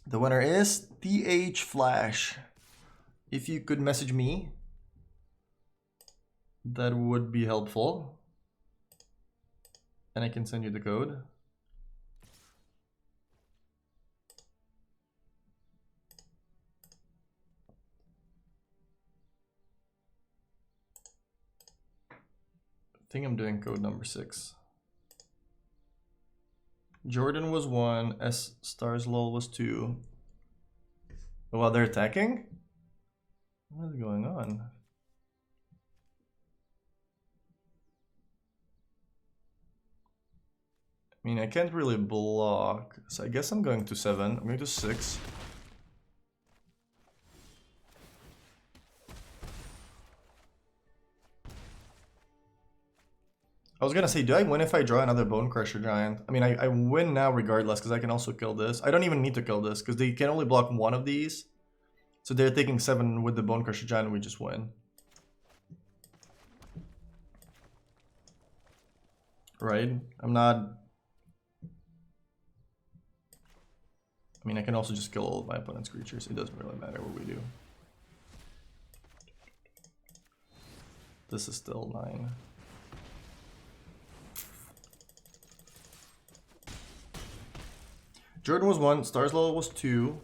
The winner is TH Flash. If you could message me, that would be helpful. And I can send you the code. I think I'm doing code number 6. Jordan was 1, S Stars Lol was 2. While they're attacking? What is going on? I mean, I can't really block, so I guess I'm going to 7. I'm going to 6. I was gonna say, do I win if I draw another Bone Crusher Giant? I mean, I win now regardless, because I can also kill this. I don't even need to kill this, because they can only block one of these. So they're taking 7 with the Bone Crusher Giant, and we just win. Right? I'm not... I mean, I can also just kill all of my opponent's creatures. It doesn't really matter what we do. This is still 9. Jordan was 1, Starslow was 2,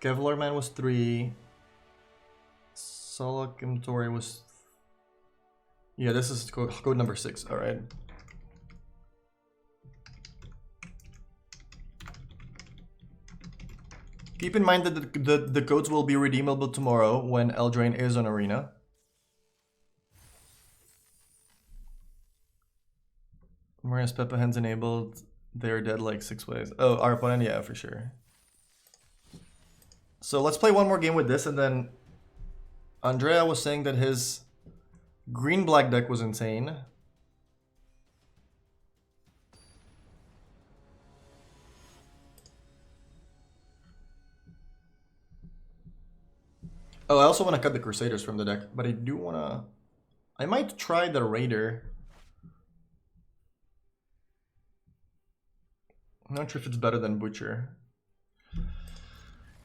Kevlar Man was 3, Solak Tori was... Yeah, this is code number 6, alright. Keep in mind that the codes will be redeemable tomorrow when ELDRAINE is on Arena. Maria's Peppa Hands enabled. They're dead like 6 ways. Oh, our opponent, yeah, for sure. So let's play one more game with this, and then Andrea was saying that his green-black deck was insane. Oh, I also want to cut the Crusaders from the deck, but I do want to... I might try the Raider. I'm not sure if it's better than Butcher.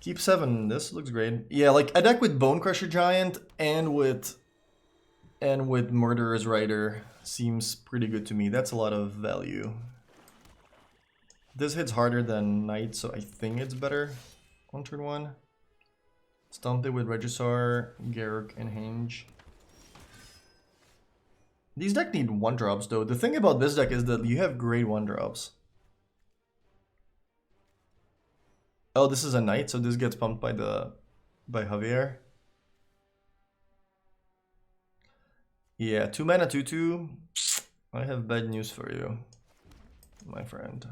Keep 7. This looks great. Yeah, like a deck with Bone Crusher Giant and with Murderer's Rider seems pretty good to me. That's a lot of value. This hits harder than Knight, so I think it's better on turn 1. Stumped it with Regisar, Garruk, and Henge. These decks need 1-drops though. The thing about this deck is that you have great 1-drops. Oh, this is a Knight, so this gets pumped by Javier. Yeah, 2 mana 2/2. I have bad news for you, my friend.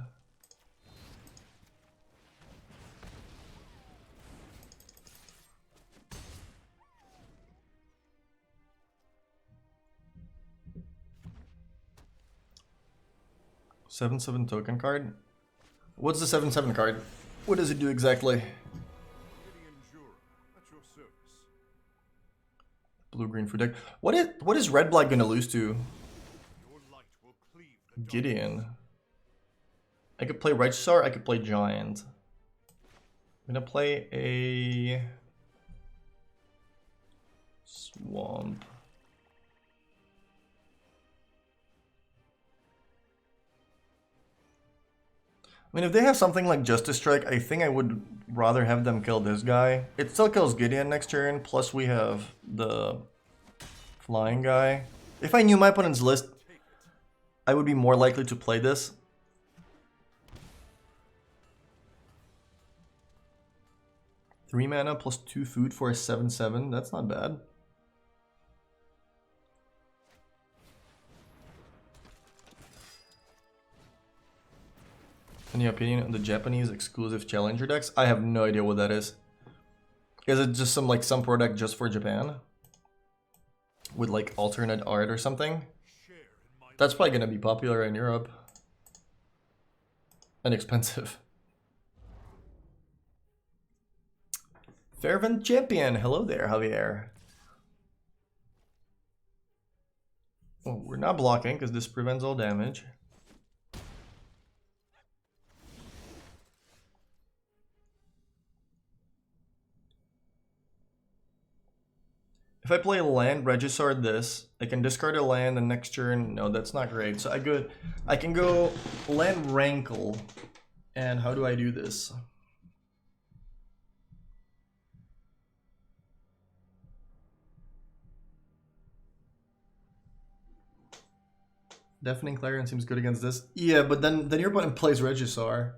Seven token card. What's the 7/7 card? What does it do exactly? Blue-green food deck. What is red-black gonna lose to? Gideon. I could play Regisar, I could play Giant. I'm gonna play a Swamp. I mean, if they have something like Justice Strike, I think I would rather have them kill this guy. It still kills Gideon next turn, plus we have the flying guy. If I knew my opponent's list, I would be more likely to play this. Three mana plus 2 food for a 7/7. That's not bad. Any opinion on the Japanese exclusive challenger decks? I have no idea what that is. Is it just some product just for Japan? With like alternate art or something? That's probably gonna be popular in Europe. And expensive. Fervent Champion, hello there, Javier. Oh, we're not blocking because this prevents all damage. If I play land, Regisar this, I can discard a land the next turn. No, that's not great. So I can go land Rankle. And how do I do this? Deafening Clarion seems good against this. Yeah, but then your opponent plays Regisar.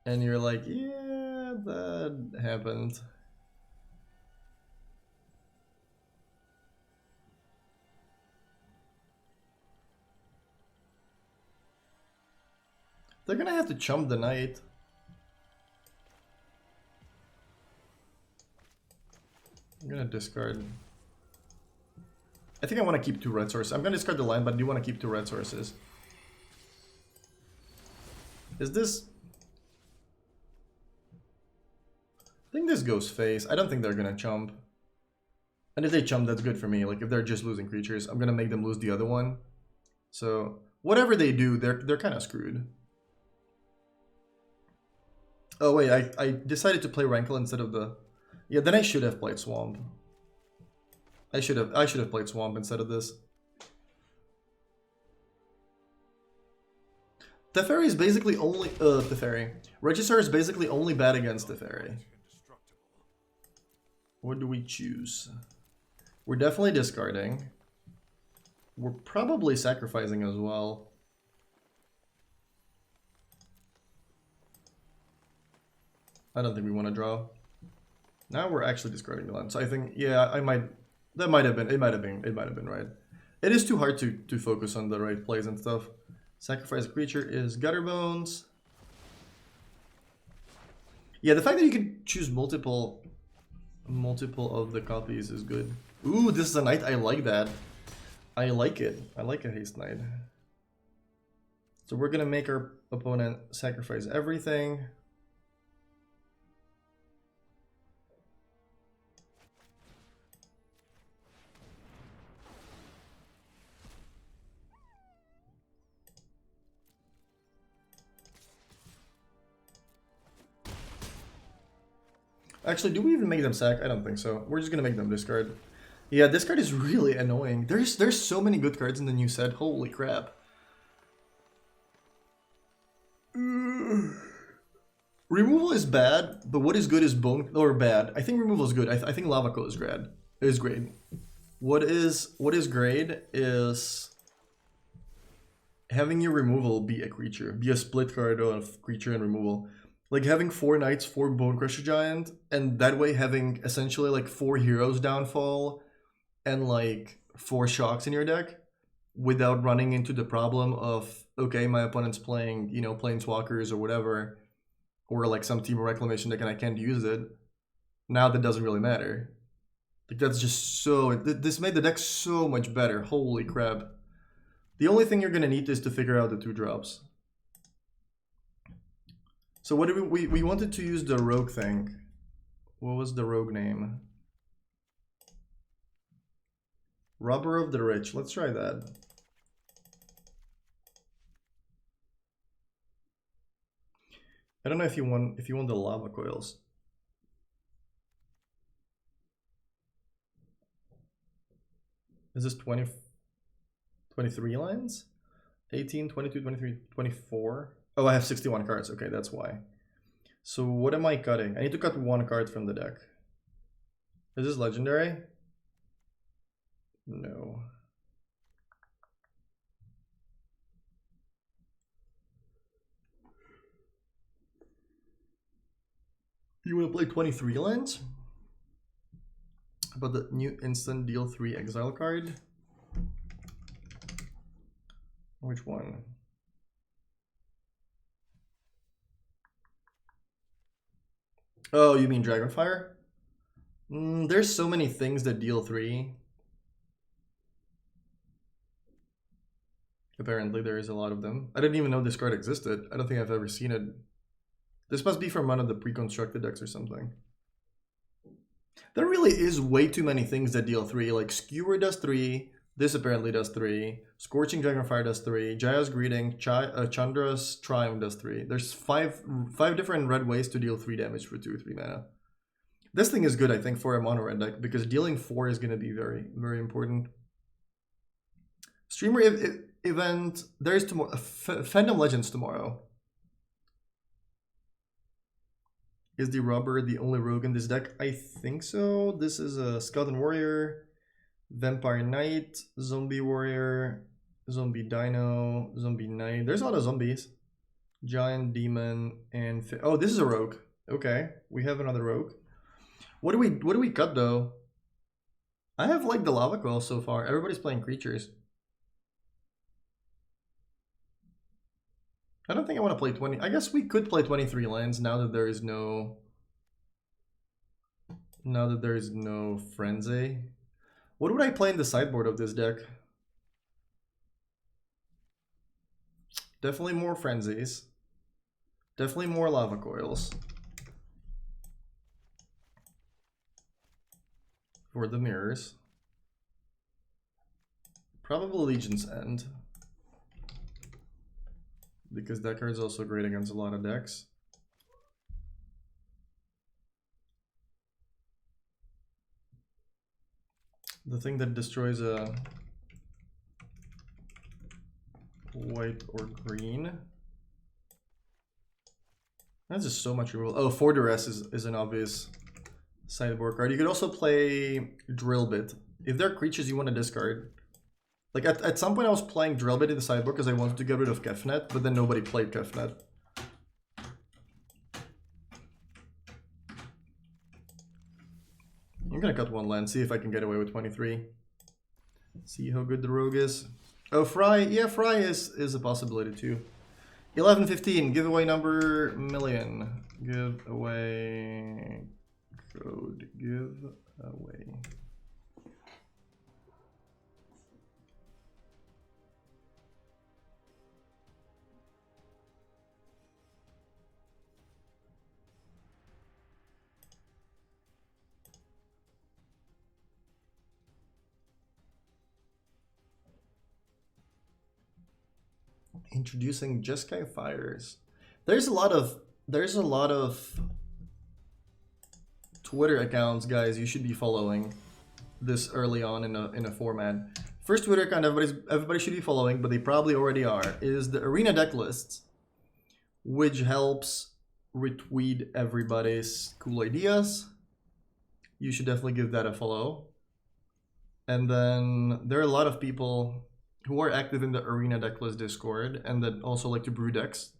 And you're like, yeah, that happened. They're gonna have to chump the knight. I'm gonna discard. I think I want to keep 2 red sources. I'm going to discard the land, but I do want to keep 2 red sources. Is this... I think this goes face. I don't think they're going to chump. And if they chump, that's good for me. Like, if they're just losing creatures, I'm going to make them lose the other one. So, whatever they do, they're kind of screwed. Oh, wait, I decided to play Rankle instead of the... Yeah, then I should have played Swamp. I should have played Swamp instead of this. Teferi is basically only... Teferi. Register is basically only bad against Teferi. What do we choose? We're definitely discarding. We're probably sacrificing as well. I don't think we want to draw. Now we're actually discarding the land. So I think, yeah, I might... That might have been... It might have been right. It is too hard to focus on the right plays and stuff. Sacrifice a creature is Gutter Bones. Yeah, the fact that you can choose multiple of the copies is good. Ooh, this is a knight. I like that. I like it. I like a haste knight. So we're gonna make our opponent sacrifice everything. Actually, do we even make them sack? I don't think so. We're just gonna make them discard. Yeah, this card is really annoying. There's so many good cards in the new set. Holy crap. Removal is bad, but what is good is bone or bad. I think removal is good. I think Lava Coil is great. Is great. What is great is having your removal be a creature, be a split card of creature and removal. Like having 4 knights, 4 Bone Crusher Giant, and that way having essentially like 4 heroes downfall and like 4 shocks in your deck without running into the problem of, okay, my opponent's playing, you know, Planeswalkers or whatever, or like some Team of Reclamation deck and I can't use it. Now that doesn't really matter. Like that's just so... This made the deck so much better. Holy crap. The only thing you're gonna need is to figure out the 2 drops. So what did we wanted to use the rogue thing. What was the rogue name? Robber of the Rich. Let's try that. I don't know if you want the lava coils. Is this 23 lines? 18, 22, 23, 24. Oh, I have 61 cards. Okay, that's why. So what am I cutting? I need to cut 1 card from the deck. Is this legendary? No. You want to play 23 lands? About the new instant deal 3 exile card? Which one? Oh, you mean Dragonfire? There's so many things that deal 3. Apparently there is a lot of them. I didn't even know this card existed. I don't think I've ever seen it. This must be from one of the pre-constructed decks or something. There really is way too many things that deal 3. Like Skewer does 3. This apparently does 3. Scorching Dragonfire does 3. Jaya's Greeting, Chandra's Triumph does 3. There's five different red ways to deal 3 damage for 2 or 3 mana. This thing is good, I think, for a mono red deck because dealing 4 is going to be very, very important. Streamer event. There's tomorrow. Fandom Legends tomorrow. Is the Robber the only rogue in this deck? I think so. This is a Skeleton Warrior, Vampire Knight, Zombie Warrior, Zombie Dino, Zombie Knight. There's a lot of zombies. Giant Demon and oh, this is a rogue. Okay, we have another rogue. What do we cut though? I have like the Lava Coil so far. Everybody's playing creatures. I don't think I want to play 20. I guess we could play 23 lands now that there is no... Now that there is no Frenzy. What would I play in the sideboard of this deck? Definitely more frenzies. Definitely more lava coils. For the mirrors. Probably Legion's End. Because that card's also great against a lot of decks. The thing that destroys a white or green. That's just so much removal. Oh, For Duress is an obvious sideboard card. You could also play Drill Bit. If there are creatures you want to discard. Like at some point I was playing Drill Bit in the sideboard because I wanted to get rid of Kefnet, but then nobody played Kefnet. I'm gonna cut one land, see if I can get away with 23. See how good the rogue is. Oh, Fry. Yeah, Fry is a possibility too. 11-15, giveaway number million. Give away code. Give away. Introducing Jeskai Fires. There's a lot of Twitter accounts, guys, you should be following this early on in a format. First Twitter account everybody should be following, but they probably already are, is the Arena Deck Lists, which helps retweet everybody's cool ideas. You should definitely give that a follow. And then there are a lot of people who are active in the Arena Decklist Discord and that also like to brew decks.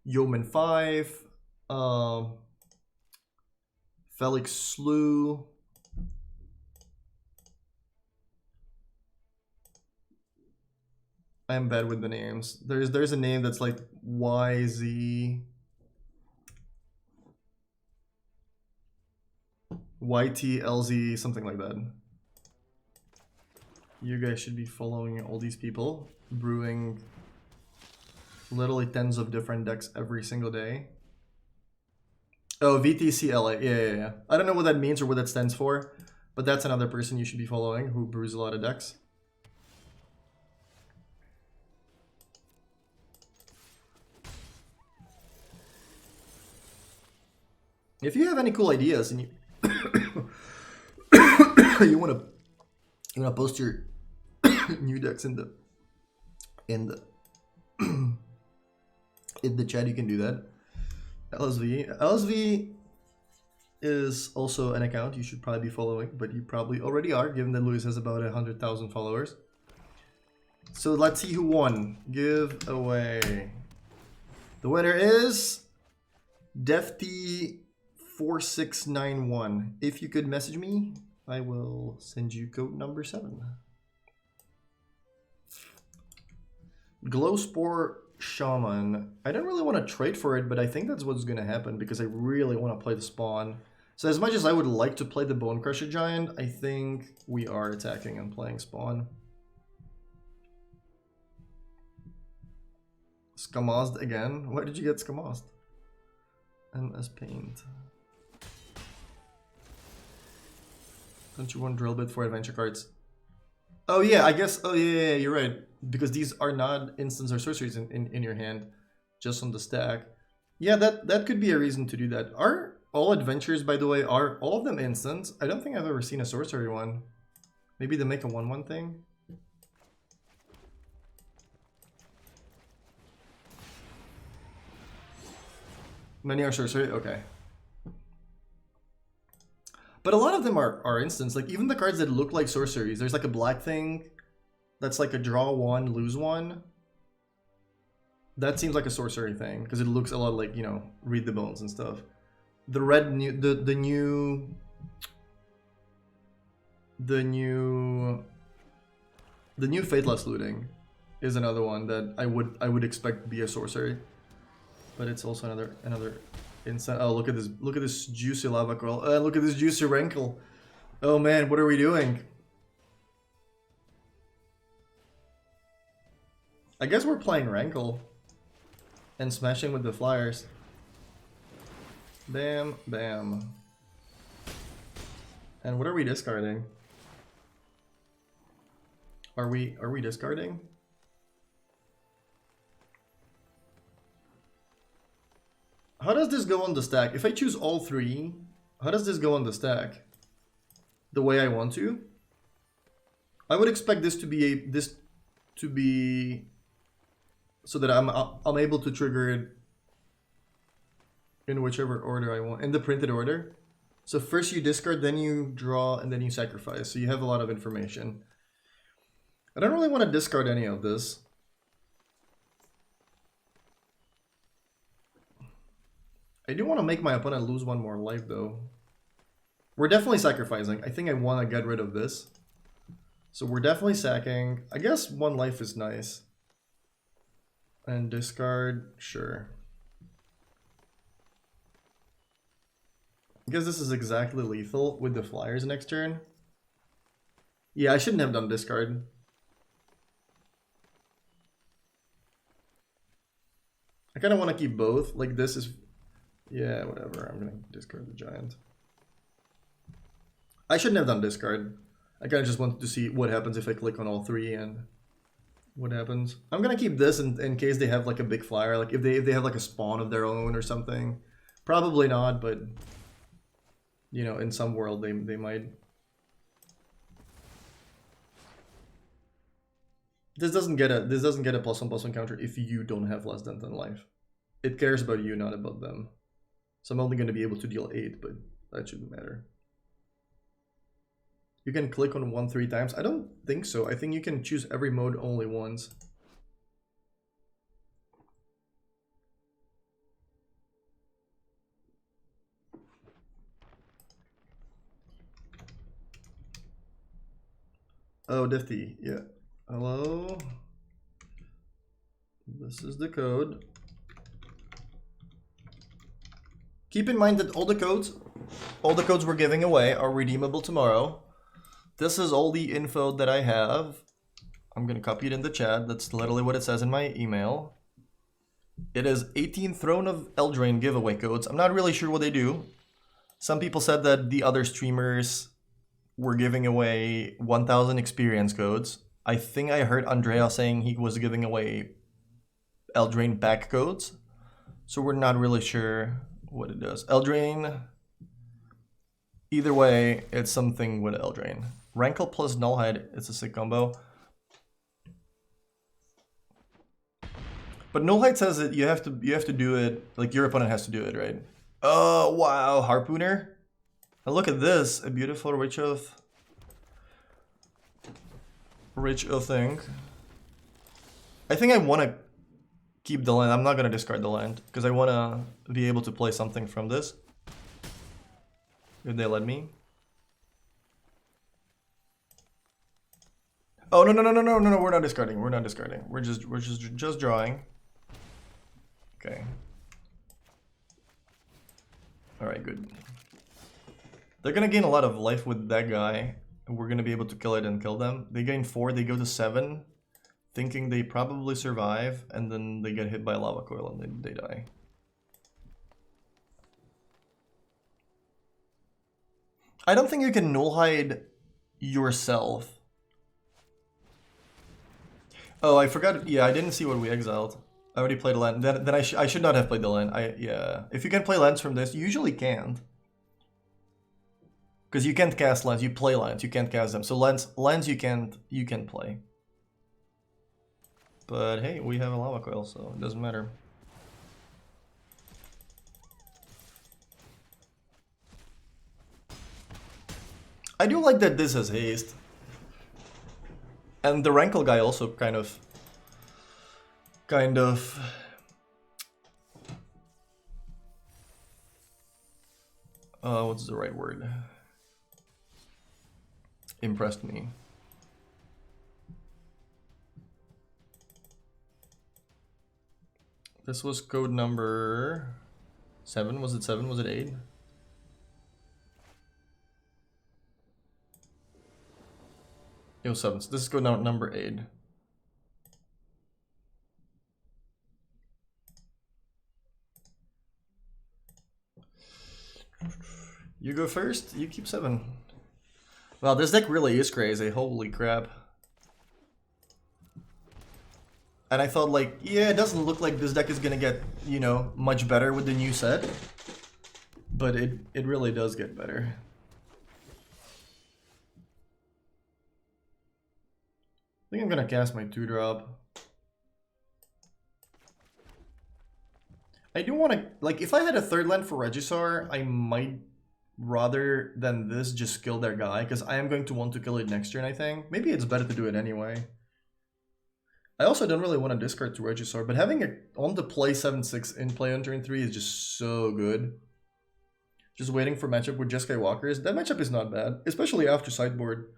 Yeoman5, Felix Slew, I'm bad with the names. There's a name that's like YZ YTLZ, something like that. You guys should be following all these people, brewing literally tens of different decks every single day. Oh, VTCLA, yeah. I don't know what that means or what that stands for, but that's another person you should be following who brews a lot of decks. If you have any cool ideas and you you wanna post your new decks in the in the chat, you can do that. LSV is also an account you should probably be following, but you probably already are, given that Luis has about 100,000 followers. So let's see who won. Give away. The winner is Defty4691. If you could message me, I will send you code number 7. Glowspore Shaman. I don't really want to trade for it, but I think that's what's going to happen because I really want to play the spawn. So as much as I would like to play the Bone Crusher Giant, I think we are attacking and playing spawn. Skamazed again? Why did you get Skamazed? MS Paint. Don't you want Drill Bit for adventure cards? Oh yeah, I guess. Oh yeah, you're right. Because these are not instants or sorceries in your hand, just on the stack. Yeah, that could be a reason to do that. Are all adventures, by the way, are all of them instants? I don't think I've ever seen a sorcery one. Maybe they make a 1/1 thing. Many are sorcery. Okay. But a lot of them are instants. Like even the cards that look like sorceries. There's like a black thing that's like a draw 1, lose 1. That seems like a sorcery thing because it looks a lot like, you know, read the bones and stuff. The red new the new Fateless Looting is another one that I would expect to be a sorcery. But it's also another instant. Oh, look at this juicy lava coil. Look at this juicy rankle. Oh man, what are we doing? I guess we're playing Rankle and smashing with the flyers. Bam, bam. And what are we discarding? Are we discarding? How does this go on the stack? If I choose all three, how does this go on the stack? The way I want to? I would expect this to be so that I'm able to trigger it in whichever order I want, in the printed order. So first you discard, then you draw, and then you sacrifice. So you have a lot of information. I don't really want to discard any of this. I do want to make my opponent lose one more life though. We're definitely sacrificing. I think I want to get rid of this. So we're definitely sacking. I guess one life is nice. And discard, sure. I guess this is exactly lethal with the flyers next turn. Yeah, I shouldn't have done discard. I kind of want to keep both. Like this is... Yeah, whatever. I'm going to discard the giant. I shouldn't have done discard. I kind of just wanted to see what happens if I click on all three and what happens. I'm going to keep this in case they have like a big flyer. Like if they have like a spawn of their own or something. Probably not, but... You know, in some world they might. This doesn't get a +1/+1 counter if you don't have less than 10 life. It cares about you, not about them. So I'm only going to be able to deal 8, but that shouldn't matter. You can click on 1 3 times. I don't think so. I think you can choose every mode only once. Oh, Difty, yeah. Hello. This is the code. Keep in mind that all the codes we're giving away are redeemable tomorrow. This is all the info that I have. I'm gonna copy it in the chat. That's literally what it says in my email. It is 18 Throne of ELDRAINE giveaway codes. I'm not really sure what they do. Some people said that the other streamers were giving away 1,000 experience codes. I think I heard Andrea saying he was giving away ELDRAINE back codes. So we're not really sure what it does. ELDRAINE, either way, it's something with ELDRAINE. Rankle plus Nullhide, it's a sick combo. But Nullhide says that you have to do it, like your opponent has to do it, right? Oh wow, Harpooner. And look at this, a beautiful rich oath thing. I think I want to keep the land. I'm not going to discard the land because I want to be able to play something from this. If they let me. Oh no, we're not discarding. We're not discarding. We're just drawing. Okay. All right, good. They're gonna gain a lot of life with that guy, and we're gonna be able to kill it and kill them. They gain 4, they go to 7, thinking they probably survive, and then they get hit by a lava coil and they die. I don't think you can Nullhide yourself. Oh, I forgot. Yeah, I didn't see what we exiled. I already played a land. Then I should not have played the land. Yeah. If you can play lands from this, you usually can't. Because you can't cast lands, you play lands, you can't cast them. So lands you can play. But hey, we have a lava coil, so it doesn't matter. I do like that this has haste. And the Rankle guy also kind of what's the right word? Impressed me. This was code number 7. Was it 7? Was it 8? It was 7. So this is code number 8. You go first, you keep 7. Wow, this deck really is crazy, holy crap. And I thought like, yeah, it doesn't look like this deck is gonna get, you know, much better with the new set. But it really does get better. I think I'm gonna cast my 2-drop. I do want to, like, if I had a 3rd land for Regisaur, I might, rather than this, just kill their guy, because I am going to want to kill it next turn, I think. Maybe it's better to do it anyway. I also don't really want to discard to Regisaur, but having it on the play 7-6 in play on turn 3 is just so good. Just waiting for matchup with Jeskai Walkers. That matchup is not bad, especially after sideboard.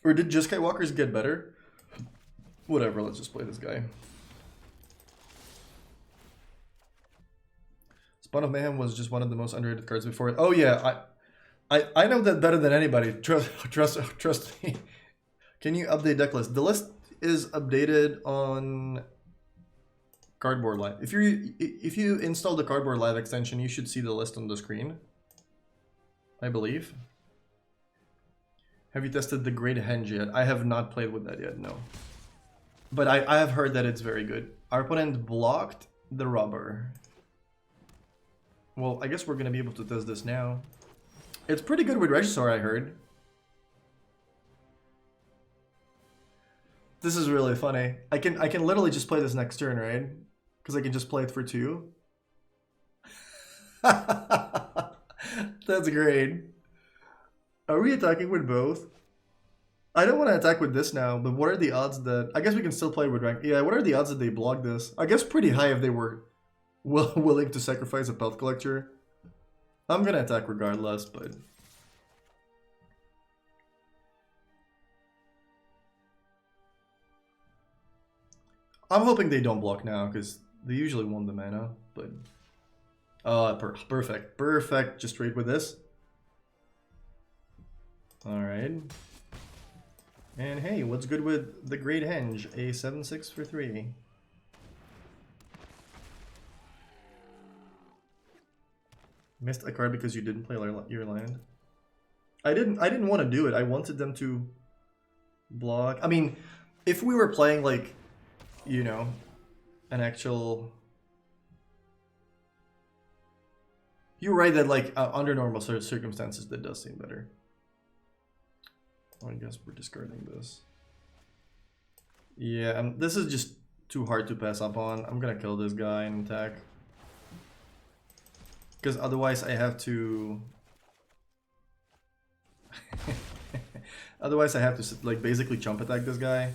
Or did Jeskai Walkers get better? Whatever, let's just play this guy. Spawn of Mayhem was just one of the most underrated cards before it. Oh yeah, I know that better than anybody. Trust me. Can you update deck list? The list is updated on Cardboard Live. If you install the Cardboard Live extension, you should see the list on the screen, I believe. Have you tested the Great Henge yet? I have not played with that yet, no. But I have heard that it's very good. Our opponent blocked the rubber. Well, I guess we're gonna be able to test this now. It's pretty good with Regisaur, I heard. This is really funny. I can literally just play this next turn, right? Because I can just play it for 2. That's great. Are we attacking with both? I don't want to attack with this now, but what are the odds that... I guess we can still play with rank. Yeah, what are the odds that they block this? I guess pretty high if they were willing to sacrifice a Pelt Collector. I'm gonna attack regardless, but... I'm hoping they don't block now, because they usually want the mana, but... perfect. Perfect. Just trade with this. Alright. And hey, what's good with the Great Henge? A 7-6 for 3. Missed a card because you didn't play your land. I didn't want to do it. I wanted them to block. I mean, if we were playing like, you know, an actual... You're right that like under normal circumstances that does seem better. I guess we're discarding this. Yeah, this is just too hard to pass up on. I'm gonna kill this guy and attack. Because otherwise I have to... otherwise I have to like basically jump attack this guy.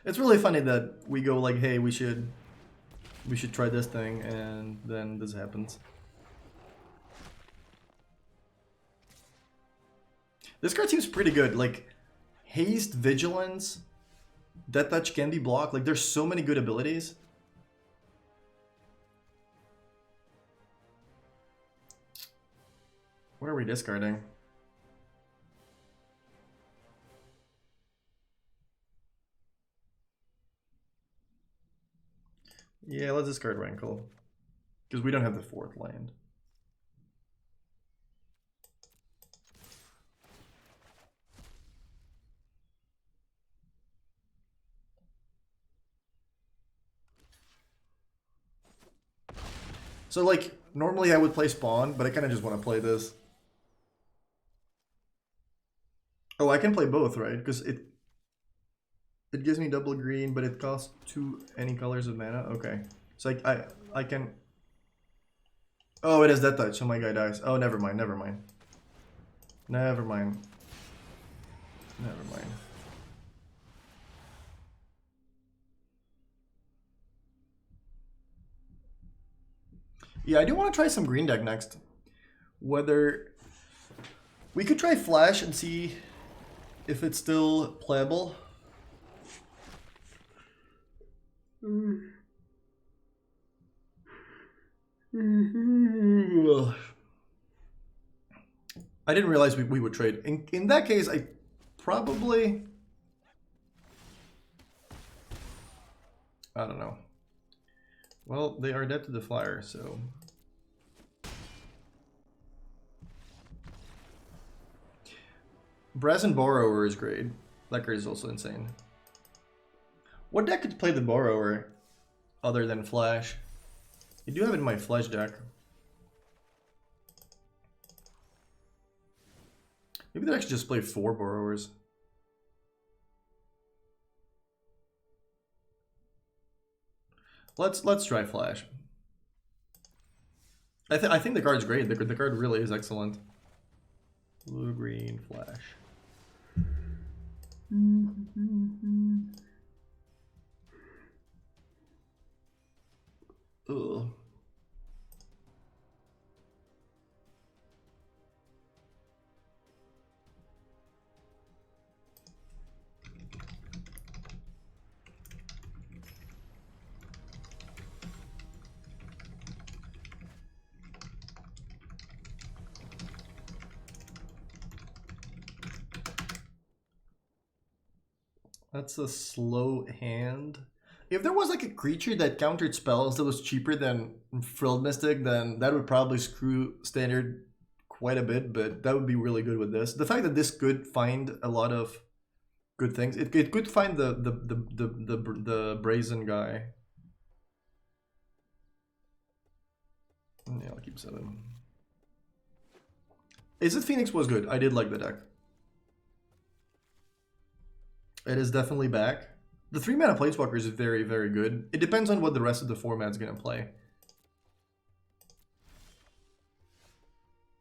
It's really funny that we go like, hey, we should try this thing, and then this happens. This card seems pretty good. Like, Haste, Vigilance, Death Touch can be blocked. Like, there's so many good abilities. What are we discarding? Yeah, let's discard Rankle. Because we don't have the 4th land. So like, normally I would play Spawn, but I kind of just want to play this. Oh, I can play both, right? Because it gives me double green, but it costs 2 any colors of mana. Okay, so I can. Oh, it has Death Touch, so my guy dies. Oh, never mind, never mind. Never mind. Never mind. Yeah, I do want to try some green deck next. Whether we could try Flash and see if it's still playable. I didn't realize we would trade. In that case, I probably... I don't know. Well, they are dead to the flyer, so... Brazen Borrower is great. That card is also insane. What deck could play the Borrower other than Flash? I do have it in my Flash deck. Maybe they actually just play 4 Borrowers. Let's try Flash. I think the card's great. The card really is excellent. Blue, green, Flash. Ugh. That's a slow hand. If there was like a creature that countered spells that was cheaper than Frilled Mystic, then that would probably screw Standard quite a bit, but that would be really good with this. The fact that this could find a lot of good things. It could find the Brazen guy. Yeah, I'll keep 7. Is it Phoenix was good. I did like the deck. It is definitely back. The 3-mana Planeswalker is very, very good. It depends on what the rest of the format's gonna play.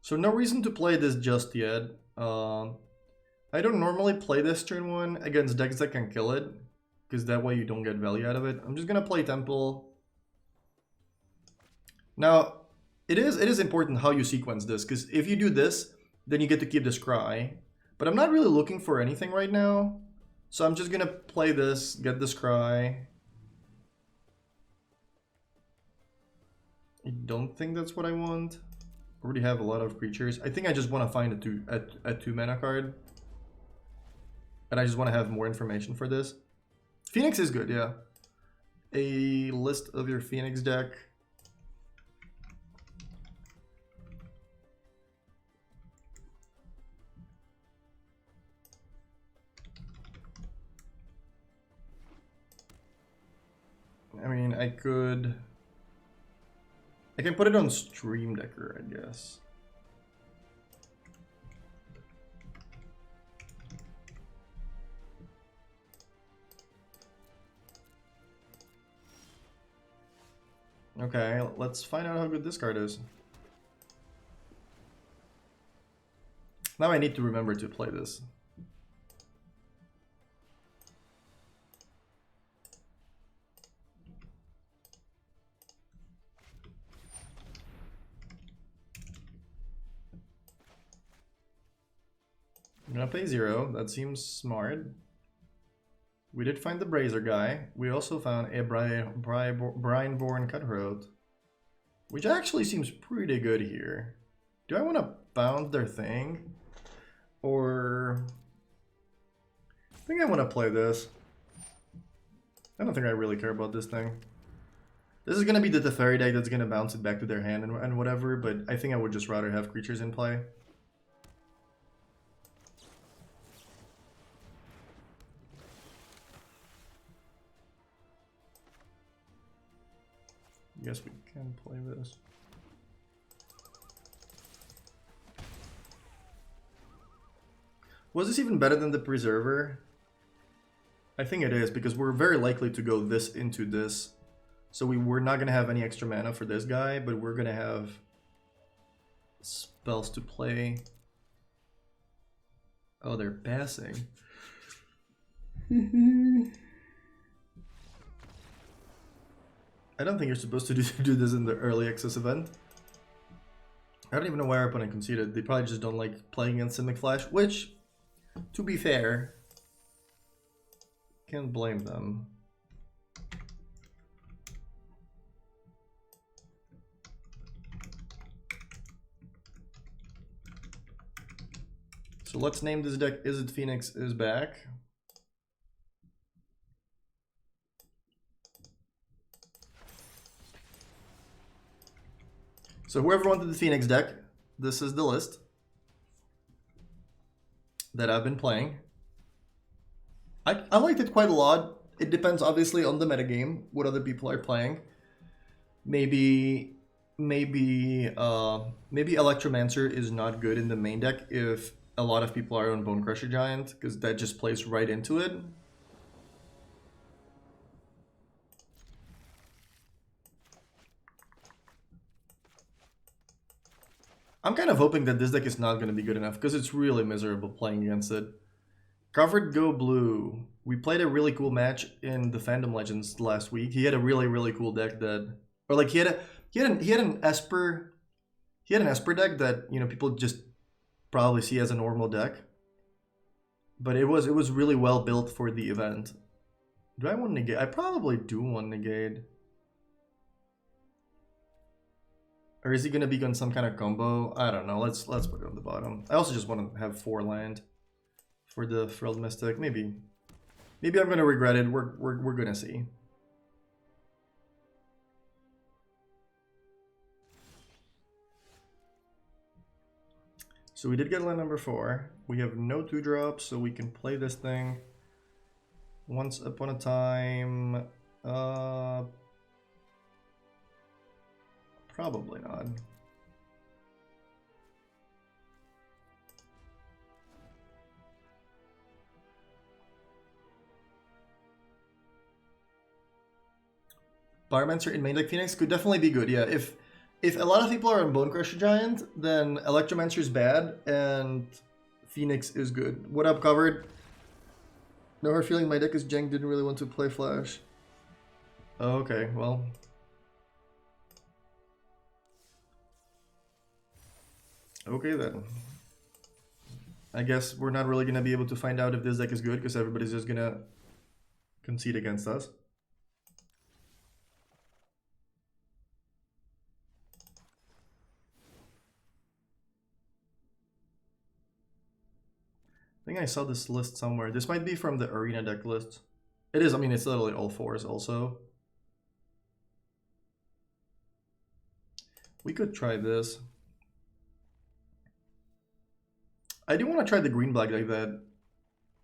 So no reason to play this just yet. I don't normally play this turn 1 against decks that can kill it, because that way you don't get value out of it. I'm just gonna play Temple. Now, it is important how you sequence this, because if you do this, then you get to keep the Scry. But I'm not really looking for anything right now. So I'm just gonna play this, get the Scry. I don't think that's what I want. I already have a lot of creatures. I think I just want to find a 2-mana card. And I just want to have more information for this. Phoenix is good, yeah. A list of your Phoenix deck. I mean, I can put it on Stream Decker, I guess. Okay, let's find out how good this card is. Now I need to remember to play this. I'm gonna play 0. That seems smart. We did find the Brazier guy. We also found a Brineborn Cutthroat, which actually seems pretty good here. Do I want to bound their thing? Or... I think I want to play this. I don't think I really care about this thing. This is going to be the Teferi deck that's going to bounce it back to their hand and whatever, but I think I would just rather have creatures in play. Guess we can play this. Was this even better than the Preserver? I think it is, because we're very likely to go this into this. So we're not going to have any extra mana for this guy, but we're going to have spells to play. Oh, they're passing. I don't think you're supposed to do this in the early access event. I don't even know why our opponent conceded. They probably just don't like playing against Simic Flash, which, to be fair, can't blame them. So let's name this deck Is It Phoenix is Back. So whoever wanted the Phoenix deck, this is the list that I've been playing. I liked it quite a lot. It depends obviously on the metagame, what other people are playing. Maybe Electromancer is not good in the main deck if a lot of people are on Bone Crusher Giant, because that just plays right into it. I'm kind of hoping that this deck is not going to be good enough, because it's really miserable playing against it. Covered Go Blue. We played a really cool match in the Fandom Legends last week. He had a really cool deck that, or like he had an Esper deck that, you know, people just probably see as a normal deck. But it was really well built for the event. Do I want Negate? I probably do want Negate. Or is he gonna be on some kind of combo? I don't know. Let's put it on the bottom. I also just want to have 4 land for the Frilled Mystic. Maybe I'm gonna regret it. We're gonna see. So we did get land number 4. We have no 2-drops, so we can play this thing. Once upon a time. Probably not. Pyromancer in main deck Phoenix could definitely be good, yeah. If a lot of people are on Bone Crusher Giant, then Electromancer is bad and Phoenix is good. What up, Covered? No hard feeling my deck is jank, didn't really want to play Flash. Oh, okay, well. Okay then. I guess we're not really gonna be able to find out if this deck is good because everybody's just gonna concede against us. I think I saw this list somewhere. This might be from the arena deck list. It is, I mean, it's literally all 4s also. We could try this. I do want to try the green-black deck that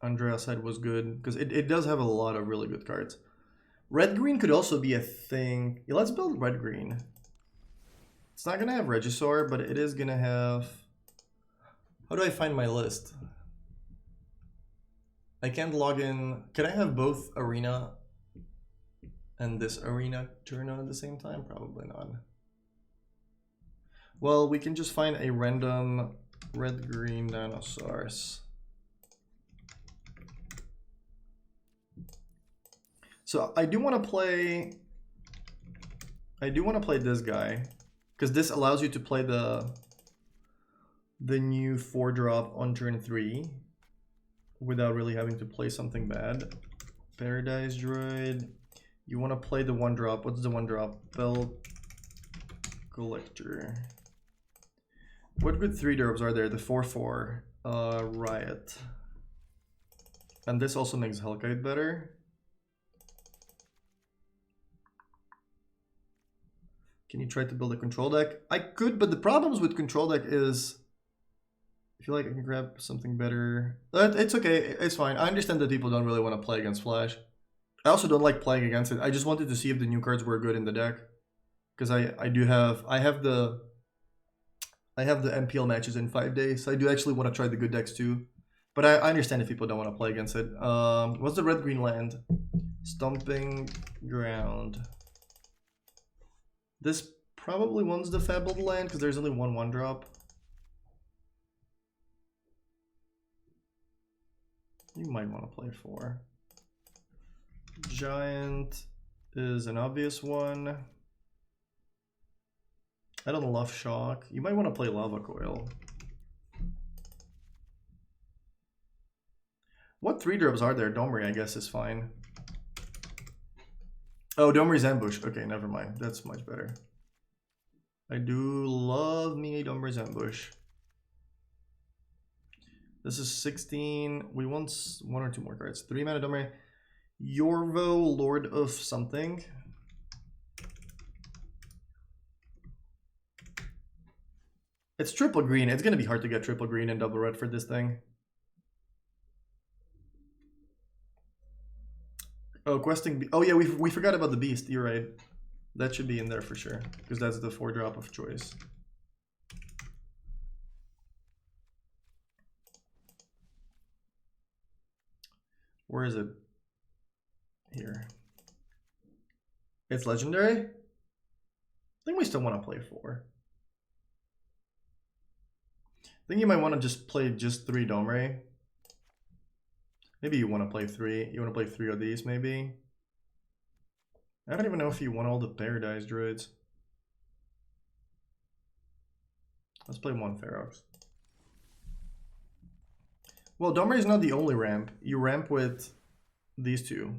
Andrea said was good, because it does have a lot of really good cards. Red-green could also be a thing. Yeah, let's build red-green. It's not going to have Regisaur, but it is going to have... How do I find my list? I can't log in. Can I have both arena and this arena turn on at the same time? Probably not. Well, we can just find a random red-green dinosaurs. So I do want to play this guy, because this allows you to play the new 4-drop on turn 3 without really having to play something bad. Paradise Droid. You want to play the 1-drop. What's the 1-drop? Belt Collector. What good 3-drops are there? The 4/4 Riot. And this also makes Hellkite better. Can you try to build a control deck? I could, but the problems with control deck is I feel like I can grab something better. It's okay, it's fine. I understand that people don't really want to play against Flash. I also don't like playing against it. I just wanted to see if the new cards were good in the deck. Because I have the MPL matches in 5 days. So I do actually want to try the good decks too. But I understand if people don't want to play against it. What's the red-green land? Stomping Ground. This probably wants the Fabled land because there's only one 1-drop. You might want to play 4. Giant is an obvious one. I don't love Shock. You might want to play Lava Coil. What 3-drops are there? Domri, I guess, is fine. Oh, Domri's Ambush. Okay, never mind. That's much better. I do love me a Domri's Ambush. This is 16. We want 1 or 2 more cards. 3-mana Domri. Yorvo, Lord of something. It's triple green. It's gonna be hard to get triple green and double red for this thing. Oh, questing. Oh yeah, we forgot about the beast. You're right. That should be in there for sure because that's the 4-drop of choice. Where is it? Here. It's legendary? I think we still want to play 4. I think you might want to just play just 3 Domre. Maybe you want to play 3. You want to play 3 of these, maybe? I don't even know if you want all the Paradise Druids. Let's play 1 Ferox. Well, Domre is not the only ramp. You ramp with these 2.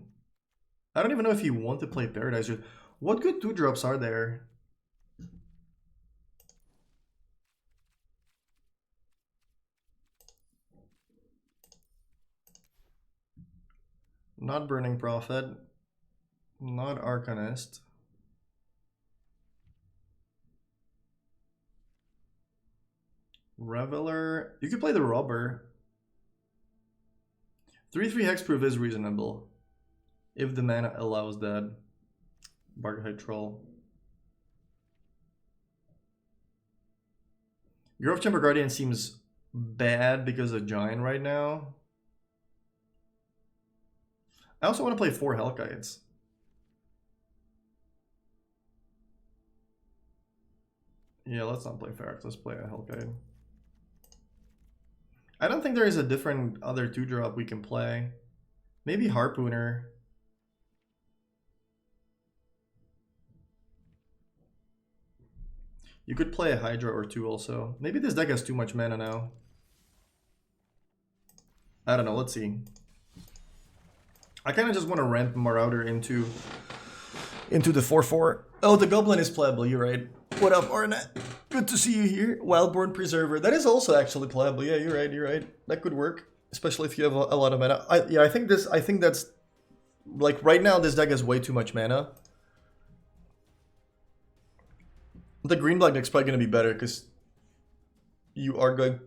I don't even know if you want to play Paradise Druid. What good 2-drops are there? Not Burning Prophet. Not Arcanist. Reveler. You could play the Robber. 3/3 Hexproof is reasonable. If the mana allows that. Barkhide Troll. Grove Chamber Guardian seems bad because of Giant right now. I also want to play 4 Hellkites. Yeah, let's not play Ferox. Let's play a Hellkite. I don't think there is a different other 2-drop we can play. Maybe Harpooner. You could play a Hydra or 2 also. Maybe this deck has too much mana now. I don't know. Let's see. I kind of just want to ramp Marauder into the 4/4. Oh, the Goblin is playable. You're right. What up, Arnett? Good to see you here. Wildborn Preserver. That is also actually playable. Yeah, you're right. You're right. That could work, especially if you have a lot of mana. I think that's like right now. This deck has way too much mana. The green black deck's probably going to be better because you are going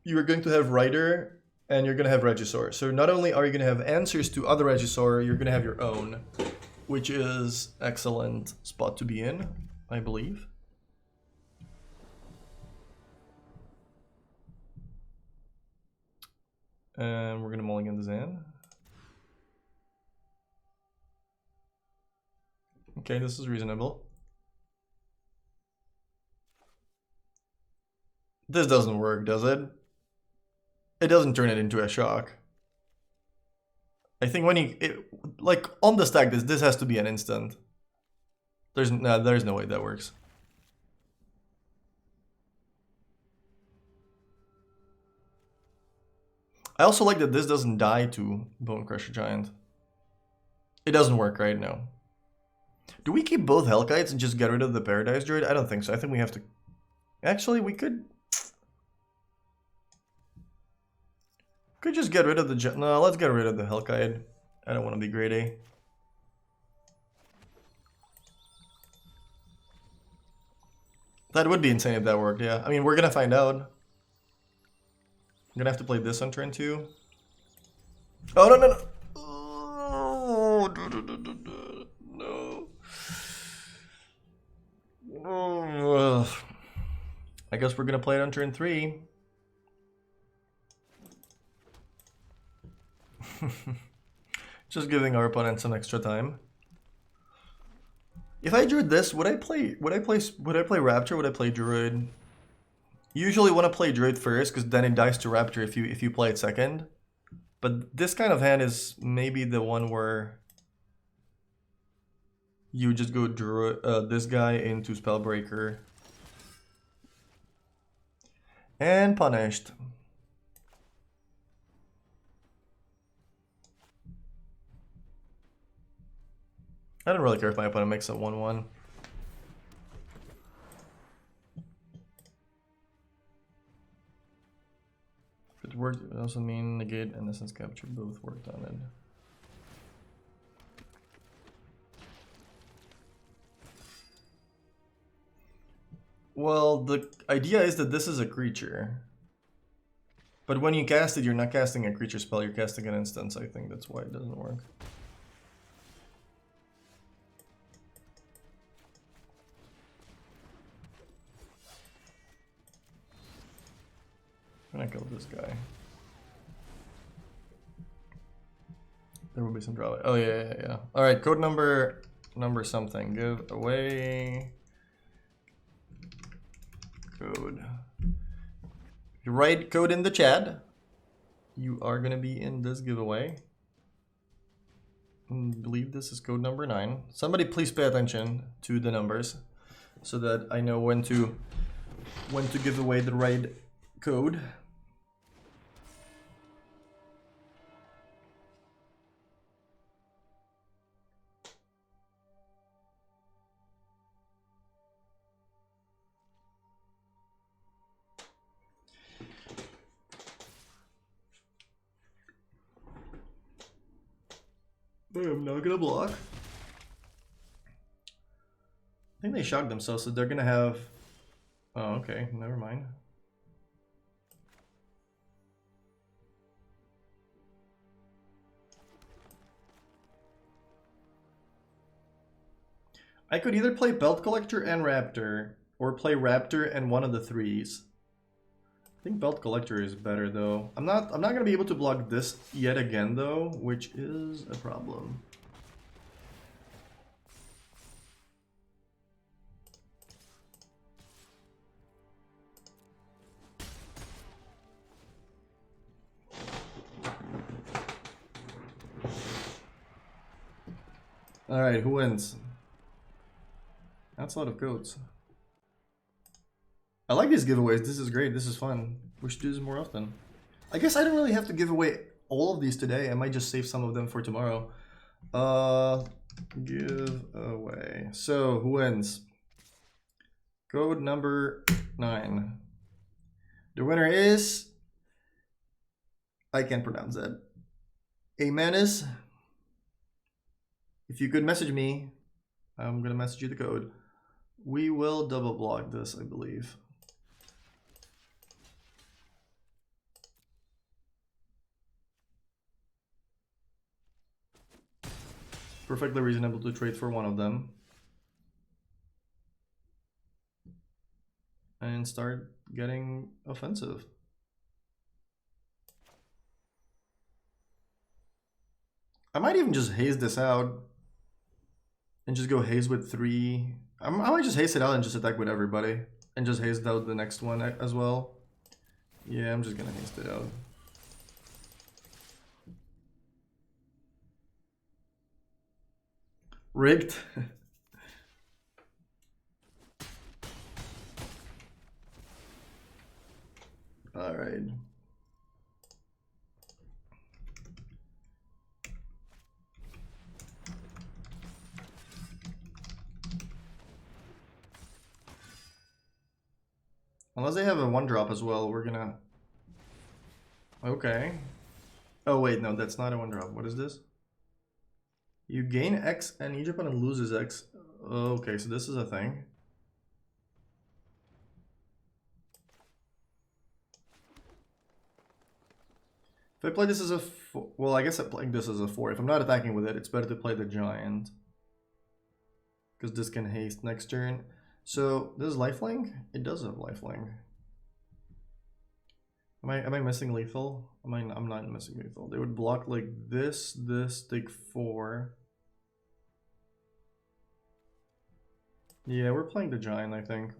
to have Rider and you're going to have Regisaur. So not only are you going to have answers to other Regisaur, you're going to have your own, which is excellent spot to be in, I believe. And we're going to mulligan the Zan. Okay, this is reasonable. This doesn't work, does it? It doesn't turn it into a shock. I think when like on the stack, this has to be an instant. There's no way that works. I also like that this doesn't die to Bone Crusher Giant. It doesn't work right now. Do we keep both Hellkites and just get rid of the Paradise Druid? I don't think so. I think we have to. Actually, we could just get rid of the... No, let's get rid of the Hellkite. I don't want to be greedy. That would be insane if that worked, yeah. I mean, we're going to find out. I'm going to have to play this on turn 2. Oh, no, no, no. Oh, no. Oh, I guess we're going to play it on turn 3. Just giving our opponent some extra time. If I drew this, would I play Rapture? Would I play Druid? Usually want to play Druid first because then it dies to Rapture if you play it second. But this kind of hand is maybe the one where you just go Druid, this guy into Spellbreaker and punished. I don't really care if my opponent makes a 1/1. If it worked, it would also mean negate and essence capture both worked on it. Well, the idea is that this is a creature. But when you cast it, you're not casting a creature spell, you're casting an instance. I think that's why it doesn't work. I'm gonna kill this guy. There will be some drawback. Oh yeah. Alright, code number something. Give away code. You write code in the chat. You are gonna be in this giveaway. I believe this is code number 9. Somebody please pay attention to the numbers so that I know when to give away the right code. I'm not gonna block. I think they shocked themselves, so they're gonna have... Oh, okay, never mind. I could either play Belt Collector and Raptor, or play Raptor and one of the 3s. I think Belt Collector is better though. I'm not gonna be able to block this yet again though, which is a problem. Alright, who wins? That's a lot of codes. I like these giveaways. This is great. This is fun. We should do this more often. I guess I don't really have to give away all of these today. I might just save some of them for tomorrow. Give away. So, who wins? Code number 9. The winner is... I can't pronounce that. A menace. If you could message me, I'm gonna message you the code. We will double block this, I believe. Perfectly reasonable to trade for one of them. And start getting offensive. I might even just haze this out. And just go haze with 3. I might just haze it out and just attack with everybody. And just haze out the next one as well. Yeah, I'm just gonna haze it out. Rigged. Alright. Unless they have a 1-drop as well, we're gonna... Okay. Oh wait, no, that's not a 1-drop. What is this? You gain X and each opponent loses X. Okay, so this is a thing. If I play this as a... Well, I guess I'm playing this as a 4. If I'm not attacking with it, it's better to play the giant. Because this can haste next turn. So, this is lifelink? It does have lifelink. Am I missing lethal? I'm not missing lethal. They would block like this, take 4. Yeah, we're playing the giant, I think.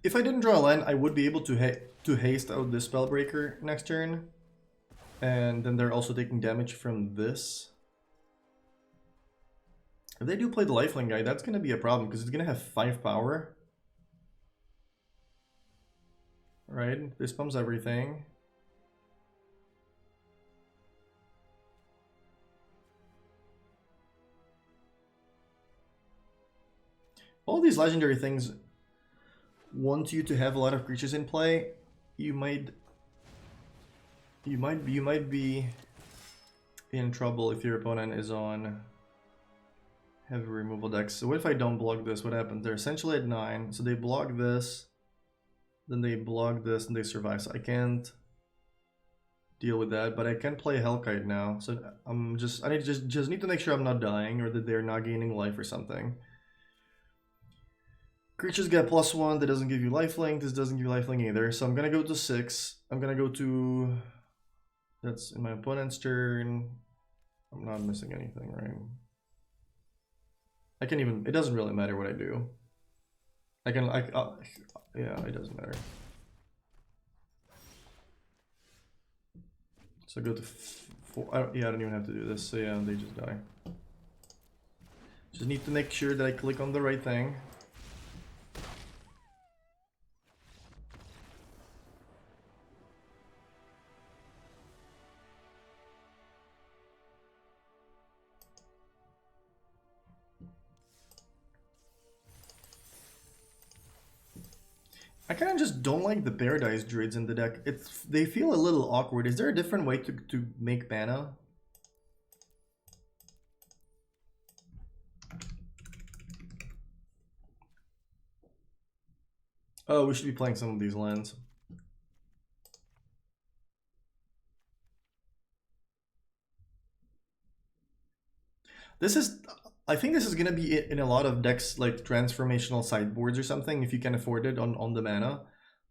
If I didn't draw a land, I would be able to haste out this Spellbreaker next turn. And then they're also taking damage from this. If they do play the lifelink guy, that's going to be a problem because it's going to have 5 power. Right? This pumps everything. all these legendary things want you to have a lot of creatures in play. You might be in trouble if your opponent is on heavy removal decks. So what if I don't block this? What happens? They're essentially at 9, so they block this, then they block this, and they survive. So I can't deal with that, but I can play Hellkite now. So I need just need to make sure I'm not dying or that they're not gaining life or something. Creatures get +1, that doesn't give you lifelink, this doesn't give you lifelink either. So I'm gonna go to 6. I'm gonna go to, that's in my opponent's turn. I'm not missing anything, right? I can even, it doesn't really matter what I do. Yeah, it doesn't matter. So I go to 4, yeah, I don't even have to do this, so yeah, they just die. Just need to make sure that I click on the right thing. I kind of just don't like the Paradise Druids in the deck. They feel a little awkward. Is there a different way to make mana? Oh, we should be playing some of these lands. I think this is gonna be in a lot of decks, like transformational sideboards or something, if you can afford it on the mana.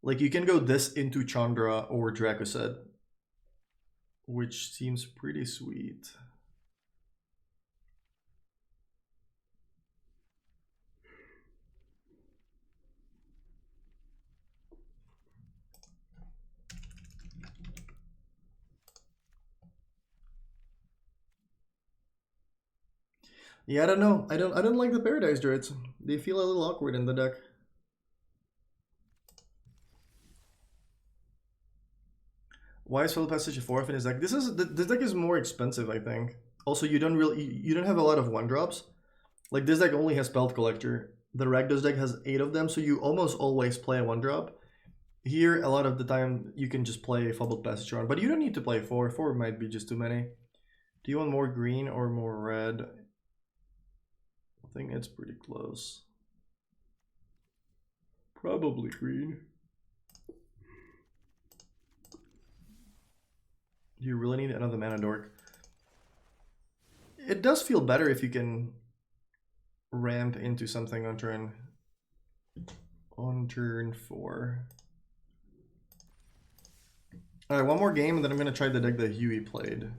Like you can go this into Chandra or Dracoset, which seems pretty sweet. Yeah, I don't know. I don't like the Paradise Druids. They feel a little awkward in the deck. Why is Fatal Passage a 4 in his deck? This deck is more expensive, I think. Also, you don't have a lot of 1-drops. Like this deck only has Spell Collector. The Rakdos deck has 8 of them, so you almost always play a 1-drop. Here, a lot of the time, you can just play Fabled Passage around, but you don't need to play 4. 4 might be just too many. Do you want more green or more red? I think it's pretty close. Probably green. Do you really need another mana dork? It does feel better if you can ramp into something on turn 4. Alright, one more game and then I'm gonna try the deck that Huey played.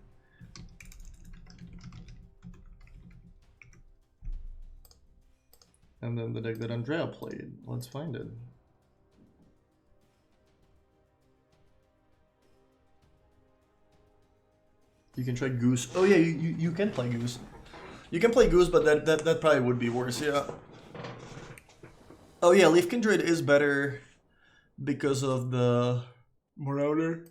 And then the deck that Andrea played. Let's find it. You can try Goose. Oh yeah, you can play Goose. You can play Goose, but that probably would be worse, yeah. Oh yeah, Leaf Kindred is better because of the Marauder.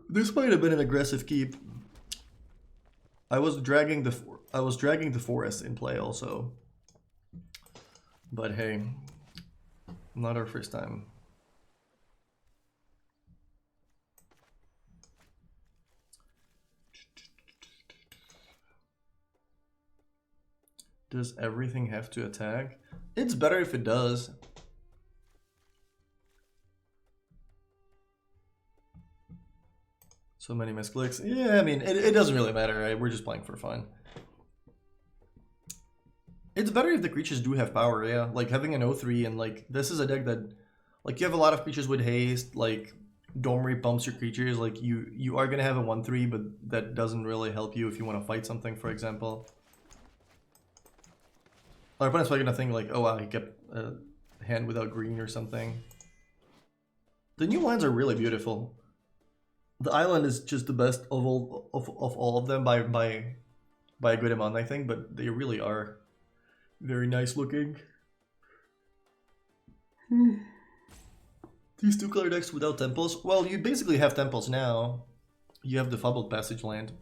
This might have been an aggressive keep. I was dragging the forest in play also. But hey, not our first time. Does everything have to attack? It's better if it does. So many misclicks. Yeah, I mean, it doesn't really matter, right? We're just playing for fun. It's better if the creatures do have power, yeah. Like having an 0-3 and like, this is a deck that, like you have a lot of creatures with haste, like Domri pumps your creatures, like you are gonna have a 1-3, but that doesn't really help you if you want to fight something, for example. Our opponent's probably gonna think like, oh wow, he kept a hand without green or something. The new lands are really beautiful. The island is just the best of all of them by a good amount, I think, but they really are very nice looking. These 2-color decks without temples. Well, you basically have temples now. You have the Fabled Passage land.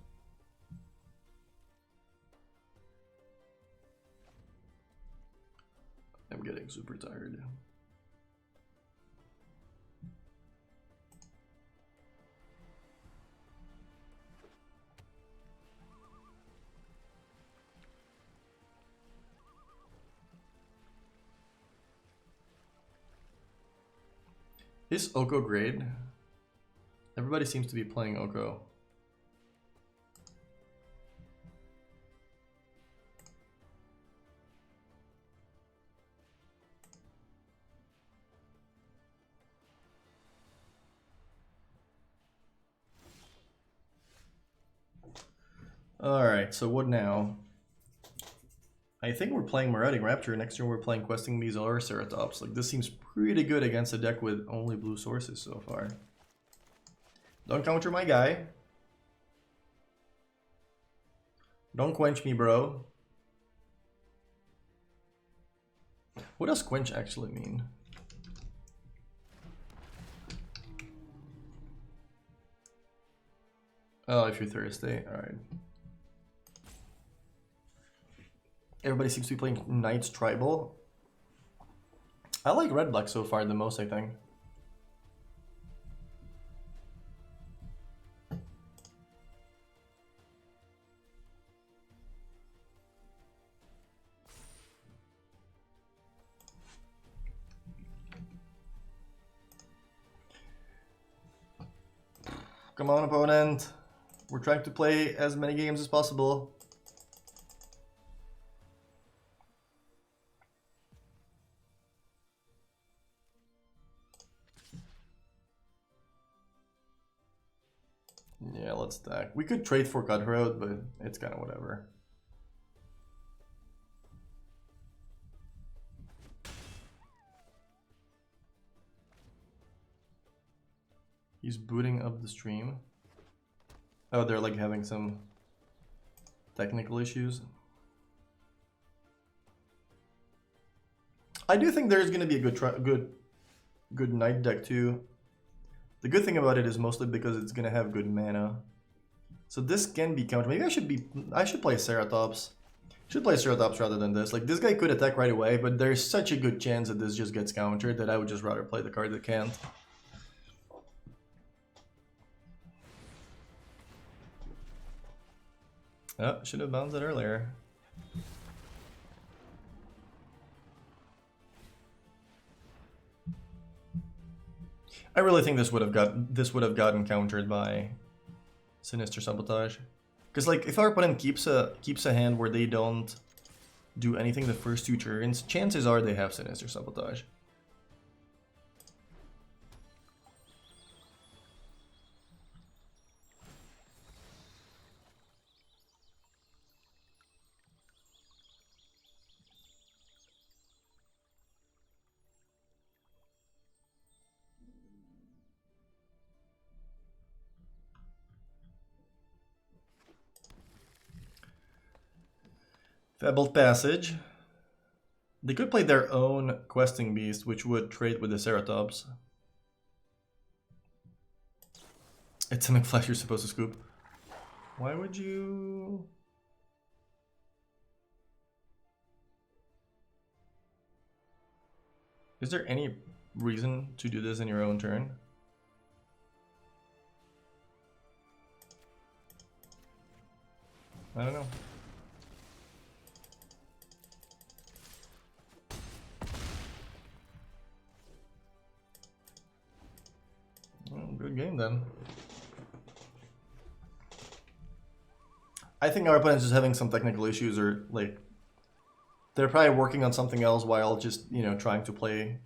I'm getting super tired. Is Oko great? Everybody seems to be playing Oko. Alright, so what now? I think we're playing Marauding Rapture. Next turn we're playing Questing Bees or Ceratops. Like, this seems pretty good against a deck with only blue sources so far. Don't counter my guy. Don't quench me, bro. What does quench actually mean? Oh, if you're thirsty. Alright. Everybody seems to be playing Knights Tribal. I like red-black so far the most, I think. Come on, opponent. We're trying to play as many games as possible. Yeah, let's stack. We could trade for Cutthroat, but it's kind of whatever. He's booting up the stream. Oh, they're like having some technical issues. I do think there's going to be a good Knight deck too. The good thing about it is mostly because it's going to have good mana. So this can be countered. Maybe I should play Ceratops. Should play Ceratops rather than this. Like, this guy could attack right away, but there's such a good chance that this just gets countered that I would just rather play the card that can't. Oh, should have bounced it earlier. I really think this would have gotten countered by Sinister Sabotage. Because like, if our opponent keeps a hand where they don't do anything the first 2 turns, chances are they have Sinister Sabotage. Fabled Passage. They could play their own Questing Beast, which would trade with the Ceratops. It's a McFlash you're supposed to scoop. Why would you... Is there any reason to do this in your own turn? I don't know. Well, good game then. I think our opponent's just having some technical issues, or like they're probably working on something else while just, you know, trying to play.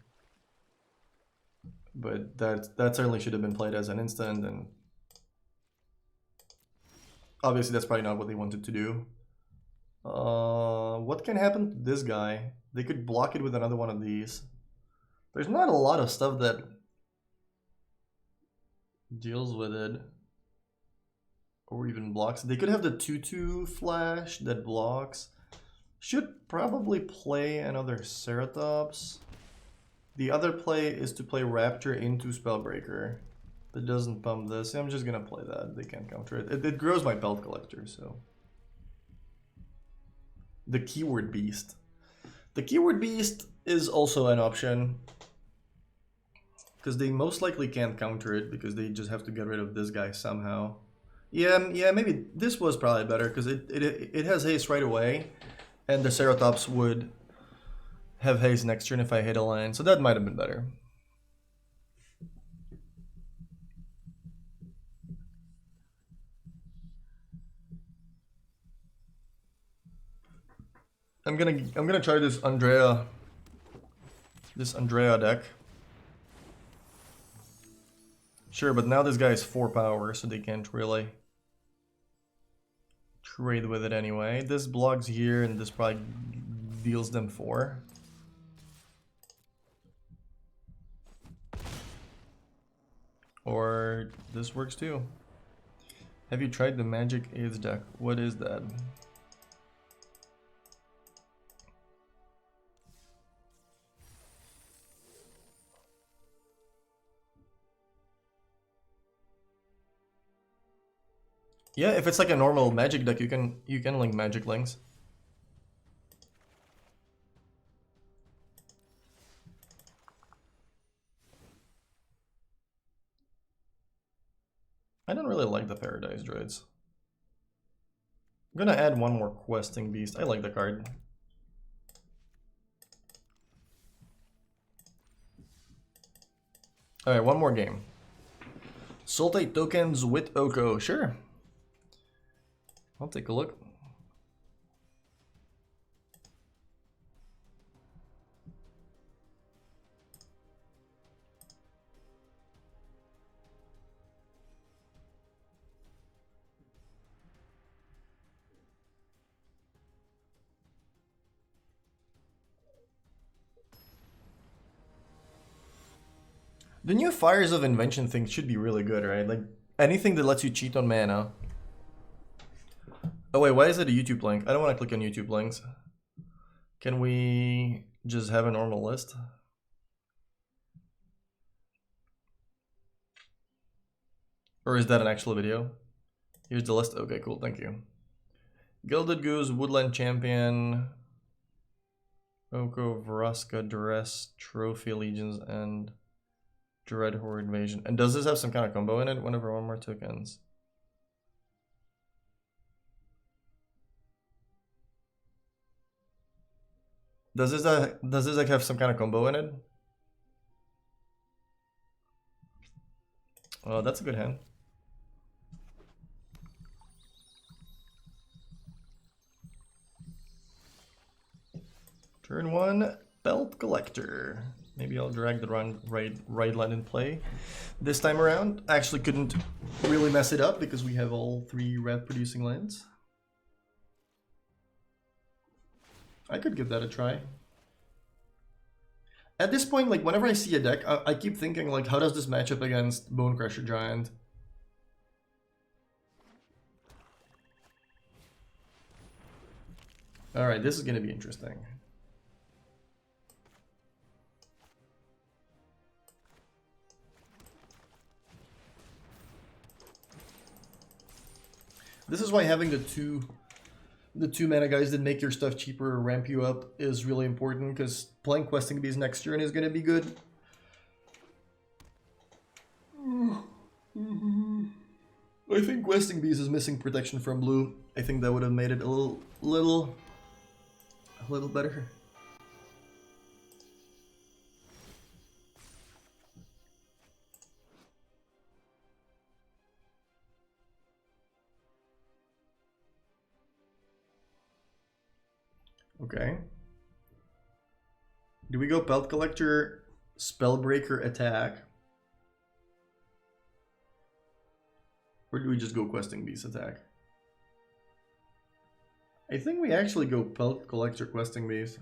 But that certainly should have been played as an instant, and obviously that's probably not what they wanted to do. What can happen to this guy? They could block it with another one of these. There's not a lot of stuff that deals with it, or even blocks. They could have the 2/2 flash that blocks. Should probably play another Ceratops. The other play is to play Rapture into Spellbreaker. That doesn't pump this. I'm just gonna play that. They can't counter it. It grows my Belt Collector, so. The keyword beast. The keyword beast is also an option. Because they most likely can't counter it because they just have to get rid of this guy somehow. Yeah, maybe this was probably better because it has haste right away. And the Ceratops would have haste next turn if I hit a line. So that might have been better. I'm gonna try this Andrea deck. Sure, but now this guy is 4 power, so they can't really trade with it anyway. This blocks here, and this probably deals them 4. Or this works too. Have you tried the Magic Aids deck? What is that? Yeah, if it's like a normal magic deck, you can link magic links. I don't really like the Paradise Droids. I'm gonna add one more Questing Beast. I like the card. Alright, one more game. Sultai tokens with Oko. Sure. I'll take a look. The new Fires of Invention thing should be really good, right? Like, anything that lets you cheat on mana. Oh wait, why is it a YouTube link? I don't want to click on YouTube links. Can we just have a normal list? Or is that an actual video? Here's the list. Okay, cool, thank you. Gilded Goose, Woodland Champion, Oko, Vraska, Duress, Trophy Legions, and Dreadhorde Invasion. And does this have some kind of combo in it? Whenever one more tokens. Does this like have some kind of combo in it? Oh, that's a good hand. Turn 1, Belt Collector. Maybe I'll drag the right line in play this time around. Actually couldn't really mess it up because we have all 3 red producing lands. I could give that a try. At this point, like, whenever I see a deck, I keep thinking, like, how does this match up against Bonecrusher Giant? Alright, this is gonna be interesting. This is why having the two mana guys that make your stuff cheaper or ramp you up is really important, because playing Questing Bees next turn is going to be good. I think Questing Bees is missing protection from blue. I think that would have made it a little better. Okay. Do we go Pelt Collector, Spellbreaker, attack? Or do we just go Questing Beast, attack? I think we actually go Pelt Collector, Questing Beast.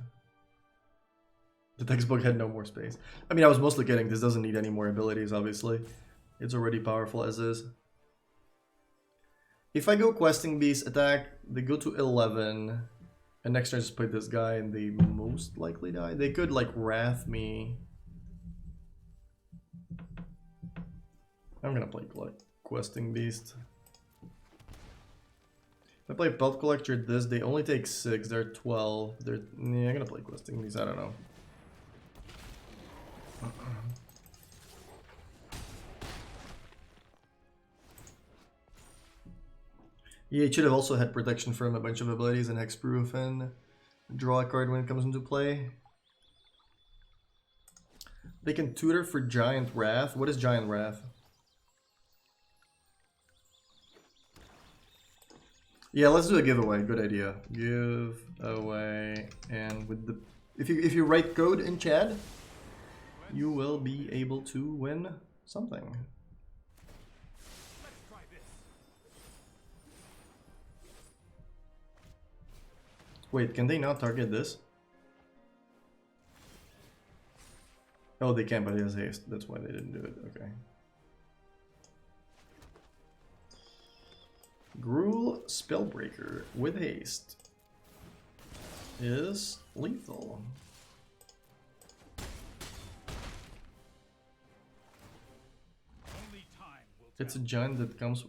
The textbook had no more space. I mean, I was mostly kidding. This doesn't need any more abilities, obviously. It's already powerful as is. If I go Questing Beast, attack, they go to 11. And next turn I just play this guy and they most likely die. They could like Wrath me. I'm gonna play Questing Beast. If I play Pelt Collector this, they only take 6, they're 12. They're yeah, I'm gonna play Questing these, I don't know. Yeah, it should have also had protection from a bunch of abilities and hexproof and draw a card when it comes into play. They can tutor for Giant Wrath. What is Giant Wrath? Yeah, let's do a giveaway. Good idea. Give away, and with the if you write code in chat, you will be able to win something. Let's try this. Wait, can they not target this? Oh, they can, but it has haste. That's why they didn't do it. Okay. Gruul Spellbreaker with haste is lethal. Only time will tell. It's a giant that comes.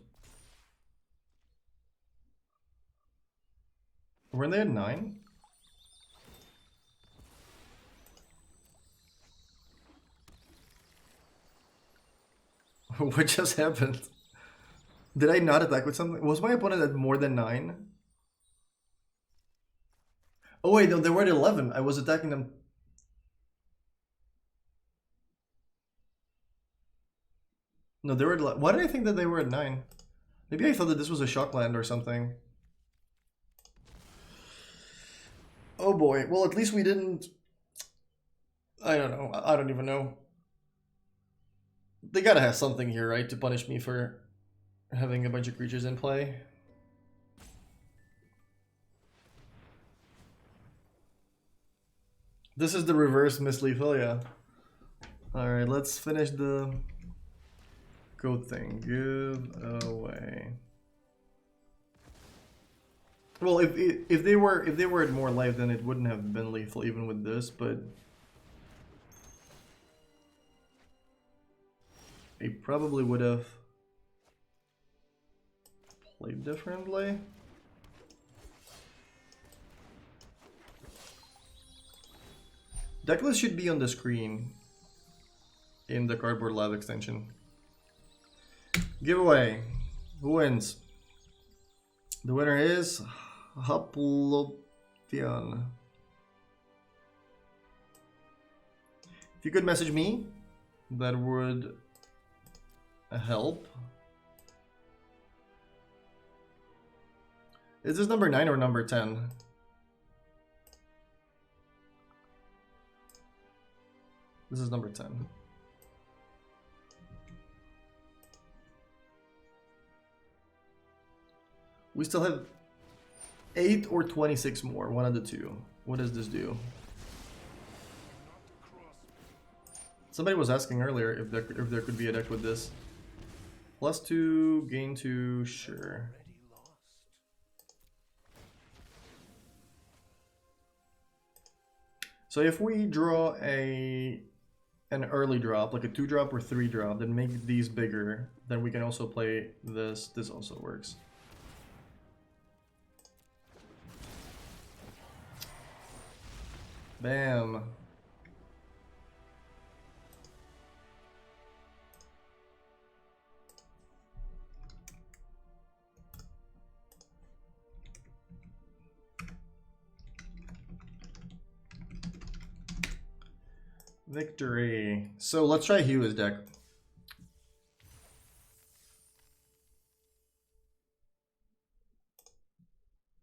Were they at 9? What just happened? Did I not attack with something? Was my opponent at more than 9? Oh wait, no, they were at 11. I was attacking them. No, they were at 11. Why did I think that they were at 9? Maybe I thought that this was a shock land or something. Oh boy. Well, at least we didn't... I don't know. I don't even know. They gotta have something here, right? To punish me for having a bunch of creatures in play. This is the reverse Miss Lethal, Alright, let's finish the code thing. Give away. Well, if they were at more life, then it wouldn't have been lethal even with this, but they probably would have played differently. Decklist should be on the screen in the Cardboard Live extension. Giveaway. Who wins? The winner is Haplopian. If you could message me, that would help. Is this number 9 or number 10? This is number 10. We still have 8 or 26 more, one of the two. What does this do? Somebody was asking earlier if there could be a deck with this. +2, gain 2, sure. So if we draw an early drop, like a 2-drop or 3-drop, then make these bigger, then we can also play this. This also works. Bam. Victory. So let's try Hugh's deck.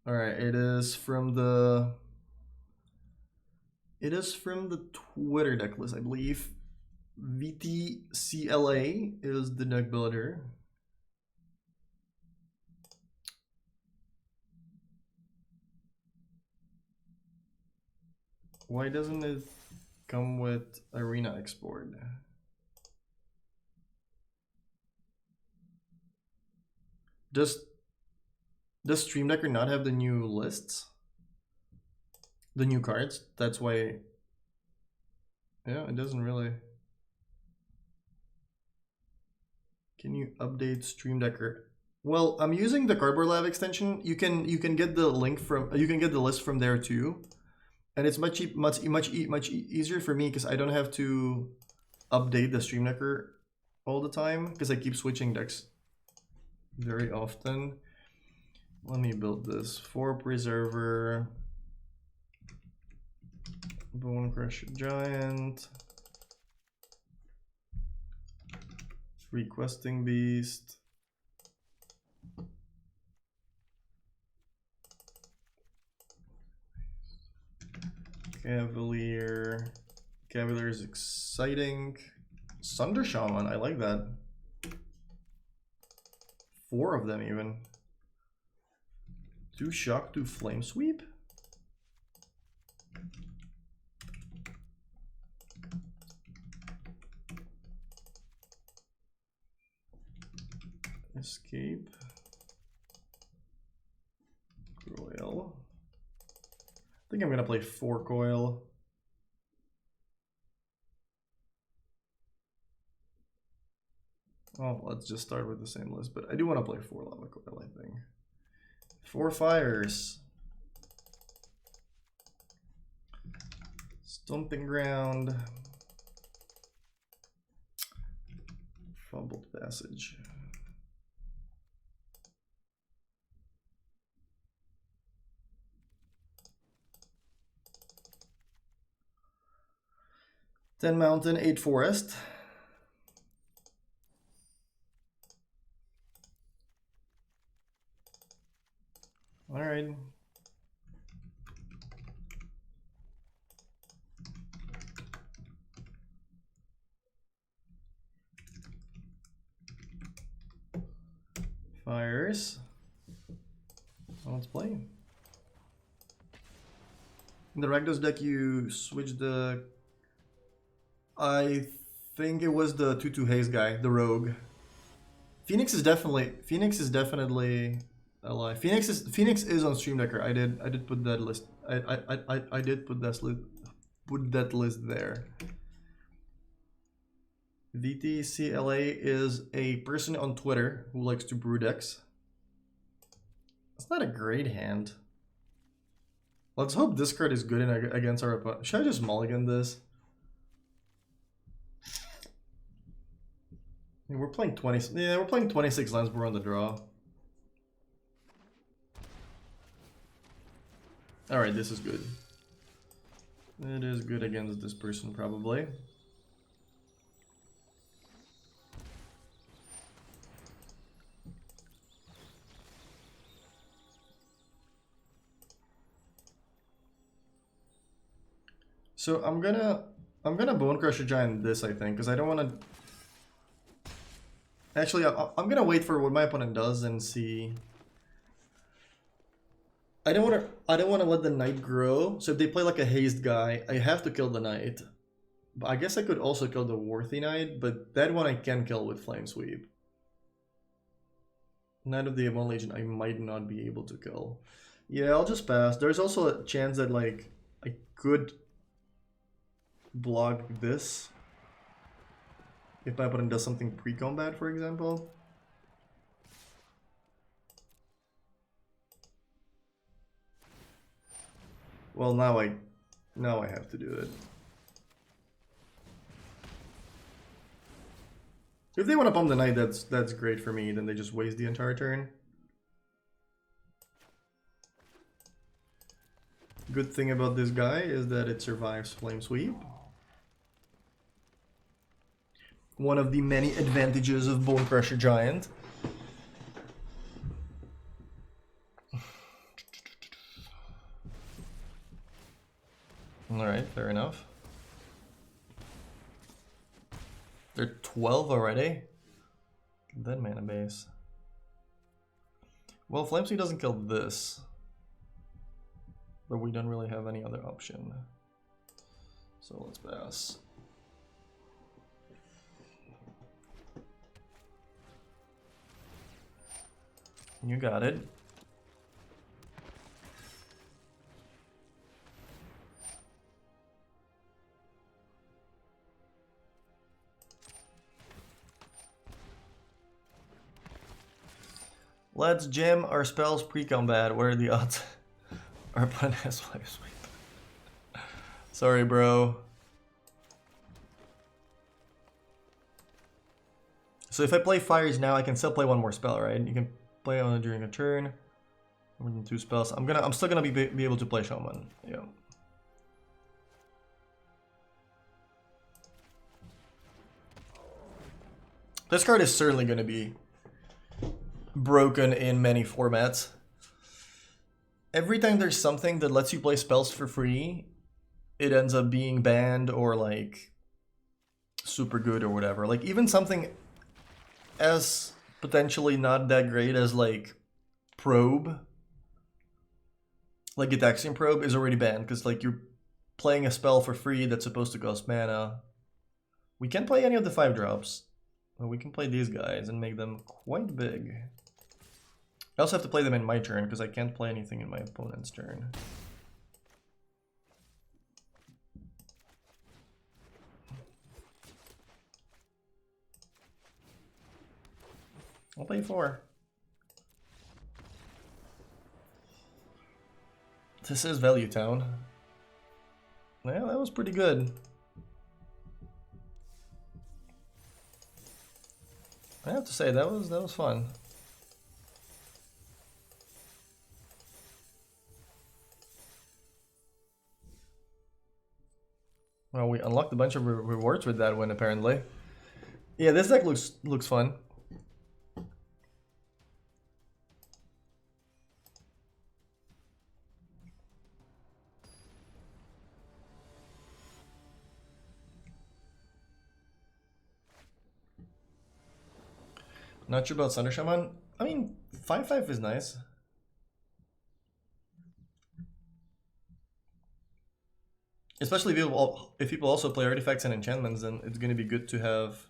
Alright, it is from the Twitter deck list, I believe. VTCLA is the deck builder. Why doesn't it come with Arena Export? Does Stream Decker not have the new lists? The new cards? That's why. Yeah, it doesn't really. Can you update Stream Decker Well, I'm using the Cardboard Lab extension. You can get the link from you can get the list from there too, and it's much easier for me because I don't have to update the Stream Decker all the time because I keep switching decks very often. Let me build this 4 Preserver, Bone Crusher Giant, 3 Questing Beast. Cavalier. Cavalier is exciting. Sunder Shaman, I like that. 4 of them even. 2 Shock, 2 Flame Sweep. Escape. Coil. I think I'm gonna play 4 Coil. Oh, let's just start with the same list, but I do want to play 4 Lava Coil, I think. 4 Fires. Stomping Ground. Fumbled Passage. Ten Mountain, 8 Forest. All right. Fires. Well, let's play. In the Rakdos deck, you switch the. I think it was the 2/2 Haze guy, the Rogue. Phoenix is definitely alive. Phoenix is on Stream Decker. I did put that list. I did put that list there. VTCLA is a person on Twitter who likes to brew decks. It's not a great hand. Let's hope this card is good against our opponent. Should I just mulligan this? We're playing 20. Yeah, we're playing 26 lands. We're on the draw. All right, this is good. It is good against this person probably. So I'm gonna Bone Crusher Giant this, I think, because I don't want to. Actually, I'm gonna wait for what my opponent does and see. I don't want to let the knight grow. So if they play like a hazed guy, I have to kill the knight. But I guess I could also kill the Worthy Knight, but that one I can kill with Flame Sweep. Knight of the Avon Legion I might not be able to kill. Yeah, I'll just pass. There's also a chance that like I could block this if my opponent does something pre-combat, for example. Well, now I have to do it. If they want to pump the knight, that's great for me. Then they just waste the entire turn. Good thing about this guy is that it survives Flame Sweep. One of the many advantages of Bone Crusher Giant. Alright, fair enough. They're 12 already? That mana base. Well, Flame Sweep doesn't kill this. But we don't really have any other option. So let's pass. You got it. Let's jam our spells pre-combat. What are the odds? Our opponent has 5 sweep. Sorry, bro. So if I play fires now, I can still play one more spell, right? You can play on it during a turn. More than 2 spells. I'm still gonna be able to play Shaman. Yeah. This card is certainly gonna be broken in many formats. Every time there's something that lets you play spells for free, it ends up being banned or like super good or whatever. Like even something as potentially not that great as like Probe, like Gitaxian Probe, is already banned because like you're playing a spell for free that's supposed to cost mana. We can't play any of the 5-drops. But we can play these guys and make them quite big. I also have to play them in my turn because I can't play anything in my opponent's turn. I'll play 4. This is Value Town. Yeah, that was pretty good. I have to say that was fun. Well, we unlocked a bunch of rewards with that one apparently. Yeah, this deck looks fun. Not sure about Thunder Shaman. I mean, 5/5 is nice. Especially if people also play artifacts and enchantments, then it's going to be good to have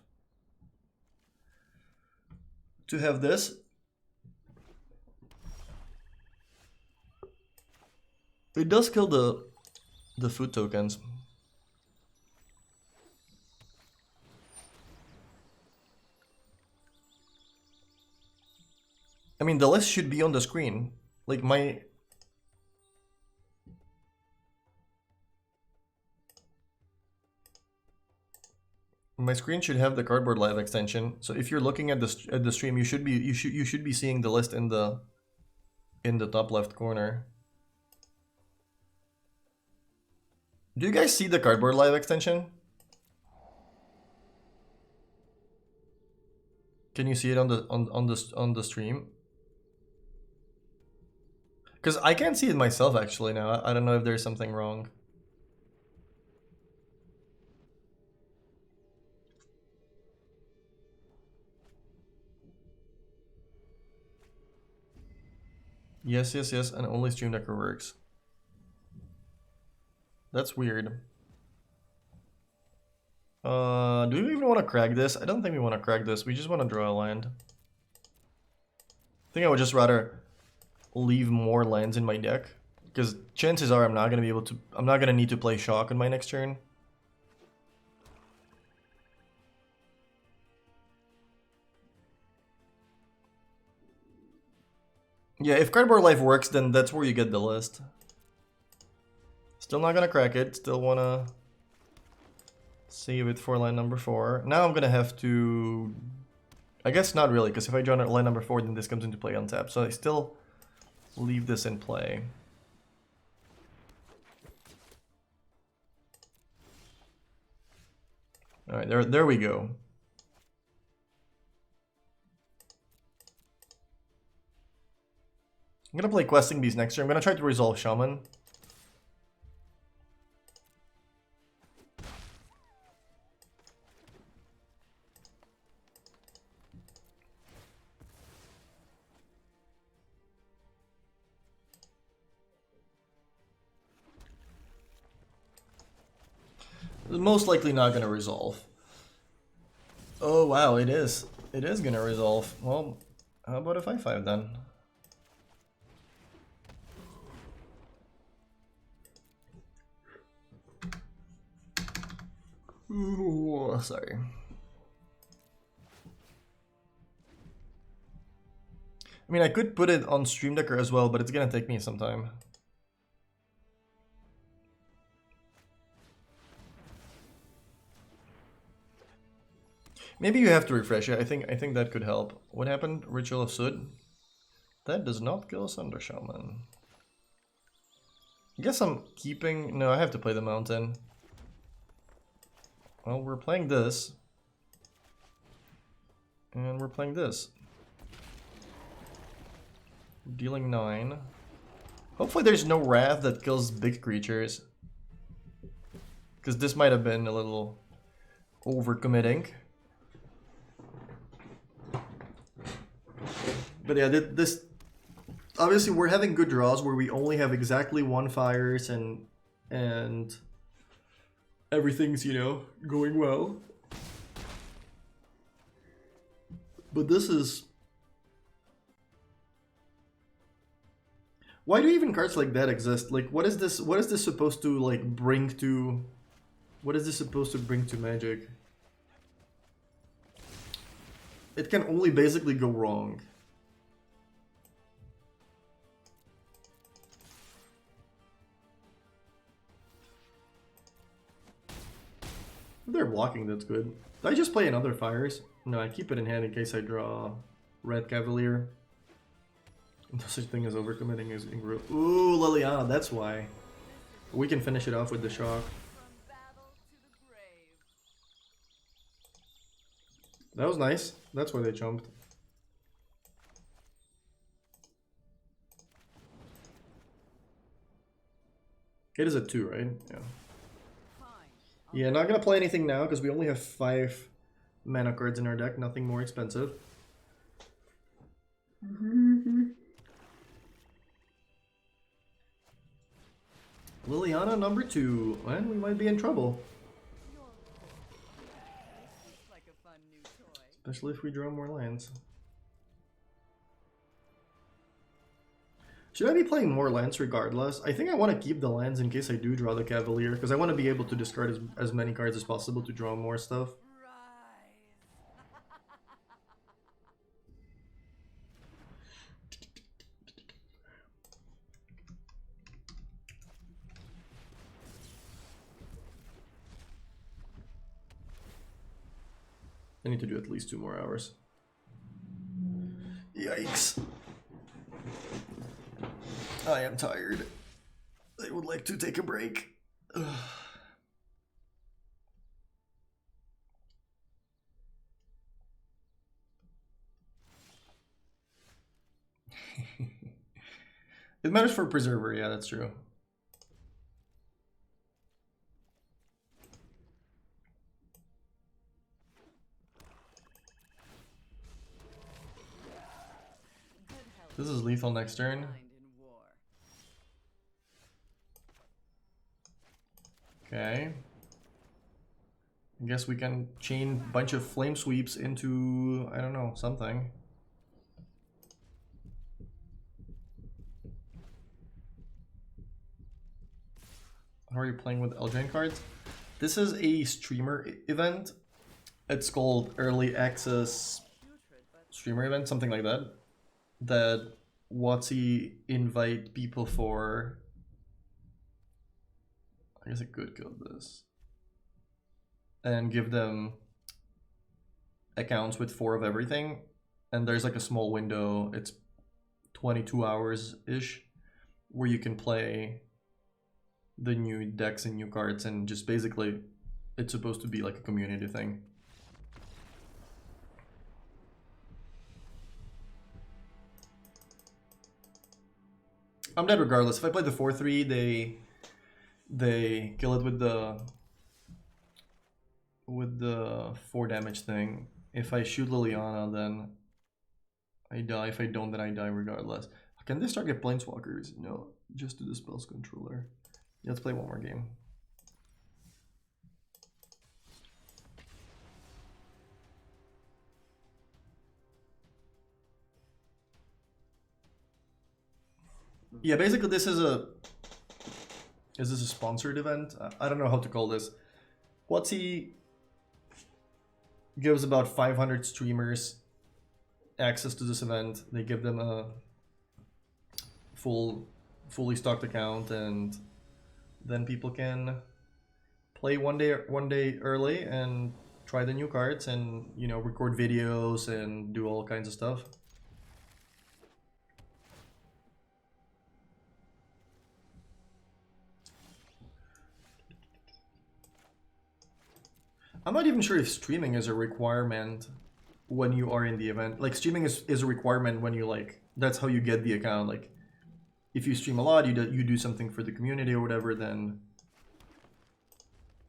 this. It does kill the food tokens. I mean, the list should be on the screen. Like my screen should have the Cardboard Live extension. So if you're looking at the stream, you should be seeing the list in the top left corner. Do you guys see the Cardboard Live extension? Can you see it on the stream? Because I can't see it myself actually now. I don't know if there's something wrong. Yes, and only Stream Decker works. That's weird. Do we even want to crack this? I don't think we want to crack this. We just want to draw a land. I think I would just rather leave more lands in my deck, because chances are I'm not gonna need to play Shock on my next turn. Yeah, if Cardboard Life works, then that's where you get the list. Still not gonna crack it. Still wanna save it for line number 4. Now I'm gonna have to... I guess not really, because if I draw line number 4, then this comes into play on tap. So I still leave this in play. Alright, there we go. I'm gonna play Questing Beast next turn. I'm gonna try to resolve Shaman. Most likely not gonna resolve. Oh wow, it is. It is gonna resolve. Well, how about a 5/5 then? Ooh, sorry. I mean, I could put it on Stream Decker as well, but it's gonna take me some time. Maybe you have to refresh it. I think that could help. What happened? Ritual of Soot? That does not kill Thunder Shaman. I guess I'm keeping... No, I have to play the Mountain. Well, we're playing this. And we're playing this. Dealing 9. Hopefully there's no Wrath that kills big creatures. Because this might have been a little overcommitting. But yeah, this... Obviously we're having good draws where we only have exactly 1 fires and everything's, you know, going well. But this is... Why do even cards like that exist? Like, what is this supposed to, like, bring to... What is this supposed to bring to Magic? It can only basically go wrong. If they're blocking, that's good. Did I just play another Fires? No, I keep it in hand in case I draw Red Cavalier. No such thing as overcommitting as aggro. Ooh, Liliana, that's why. We can finish it off with the shock. From battle to the grave. That was nice. That's why they jumped. It is a 2, right? Yeah. Fine. Yeah, not gonna play anything now because we only have 5 mana cards in our deck. Nothing more expensive. Liliana number 2. And we might be in trouble. Your Looks like a fun new toy. Especially if we draw more lands. Should I be playing more lands regardless? I think I want to keep the lands in case I do draw the Cavalier, because I want to be able to discard as many cards as possible to draw more stuff. Rise. I need to do at least 2 more hours. Yikes. I am tired. I would like to take a break. Ugh. It matters for Preserver, yeah, that's true. Good health. This is lethal next turn. Mind in war. Okay. I guess we can chain a bunch of flame sweeps into, I don't know, something. How are you playing with ELDRAINE cards? This is a streamer event. It's called Early Access Putrid, but Streamer Event, something like that. That WotC invite people for. I guess I could kill this. And give them accounts with 4 of everything. And there's like a small window, it's 22 hours-ish, where you can play the new decks and new cards, and just basically it's supposed to be like a community thing. I'm dead regardless. If I play the 4/3, they kill it with the 4 damage thing. If I shoot Liliana, then I die. If I don't, then I die regardless. Can this target planeswalkers? No, just to the spell's controller. Yeah, let's play one more game. Yeah, basically this is a... Is this a sponsored event? I don't know how to call this. WotC gives about 500 streamers access to this event. They give them a fully stocked account, and then people can play one day early and try the new cards, and you know, record videos and do all kinds of stuff. I'm not even sure if streaming is a requirement when you are in the event. Like, streaming is a requirement when you, like, that's how you get the account. Like, if you stream a lot, you do something for the community or whatever, then,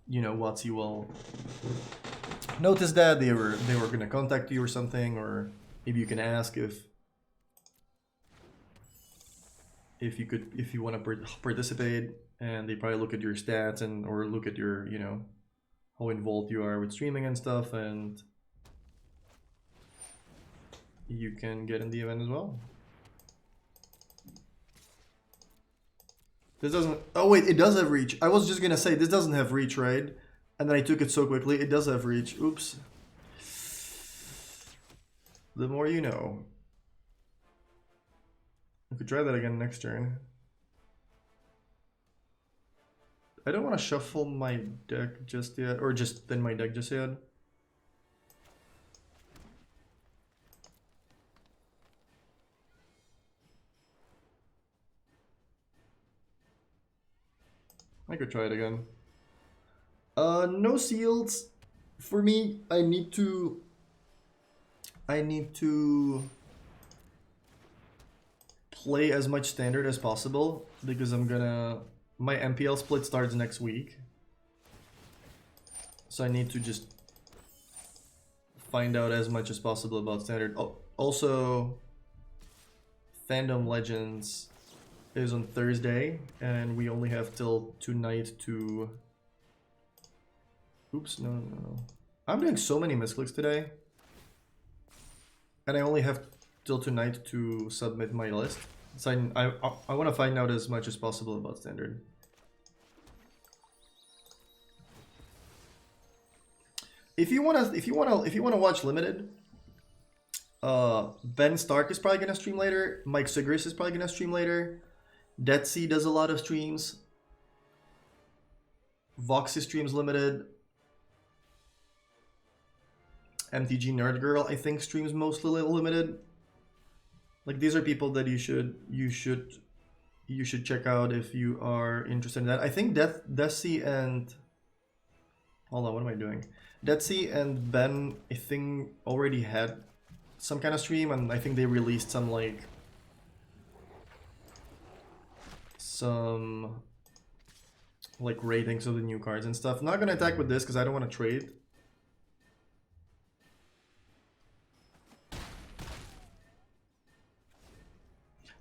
you know, WotC will notice that they were gonna contact you or something, or maybe you can ask if you want to participate, and they probably look at your stats and or look at your, you know, how involved you are with streaming and stuff, and you can get in the event as well. This doesn't, oh wait, it does have reach. I was just gonna say, this doesn't have reach, right? And then I took it so quickly. It does have reach. Oops. The more you know. I could try that again next turn. I don't want to shuffle my deck just yet, or just thin my deck just yet. I could try it again. No seals. For me, I need to play as much standard as possible, because my MPL split starts next week. So I need to just find out as much as possible about standard. Oh, also, Fandom Legends is on Thursday, and we only have till tonight to... Oops, no. I'm doing so many misclicks today. And I only have till tonight to submit my list. So I want to find out as much as possible about standard. If you wanna watch limited, Ben Stark is probably gonna stream later. Mike Sigris is probably gonna stream later. Dead Sea does a lot of streams. Voxy streams limited. MTG Nerd Girl, I think, streams mostly limited. Like, these are people that you should check out if you are interested in that. I think Death Sea and, hold on, what am I doing? Death Sea and Ben, I think, already had some kind of stream, and I think they released some ratings of the new cards and stuff. I'm not gonna attack with this because I don't want to trade.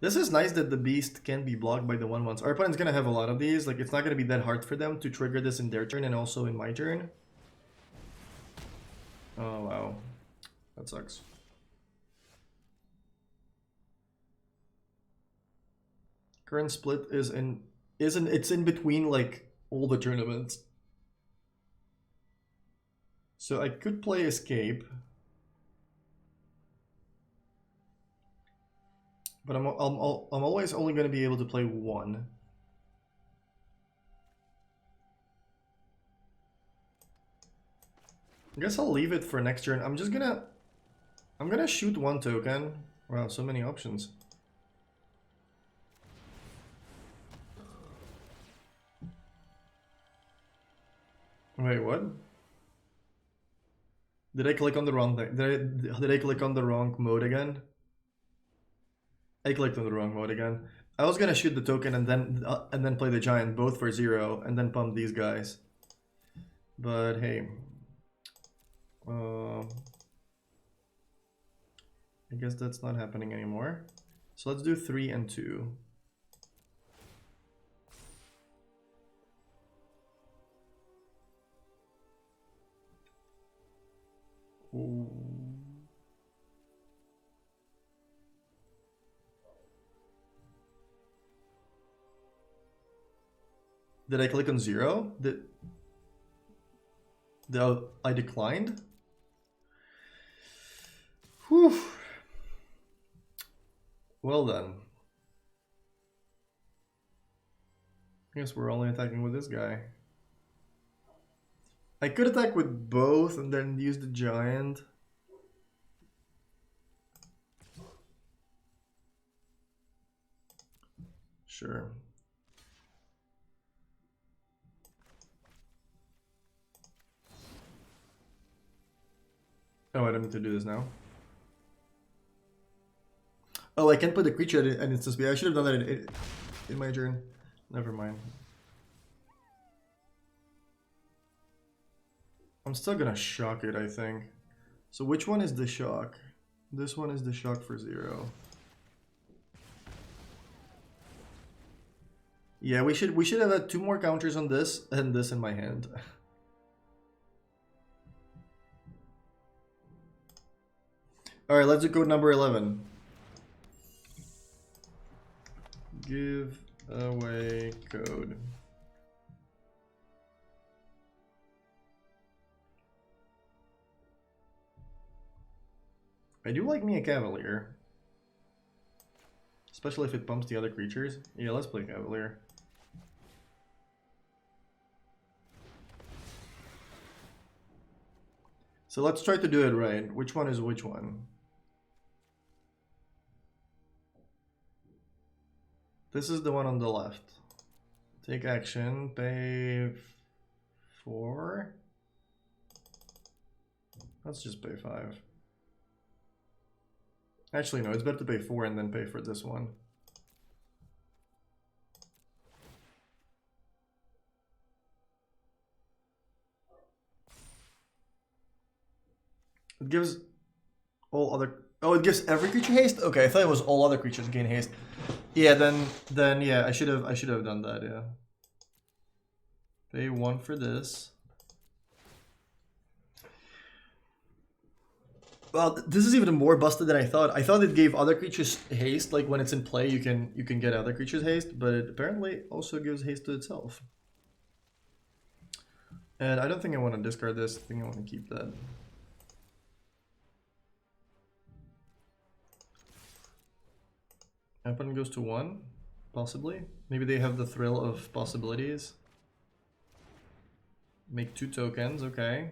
This is nice that the beast can be blocked by the 1/1s. Our opponent's gonna have a lot of these. Like, it's not gonna be that hard for them to trigger this in their turn and also in my turn. Oh wow, that sucks. Current split is it's in between like all the tournaments. So I could play Escape. But I'm always only going to be able to play one. I guess I'll leave it for next turn. I'm gonna shoot one token. Wow, so many options. Wait, what? Did I click on the wrong thing? Did I click on the wrong mode again? I clicked on the wrong mode again. I was gonna shoot the token and then play the giant both for 0 and then pump these guys. But hey, I guess that's not happening anymore. So let's do 3 and 2. Ooh. Did I click on 0? I declined? Whew. Well then. I guess we're only attacking with this guy. I could attack with both and then use the giant. Sure. Oh, I don't need to do this now. Oh, I can't put the creature at instant speed. I should have done that in my turn. Never mind. I'm still gonna shock it, I think. So which one is the shock? This one is the shock for 0. Yeah, we should have had 2 more counters on this and this in my hand. Alright, let's do code number 11. Give away code. I do like me a Cavalier. Especially if it pumps the other creatures. Yeah, let's play Cavalier. So let's try to do it right. Which one is which one? This is the one on the left. Take action, pay 4. Let's just pay 5. Actually, no, it's better to pay 4 and then pay for this one. It gives all other... Oh, it gives every creature haste? Okay, I thought it was all other creatures gain haste. Yeah, then yeah, I should have done that, yeah. Pay 1 for this. Well, this is even more busted than I thought. I thought it gave other creatures haste, like when it's in play you can get other creatures haste, but it apparently also gives haste to itself. And I don't think I want to discard this, I think I want to keep that. Opponent goes to 1, possibly. Maybe they have the thrill of possibilities. Make 2 tokens, okay.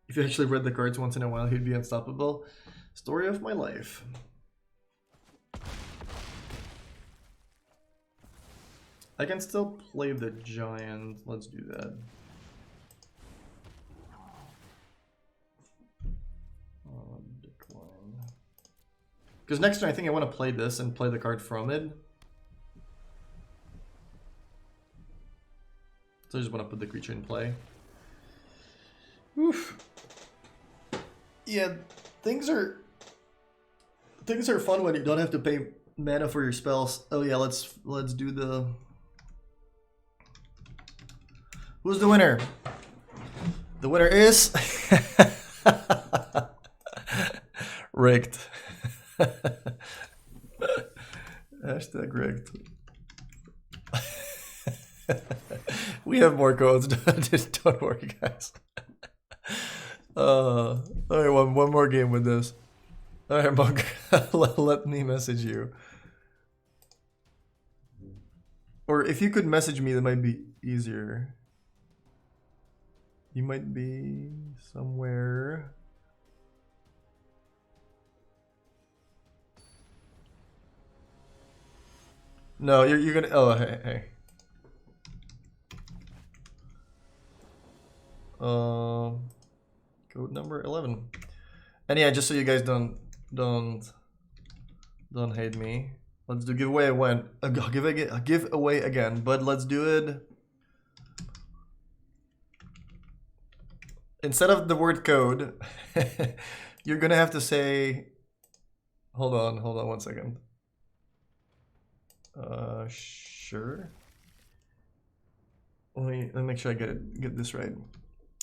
If you actually read the cards once in a while, he'd be unstoppable. Story of my life. I can still play the giant. Let's do that. Decline. Because next turn I think I want to play this and play the card from it. So I just want to put the creature in play. Oof. Yeah, things are fun when you don't have to pay mana for your spells. Oh yeah, let's do the... Who's the winner? The winner is rigged. Hashtag rigged. We have more codes. Just don't worry, guys. Alright, one more game with this. Alright, Monk, let me message you. Or if you could message me, that might be easier. You might be somewhere. No, you're gonna... Oh, hey. Code number 11. And yeah, just so you guys don't hate me. Let's do giveaway giveaway again, but let's do it instead of the word code. You're gonna have to say, hold on 1 second. Sure. Let me make sure I get this right.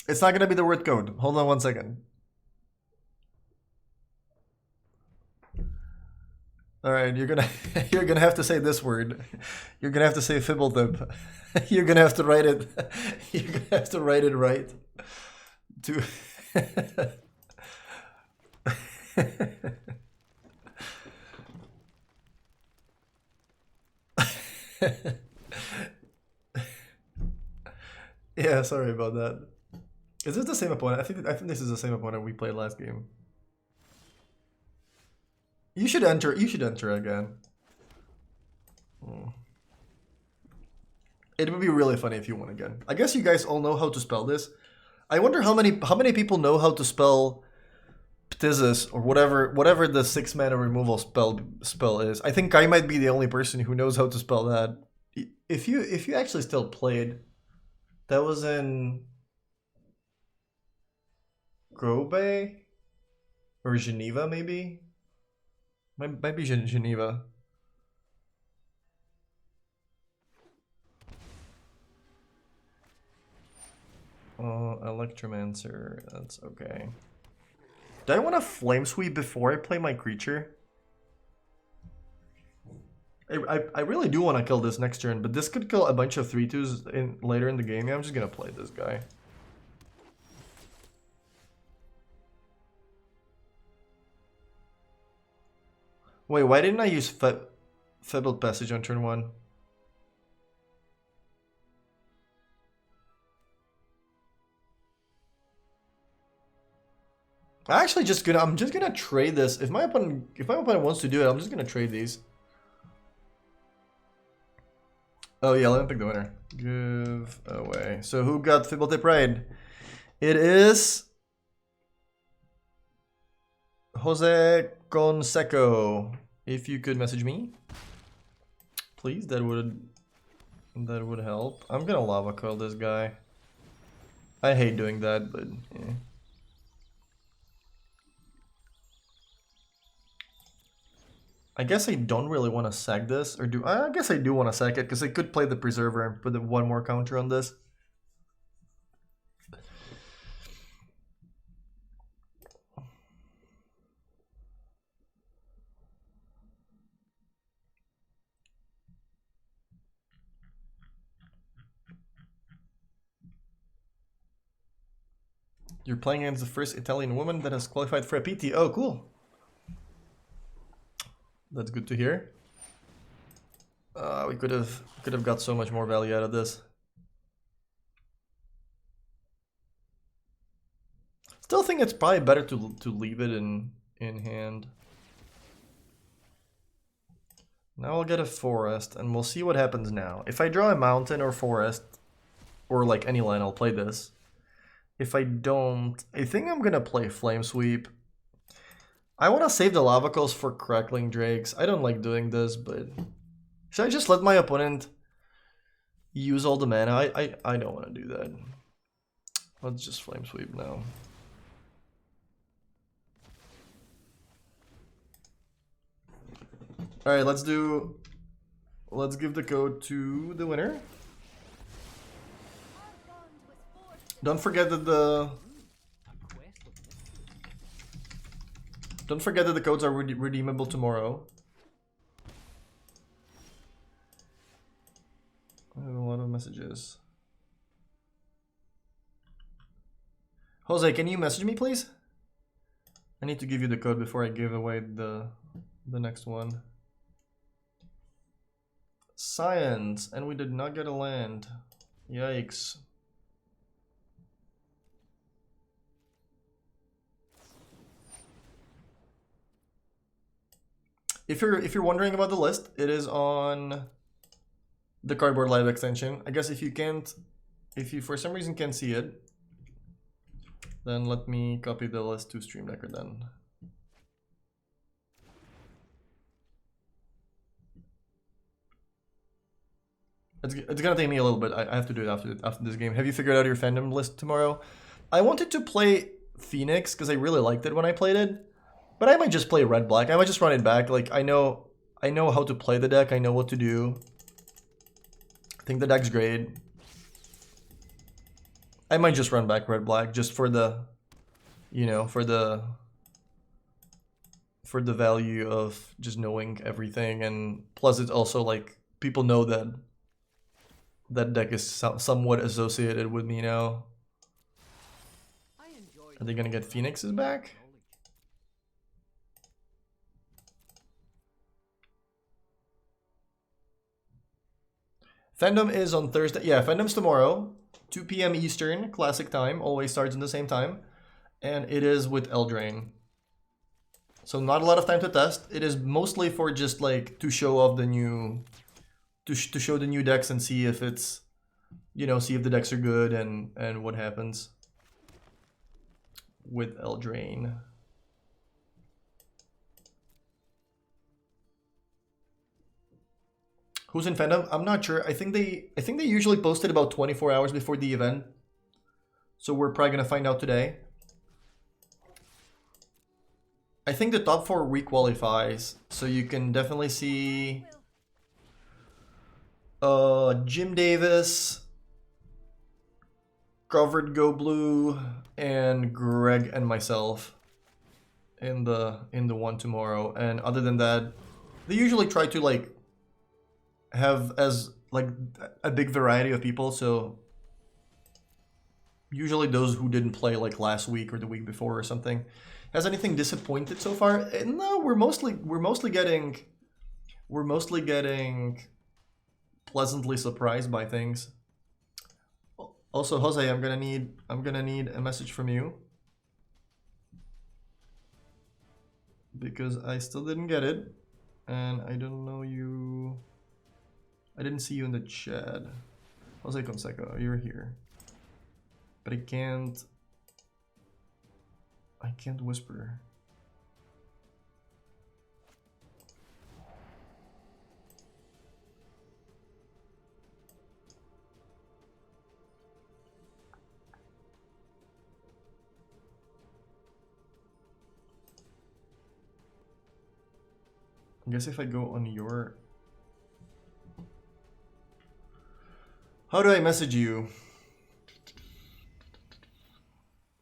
It's not gonna be the word code. Hold on 1 second. All right, you're gonna have to say this word. You're gonna have to say Fibblethip. You're gonna have to write it. You're gonna have to write it right. To Yeah, sorry about that. Is this the same opponent? I think this is the same opponent we played last game. You should enter again. It would be really funny if you won again. I guess you guys all know how to spell this. I wonder how many people know how to spell Ptizis or whatever the 6-mana removal spell is. I think I might be the only person who knows how to spell that. If you actually still played, that was in Grobe or Geneva maybe. Might be Geneva. Electromancer, that's okay. Do I want to flame sweep before I play my creature? I really do want to kill this next turn, but this could kill a bunch of 3/2s later in the game. Yeah, I'm just gonna play this guy. Wait, why didn't I use Fabled Passage on turn 1? I'm just gonna trade this. If my opponent wants to do it, I'm just gonna trade these. Oh yeah, let me pick the winner. Give away. So who got Fibble Pride? It is Jose Conseco. If you could message me, please, that would help. I'm gonna lava coil this guy. I hate doing that, but yeah. I guess I don't really want to sack this, or do I guess I do want to sack it because I could play the Preserver and put one more counter on this. You're playing against the first Italian woman that has qualified for a PT. Oh, cool. That's good to hear. We could have got so much more value out of this. Still think it's probably better to leave it in hand. Now I'll get a forest, and we'll see what happens now. If I draw a mountain or forest, or like any line, I'll play this. If I don't, I think I'm gonna play Flame Sweep. I want to save the lava coals for Crackling Drakes. I don't like doing this, but should I just let my opponent use all the mana? I don't want to do that. Let's just Flame Sweep now. Alright, let's give the code to the winner. Don't forget that the codes are redeemable tomorrow. I have a lot of messages. Jose, can you message me, please? I need to give you the code before I give away the next one. Science, and we did not get a land. Yikes. If you're wondering about the list, it is on the Cardboard Live extension. I guess if you for some reason can't see it, then let me copy the list to Stream Decker then. It's gonna take me a little bit. I have to do it after this game. Have you figured out your fandom list tomorrow? I wanted to play Phoenix because I really liked it when I played it. But I might just play red-black. I might just run it back. Like I know how to play the deck. I know what to do. I think the deck's great. I might just run back red-black just for the, you know, for the value of just knowing everything, and plus it's also like people know that that deck is somewhat associated with me now. Are they gonna get Phoenixes back? Fandom is on Thursday. Yeah, Fandom's tomorrow, 2 p.m. Eastern, classic time. Always starts in the same time. And it is with ELDRAINE. So not a lot of time to test. It is mostly for just like to show off the new, to show the new decks and see if it's, you know, see if the decks are good and what happens with ELDRAINE. Who's in Fandom? I'm not sure. I think they usually post it about 24 hours before the event. So we're probably gonna find out today. I think the top 4 requalifies, so you can definitely see Jim Davis, Covered Go Blue, and Greg and myself in the one tomorrow. And other than that, they usually try to like have as like a big variety of people, so usually those who didn't play like last week or the week before or something. Has anything disappointed so far? No, we're mostly getting pleasantly surprised by things. Also, Jose, I'm gonna need a message from you because I still didn't get it, and I don't know you. I didn't see you in the chat. Jose Fonseca, you're here, but I can't whisper. I guess if I go on your... How do I message you?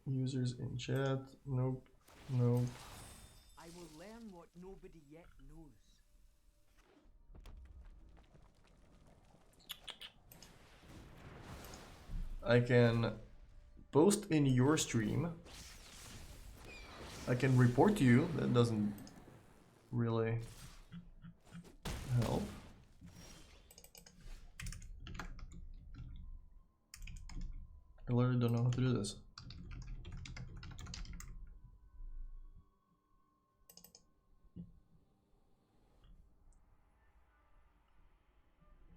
Users in chat. Nope. Nope. I will learn what nobody yet knows. I can post in your stream. I can report to you. That doesn't really help. I literally don't know how to do this.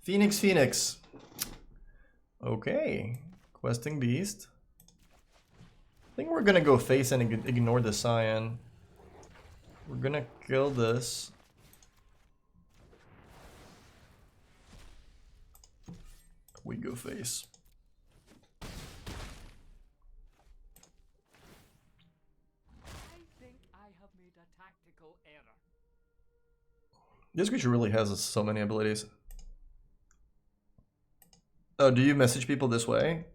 Phoenix. Okay. Questing Beast. I think we're gonna go face and ignore the Cyan. We're gonna kill this. We go face. I think I have made a tactical error. This creature really has so many abilities. Oh, do you message people this way?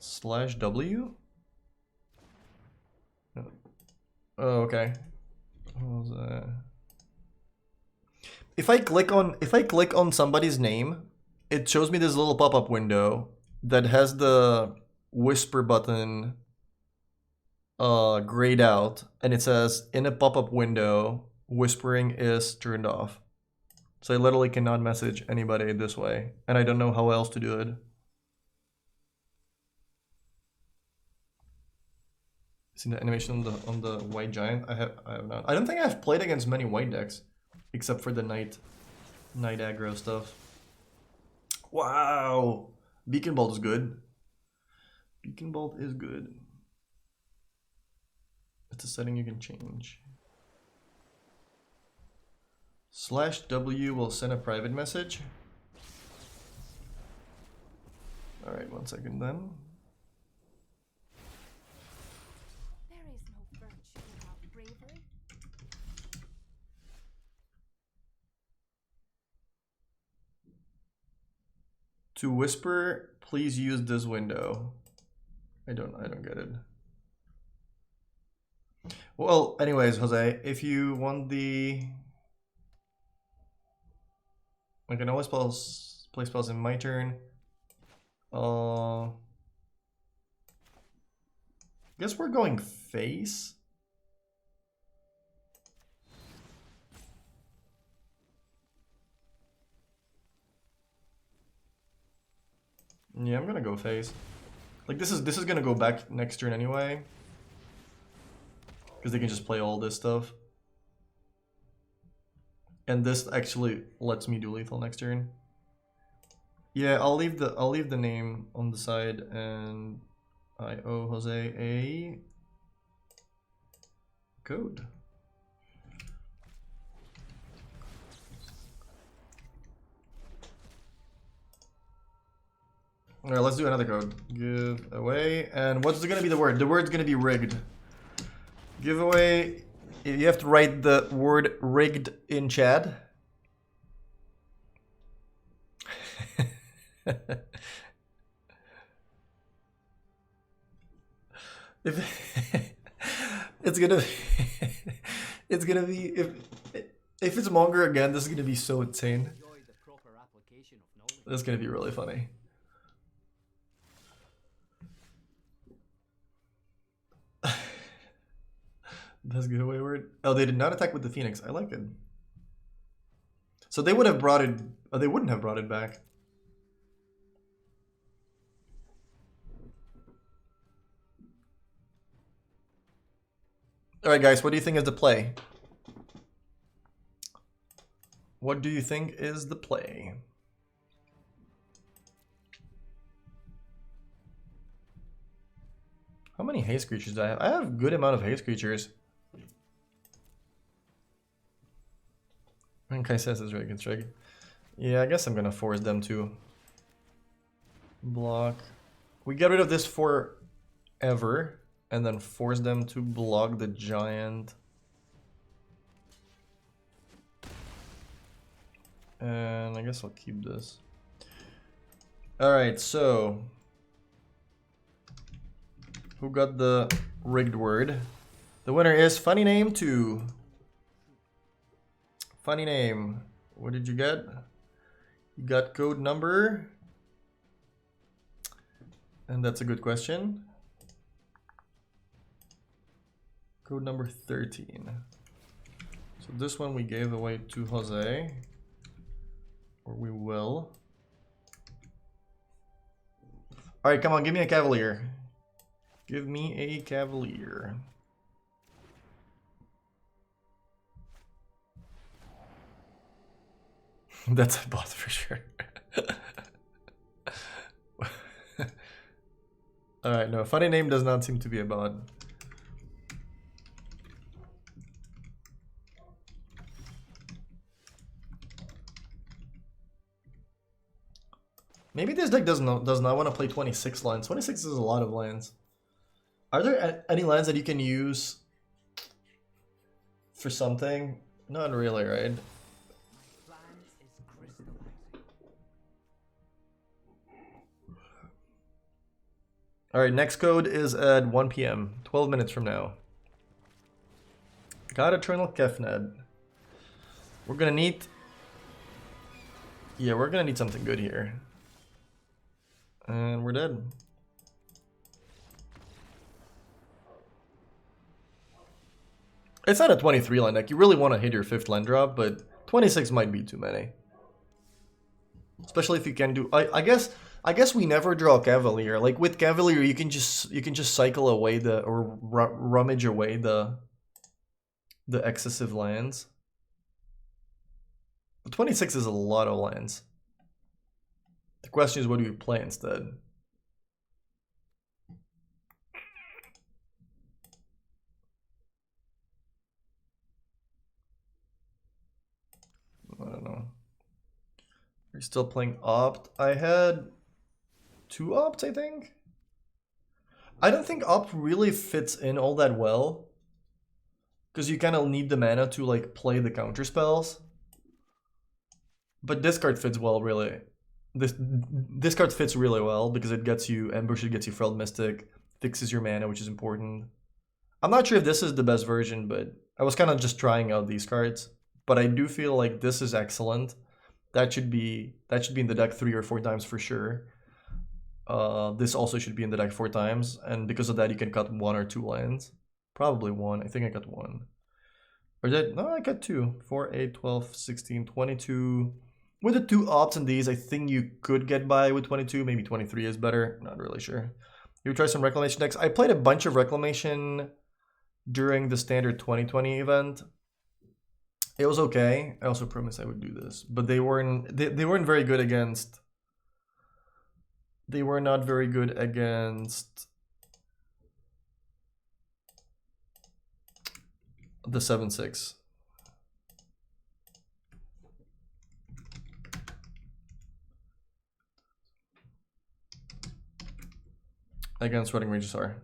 /W? Oh, okay. What was that? If I click on somebody's name, it shows me this little pop-up window that has the whisper button grayed out, and it says in a pop-up window, whispering is turned off. So I literally cannot message anybody this way, and I don't know how else to do it. Seen the animation on the white giant? I have not. I don't think I've played against many white decks, except for the night aggro stuff. Wow, Beacon Bolt is good. Beacon Bolt is good. It's a setting you can change. /W will send a private message. All right, 1 second then. There is no virtue without bravery. To whisper, please use this window. I don't get it. Well, anyways, Jose, if you want the... I can always play spells in my turn. Guess we're going face. Yeah, I'm gonna go face. Like this is gonna go back next turn anyway. Because they can just play all this stuff. And this actually lets me do lethal next turn. Yeah, I'll leave the name on the side, and I owe Jose a code. Alright, let's do another code. Give away. And what's gonna be the word? The word's gonna be rigged. Giveaway. You have to write the word rigged in chat. It's gonna be if it's Monger again, this is gonna be so insane. This is gonna be really funny. That's giveaway word. Oh, they did not attack with the Phoenix. I like it. So they would have brought it. Oh, they wouldn't have brought it back. All right, guys. What do you think is the play? What do you think is the play? How many haste creatures do I have? I have a good amount of haste creatures. And Kai says it's really good trick. Yeah, I guess I'm gonna force them to block. We get rid of this forever, and then force them to block the giant. And I guess I'll keep this. Alright, so who got the rigged word? The winner is Funny Name 2. Funny name. What did you get? You got code number. And that's a good question. Code number 13. So this one we gave away to Jose. Or we will. Alright, come on, give me a Cavalier. Give me a Cavalier. That's a bot for sure. Alright, no, Funny Name does not seem to be a bot. Maybe this deck does not want to play 26 lands. 26 is a lot of lands. Are there any lands that you can use for something? Not really, right? Alright, next code is at 1 PM, 12 minutes from now. Got Eternal Kefned. We're gonna need... Yeah, we're gonna need something good here. And we're dead. It's not a 23 land deck. You really want to hit your 5th land drop, but 26 might be too many. Especially if you can do... I guess we never draw Cavalier. Like with Cavalier, you can just cycle away the or rummage away the excessive lands. But 26 is a lot of lands. The question is, what do you play instead? I don't know. Are you still playing Opt? I had 2 Opts, I think. I don't think Opt really fits in all that well, because you kind of need the mana to like play the counter spells. But this card fits well, really. This card fits really well because it gets you Ambush, it gets you Freld Mystic, fixes your mana, which is important. I'm not sure if this is the best version, but I was kind of just trying out these cards. But I do feel like this is excellent. That should be in the deck 3 or 4 times for sure. This also should be in the deck 4 times, and because of that you can cut 1 or 2 lands. Probably 1. I think I got 1. Or did no, I got 2. 4, 8, 12, 16, 22. With the 2 ops and these, I think you could get by with 22. Maybe 23 is better. Not really sure. You try some Reclamation decks. I played a bunch of Reclamation during the standard 2020 event. It was okay. I also promised I would do this, but they weren't very good against. They were not very good against the 7/6. Against Running Regisar.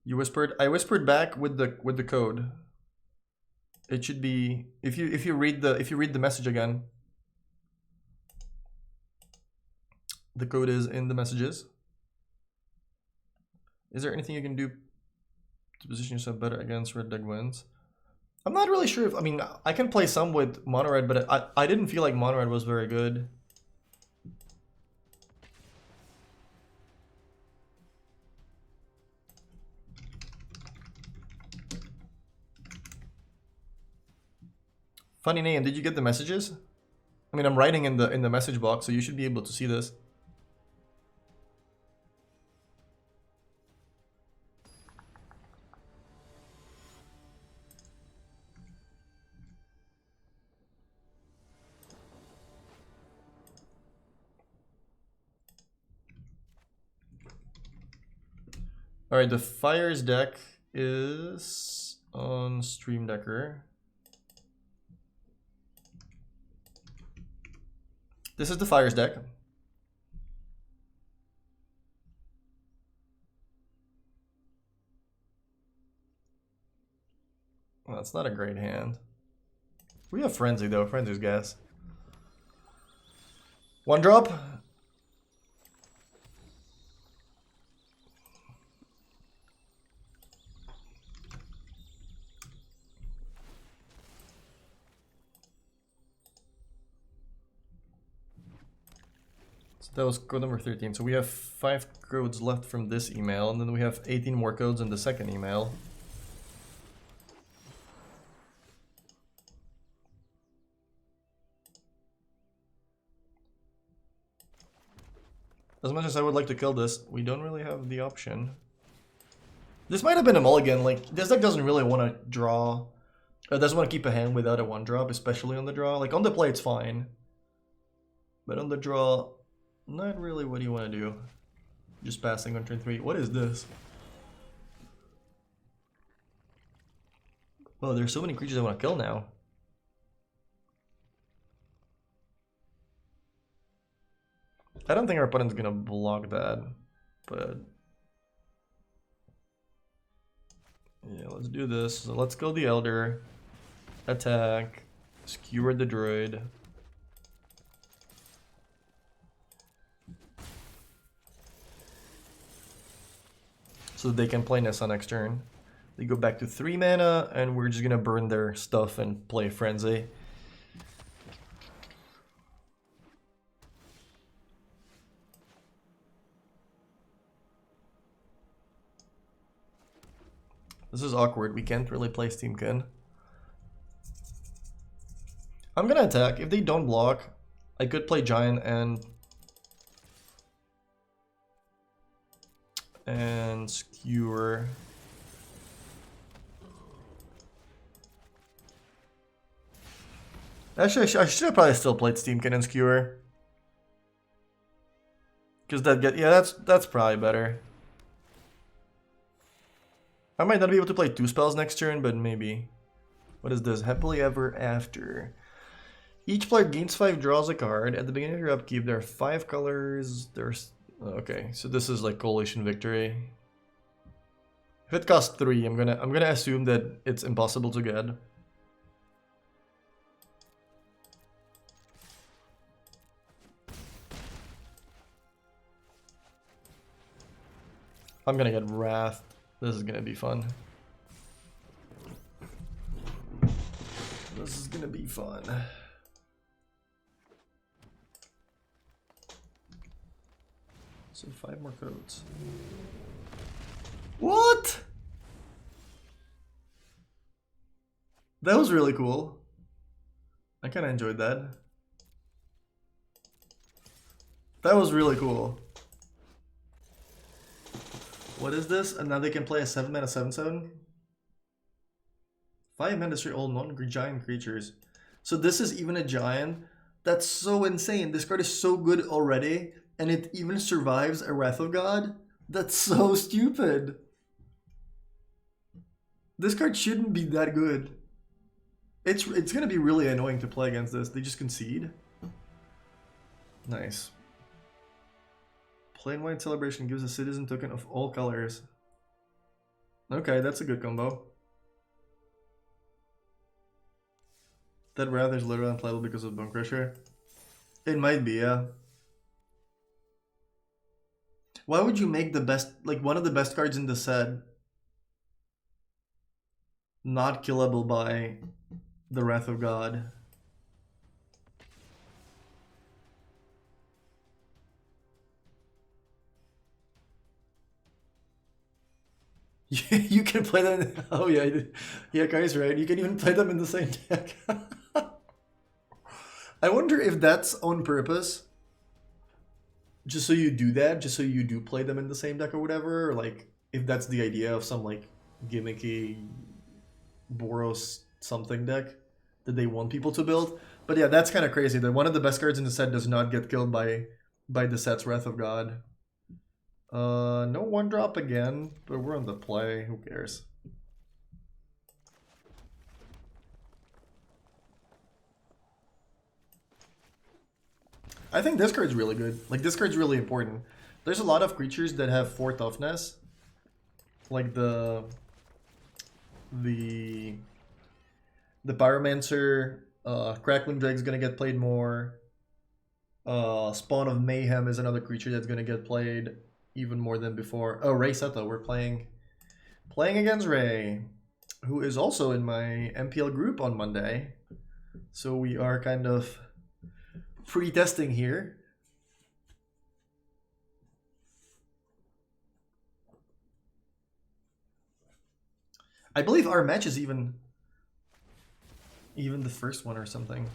You whispered. I whispered back with the code. It should be if you read the message again. The code is in the messages. Is there anything you can do to position yourself better against red deck wins? I'm not really sure if, I mean, I can play some with mono red, but I didn't feel like mono red was very good. Funny name, did you get the messages? I mean, I'm writing in the message box, so you should be able to see this. All right, the Fires deck is on Stream Decker. This is the Fires deck. Well, that's not a great hand. We have Frenzy though. Frenzy's gas. 1 drop. That was code number 13. So we have 5 codes left from this email, and then we have 18 more codes in the second email. As much as I would like to kill this, we don't really have the option. This might have been a mulligan. Like, this deck doesn't really want to draw. It doesn't want to keep a hand without a 1-drop, especially on the draw. Like, on the play, it's fine. But on the draw, not really what do you want to do. Just passing on turn 3. What is this? Well, there's so many creatures I want to kill now. I don't think our opponent's gonna block that, but yeah, let's do this. So let's go the Elder, attack, skewer the Druid. So that they can play Nissa next turn. They go back to 3 mana, and we're just gonna burn their stuff and play Frenzy. This is awkward. We can't really play Steamkin. I'm gonna attack. If they don't block, I could play Giant and Skewer. Actually, I should have probably still played Steamkin and Skewer. Because that's probably better. I might not be able to play 2 spells next turn, but maybe. What is this? Happily Ever After. Each player gains 5, draws a card. At the beginning of your upkeep, there are 5 colors. There's okay, so this is like Coalition Victory. If it costs 3, I'm gonna assume that it's impossible to get. I'm gonna get Wrath. This is gonna be fun. This is gonna be fun. So 5 more codes. What? That was really cool. I kind of enjoyed that. That was really cool. What is this? And now they can play a 7-mana 7/7. 5-mana destroy all non-giant creatures. So this is even a giant. That's so insane. This card is so good already, and it even survives a Wrath of God. That's so stupid. This card shouldn't be that good. It's gonna be really annoying to play against this. They just concede. Nice. Plain White Celebration gives a citizen token of all colors. Okay, that's a good combo. That Wrath is literally unplayable because of Bone Crusher. It might be, yeah. Why would you make the best, like one of the best cards in the set, not killable by the Wrath of God? You can play them. Oh yeah, yeah, Kai's right. You can even play them in the same deck. I wonder if that's on purpose. Just so you do that, just so you do play them in the same deck or whatever, or like if that's the idea of some like gimmicky Boros something deck that they want people to build. But yeah, that's kind of crazy that one of the best cards in the set does not get killed by the set's Wrath of God. No 1-drop again, but we're on the play. Who cares? I think this card's really good. Like, this card's really important. There's a lot of creatures that have 4 toughness. Like the Pyromancer, Crackling Drake's gonna get played more. Spawn of Mayhem is another creature that's gonna get played even more than before. Oh, Ray Seto, we're playing against Ray, who is also in my MPL group on Monday. So we are kind of pre-testing here. I believe our match is even the first one or something.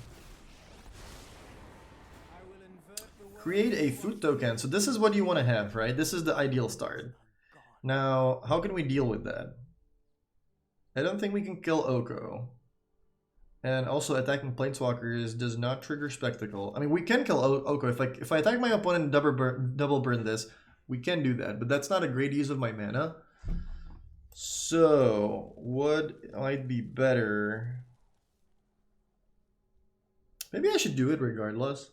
Create a food token. So this is what you want to have, right? This is the ideal start. Now, how can we deal with that? I don't think we can kill Oko. And also attacking Planeswalkers does not trigger Spectacle. I mean, we can kill Oko. If I attack my opponent and double burn this, we can do that. But that's not a great use of my mana. So, what might be better? Maybe I should do it regardless.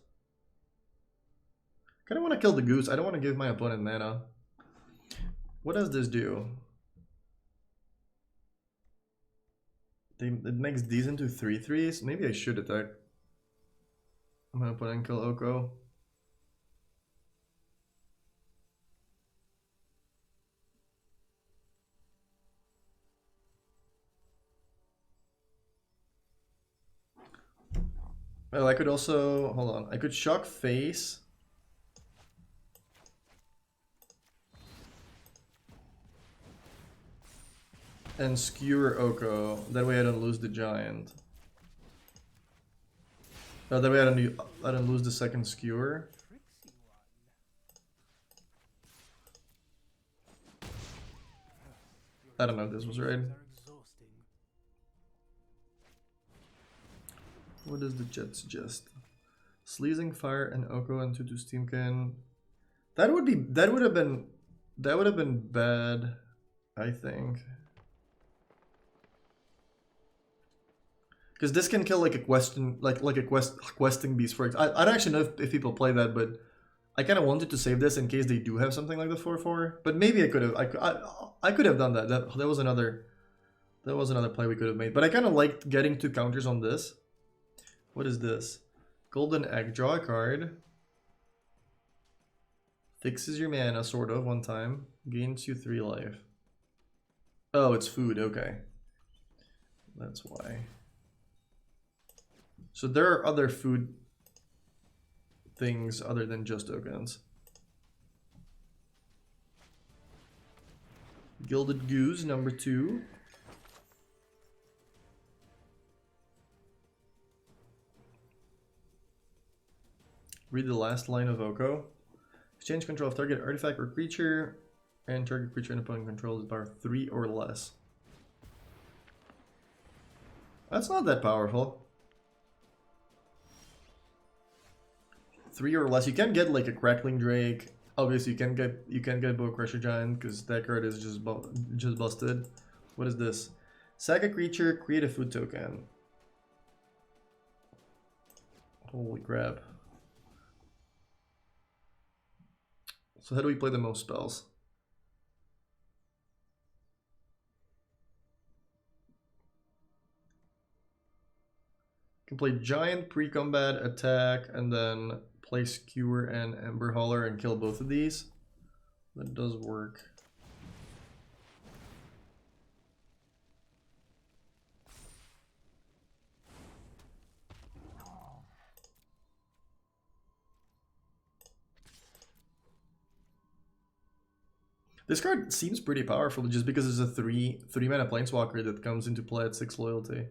Kind of want to kill the goose. I don't want to give my opponent mana. What does this do? It makes these into 3/3s. Maybe I should attack my opponent and kill Oko. Well, I could also, hold on, I could shock face. And skewer Oko. That way I don't lose the giant. Oh, that way I don't lose the second skewer. I don't know if this was right. What does the jet suggest? Sleezing Fire and Oko and 2/2 Steam Can. That would have been bad, I think. Because this can kill like a questing beast, for example. I don't actually know if people play that, but I kind of wanted to save this in case they do have something like the 4/4. But maybe I could have. I could have done that. That was another play we could have made. But I kind of liked getting 2 counters on this. What is this? Golden Egg. Draw a card. Fixes your mana, sort of, one time. Gains you 3 life. Oh, it's food. Okay. That's why. So there are other food things other than just tokens. Gilded Goose, number 2. Read the last line of Oko. Exchange control of target artifact or creature, and target creature and opponent control is power 3 or less. That's not that powerful. 3 or less. You can get like a Crackling Drake. Obviously, you can get Bow Crusher Giant because that card is just busted. What is this? Sack a creature, create a food token. Holy crap! So how do we play the most spells? Can play Giant, pre-combat, attack, and then play Skewer and Ember Hauler and kill both of these. That does work. This card seems pretty powerful just because it's a 3-mana Planeswalker that comes into play at 6 loyalty.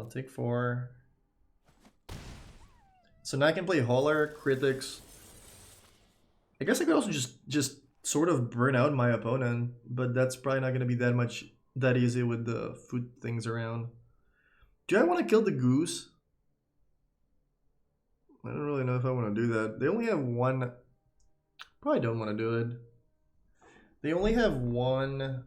Take 4. So now I can play Hauler, Critics. I guess I could also just sort of burn out my opponent, but that's probably not going to be that easy with the food things around. Do I want to kill the Goose? I don't really know if I want to do that. They only have one. Probably don't want to do it. They only have one.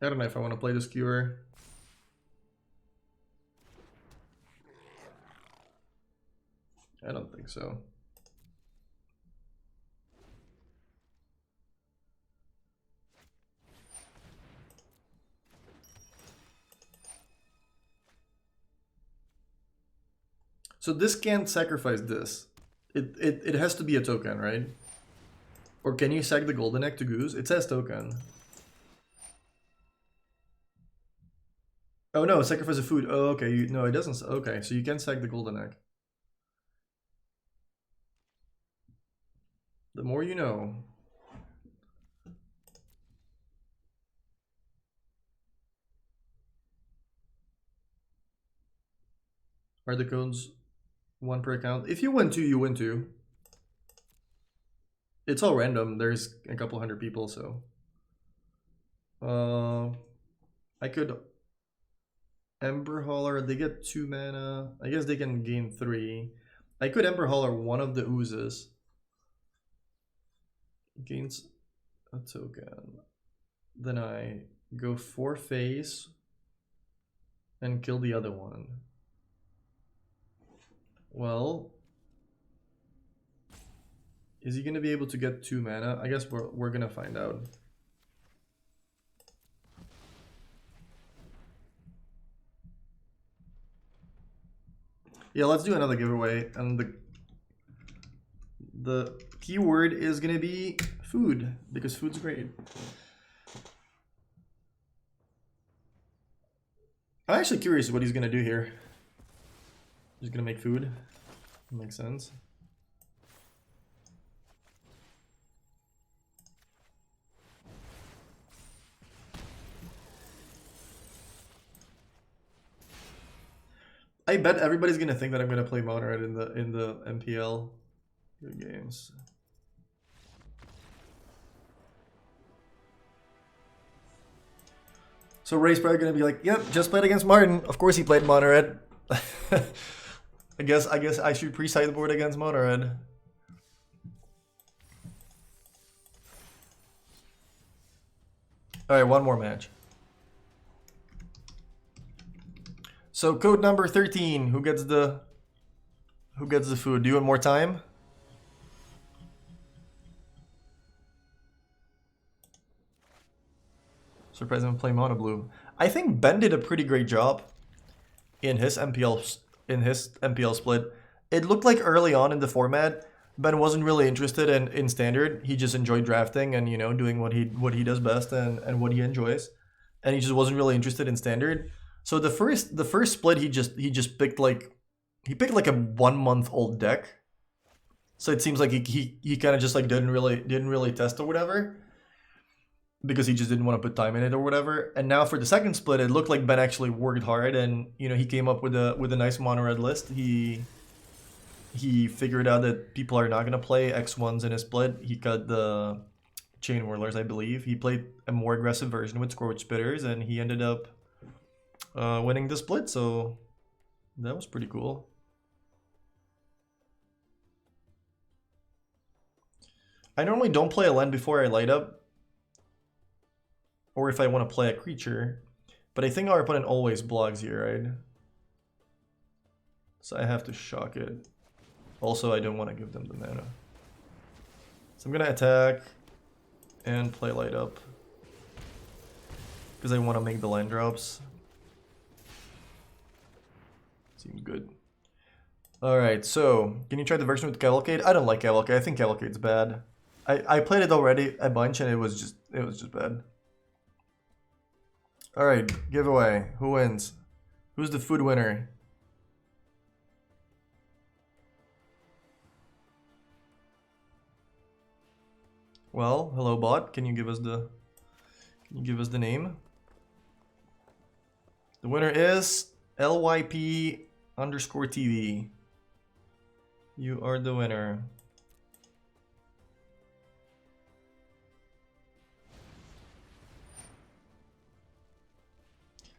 I don't know if I want to play the Skewer. I don't think so. So this can't sacrifice this. It has to be a token, right? Or can you sack the Golden Egg to Goose? It says token. Oh no, sacrifice a food. Oh, okay. No, it doesn't. Okay, so you can sack the Golden Egg. The more you know. Are the codes 1 per account? If you win 2, you win 2. It's all random. There's a couple hundred people, so. I could Ember Hauler. They get 2 mana. I guess they can gain 3. I could Ember Hauler one of the oozes. Gains a token. Then I go 4 face and kill the other one. Well, is he gonna be able to get 2 mana? I guess we're gonna find out. Yeah, let's do another giveaway, and the keyword is gonna be food, because food's great. I'm actually curious what he's gonna do here. He's gonna make food. Makes sense. I bet everybody's gonna think that I'm gonna play Mono-Red in the MPL games. So Ray's probably gonna be like, "Yep, just played against Martin. Of course he played Mono-Red." I guess I should pre-sideboard against Mono-Red. All right, one more match. So code number 13. Who gets the food? Do you want more time? Surprised I'm playing Mono Blue. I think Ben did a pretty great job in his MPL split. It looked like early on in the format, Ben wasn't really interested in standard. He just enjoyed drafting and, you know, doing what he does best and what he enjoys. And he just wasn't really interested in standard. So the first split he just picked like a 1 month old deck. So it seems like he kind of just like didn't really test or whatever, because he just didn't want to put time in it or whatever. And now for the second split, it looked like Ben actually worked hard, and you know, he came up with a nice mono red list. He figured out that people are not gonna play X1s in his split. He cut the Chain Whirlers, I believe. He played a more aggressive version with Scorch Spitters, and he ended up winning the split. So that was pretty cool. I normally don't play a land before I light up, or if I want to play a creature, but I think our opponent always blocks here, right? So I have to shock it. Also, I don't want to give them the mana. So I'm gonna attack and play light up, because I want to make the land drops. Seems good. Alright, so can you try the version with Cavalcade? I don't like Cavalcade. I think Cavalcade's bad. I played it already a bunch and it was just bad. Alright, giveaway. Who wins? Who's the food winner? Well, hello bot. Can you give us the name? The winner is LYP_TV. You are the winner.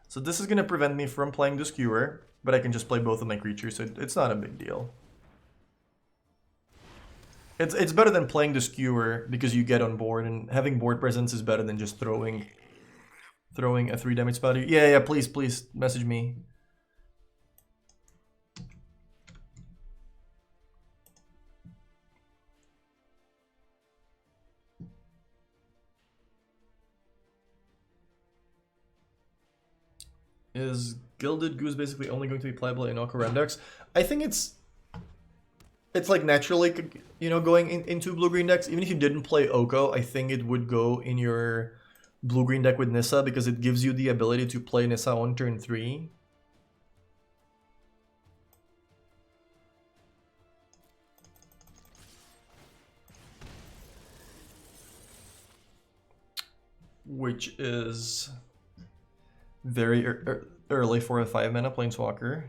So this is going to prevent me from playing the Skewer, but I can just play both of my creatures, so it's not a big deal. It's better than playing the Skewer because you get on board, and having board presence is better than just throwing a 3 damage spell. Yeah, please message me. Is Gilded Goose basically only going to be playable in Oko decks? I think it's like naturally, you know, going into blue-green decks. Even if you didn't play Oko, I think it would go in your blue-green deck with Nissa, because it gives you the ability to play Nissa on turn 3. Which is very early for a 5-mana Planeswalker.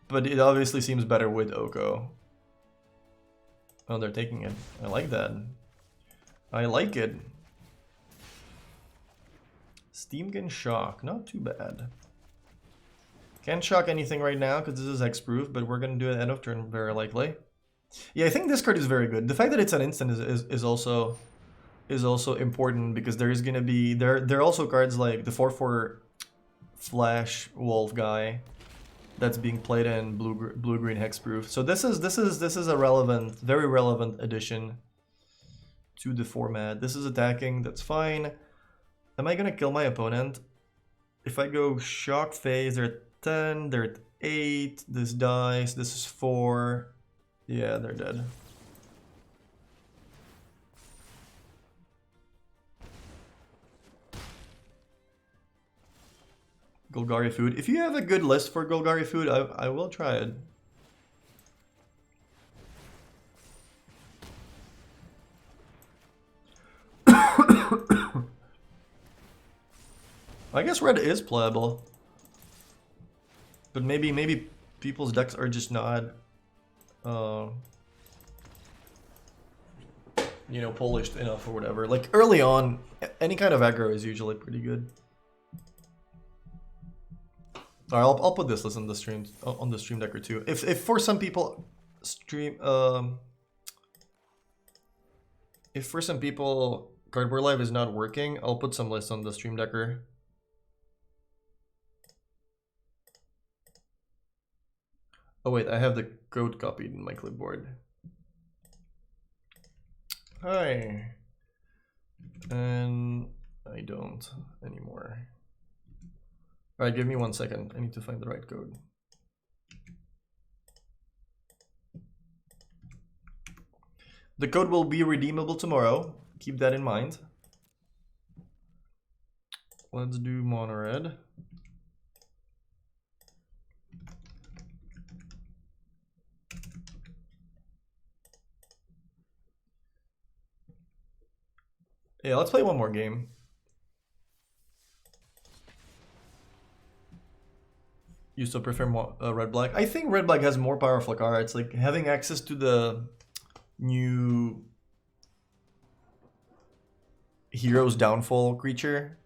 But it obviously seems better with Oko. Oh, they're taking it. I like that. I like it. Steam can shock. Not too bad. Can't shock anything right now because this is X-proof, but we're going to do it end of turn very likely. Yeah, I think this card is very good. The fact that it's an instant is also important, because there is going to be... There are also cards like the 4/4 Flash Wolf guy that's being played in blue-green hexproof. So this is a relevant, very relevant addition to the format. This is attacking, that's fine. Am I gonna kill my opponent? If I go shock phase, they're at 10, they're at 8, this dies, this is 4. Yeah, they're dead. Golgari food. If you have a good list for Golgari food, I will try it. I guess red is playable, but maybe people's decks are just not, you know, polished enough or whatever. Like early on, any kind of aggro is usually pretty good. Alright, I'll put this list on the stream deck or two. If for some people if for some people Cardboard Live is not working, I'll put some lists on the stream decker. Oh wait, I have the code copied in my clipboard. Hi. And I don't anymore. Alright, give me 1 second. I need to find the right code. The code will be redeemable tomorrow. Keep that in mind. Let's do mono red. Yeah, let's play one more game. You still prefer more, red-black? I think red-black has more powerful cards. Like, having access to the new Hero's Downfall creature.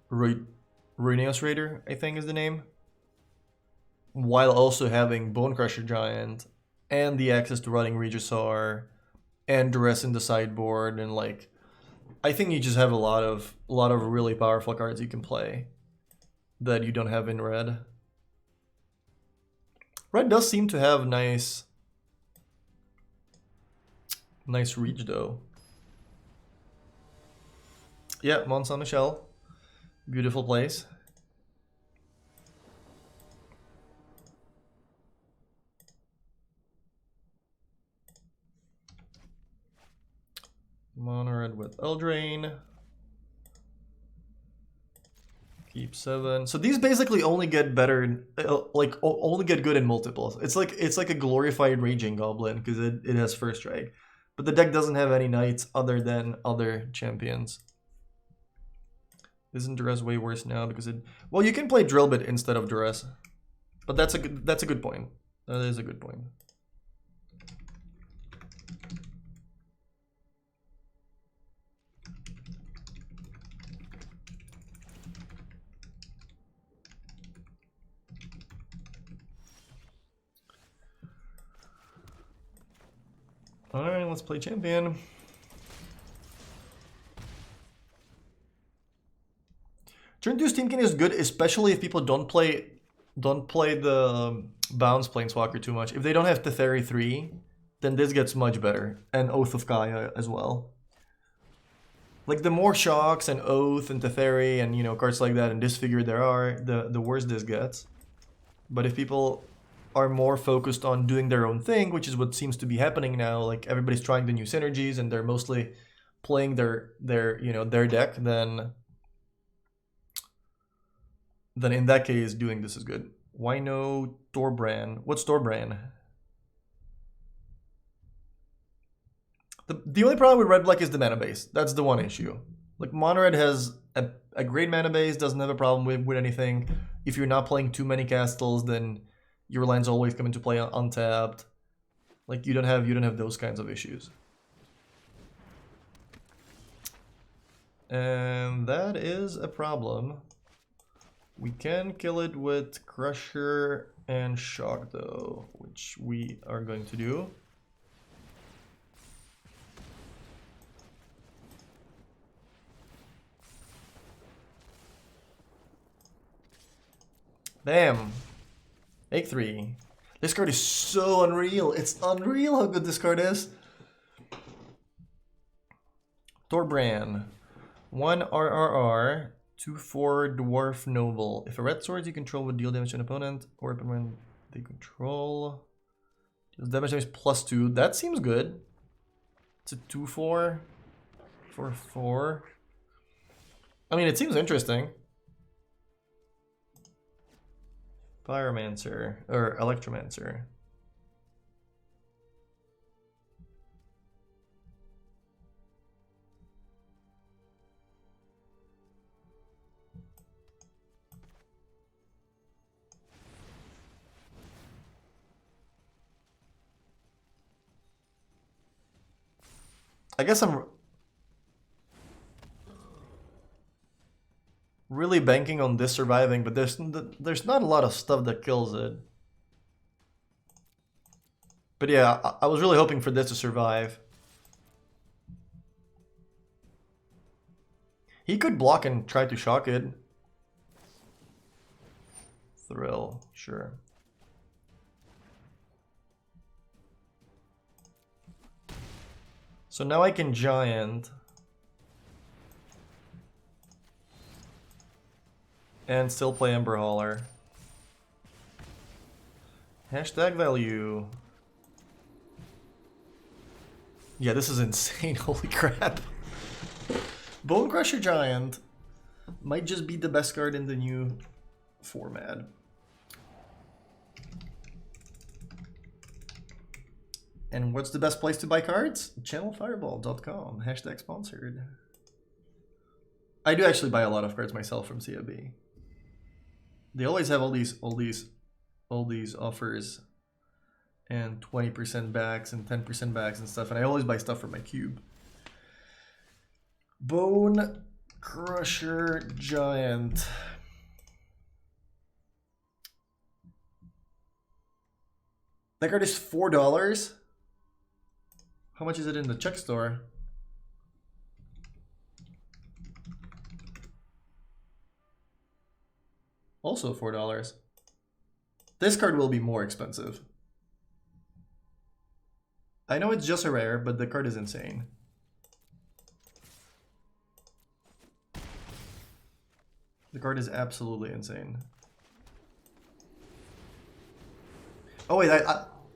Ruineous Raider, I think is the name. While also having Bone Crusher Giant and the access to running Regisaur and Duress in the sideboard, and like, I think you just have a lot of really powerful cards you can play that you don't have in red. Red does seem to have nice reach though. Yeah, Mont Saint Michel, beautiful place. Mono red with ELDRAINE. Keep 7. So these basically only get better, like only get good in multiples. It's like a glorified Raging Goblin because it has first strike, but the deck doesn't have any knights other than other champions. Isn't Duress way worse now because it? Well, you can play Drillbit instead of Duress, but that's a good point. That is a good point. Alright, let's play champion. Turn 2 Steamkin is good, especially if people don't play the Bounce Planeswalker too much. If they don't have Teferi 3, then this gets much better. And Oath of Gaia as well. Like, the more Shocks and Oath and Teferi and, you know, cards like that and Disfigure there are, the worse this gets. But if people are more focused on doing their own thing, which is what seems to be happening now, like everybody's trying the new synergies and they're mostly playing their deck, then in that case doing this is good. Why no Thorbrand? What's Thorbrand? The only problem with red black is the mana base. That's the one issue. Like, mono red has a great mana base, doesn't have a problem with anything. If you're not playing too many castles, then your lands always come into play untapped. Like, you don't have those kinds of issues. And that is a problem. We can kill it with Crusher and Shock though, which we are going to do. Bam! Take 3. This card is so unreal. It's unreal how good this card is. Thorbrand. 1 RRR, 2/4 Dwarf Noble. If a red sword you control would deal damage to an opponent or opponent they control, deals damage +2. That seems good. It's a 2/4 for 4. I mean, it seems interesting. Pyromancer, or Electromancer. I guess I'm really banking on this surviving, but there's not a lot of stuff that kills it. But yeah, I was really hoping for this to survive. He could block and try to shock it. Thrill, sure. So now I can giant. And still play Ember Hauler. Hashtag value. Yeah, this is insane. Holy crap. Bone Crusher Giant might just be the best card in the new format. And what's the best place to buy cards? Channelfireball.com, hashtag sponsored. I do actually buy a lot of cards myself from CFB. They always have all these offers and 20% backs and 10% backs and stuff, and I always buy stuff from my cube. Bone Crusher Giant. That card is $4. How much is it in the Czech store? Also $4. This card will be more expensive. I know it's just a rare, but the card is insane. The card is absolutely insane. Oh wait,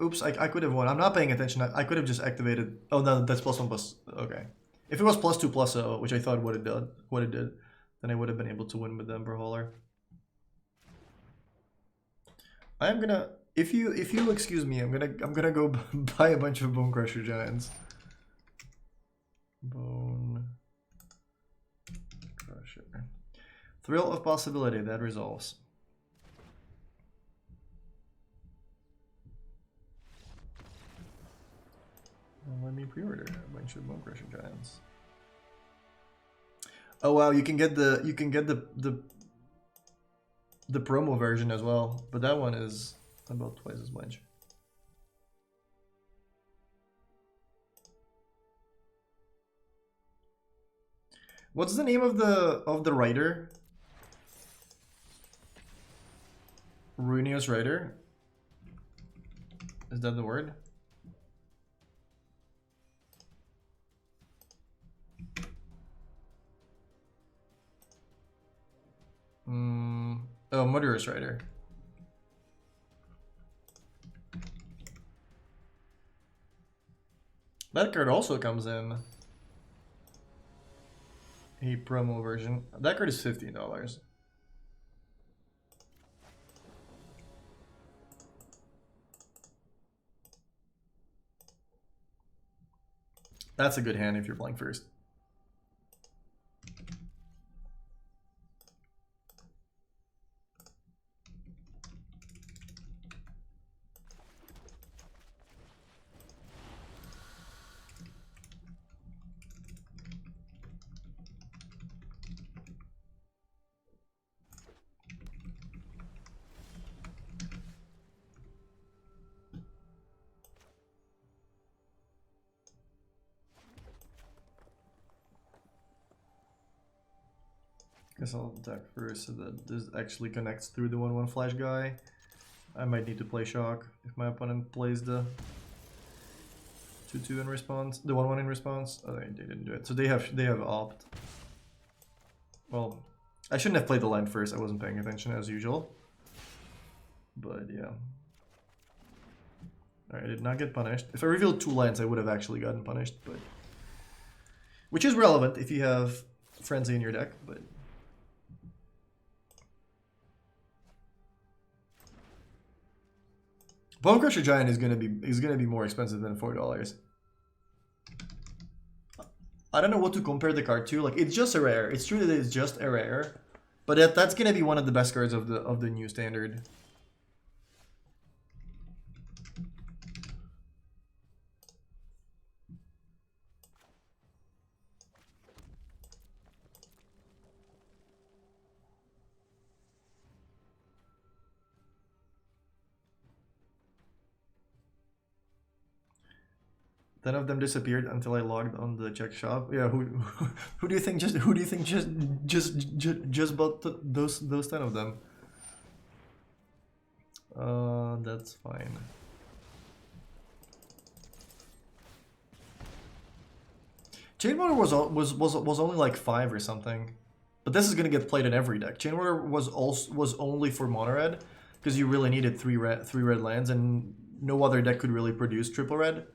oops, I could have won. I'm not paying attention. I could have just activated. Oh no, that's +1+. Okay, if it was +2/+0, which I thought what it did, then I would have been able to win with the Ember Hauler. I'm gonna, if you excuse me, I'm gonna go buy a bunch of Bone Crusher Giants. Bone Crusher. Thrill of Possibility, that resolves. Well, let me pre-order a bunch of Bone Crusher Giants. Oh wow, you can get the promo version as well, but that one is about twice as much. What's the name of the writer? Ruinius writer? Is that the word? Oh, Murderous Rider. That card also comes in a promo version. That card is $15. That's a good hand if you're playing first. Guess I'll attack first so that this actually connects through the 1/1 flash guy. I might need to play shock if my opponent plays the 2/2 in response, the 1/1 in response. Oh, they didn't do it. So they have opt. Well, I shouldn't have played the land first. I wasn't paying attention as usual. But yeah. Alright, I did not get punished. If I revealed 2 lands, I would have actually gotten punished, but which is relevant if you have Frenzy in your deck, but Bone Crusher Giant is gonna be more expensive than $4. I don't know what to compare the card to. Like, it's just a rare. It's true that it's just a rare, but that's gonna be one of the best cards of the new standard. None of them disappeared until I logged on the Czech shop. Yeah, who do you think just bought those 10 of them? That's fine. Chainwhirler was only like 5 or something, but this is gonna get played in every deck. Chainwhirler was only for mono red because you really needed three red lands, and no other deck could really produce triple red.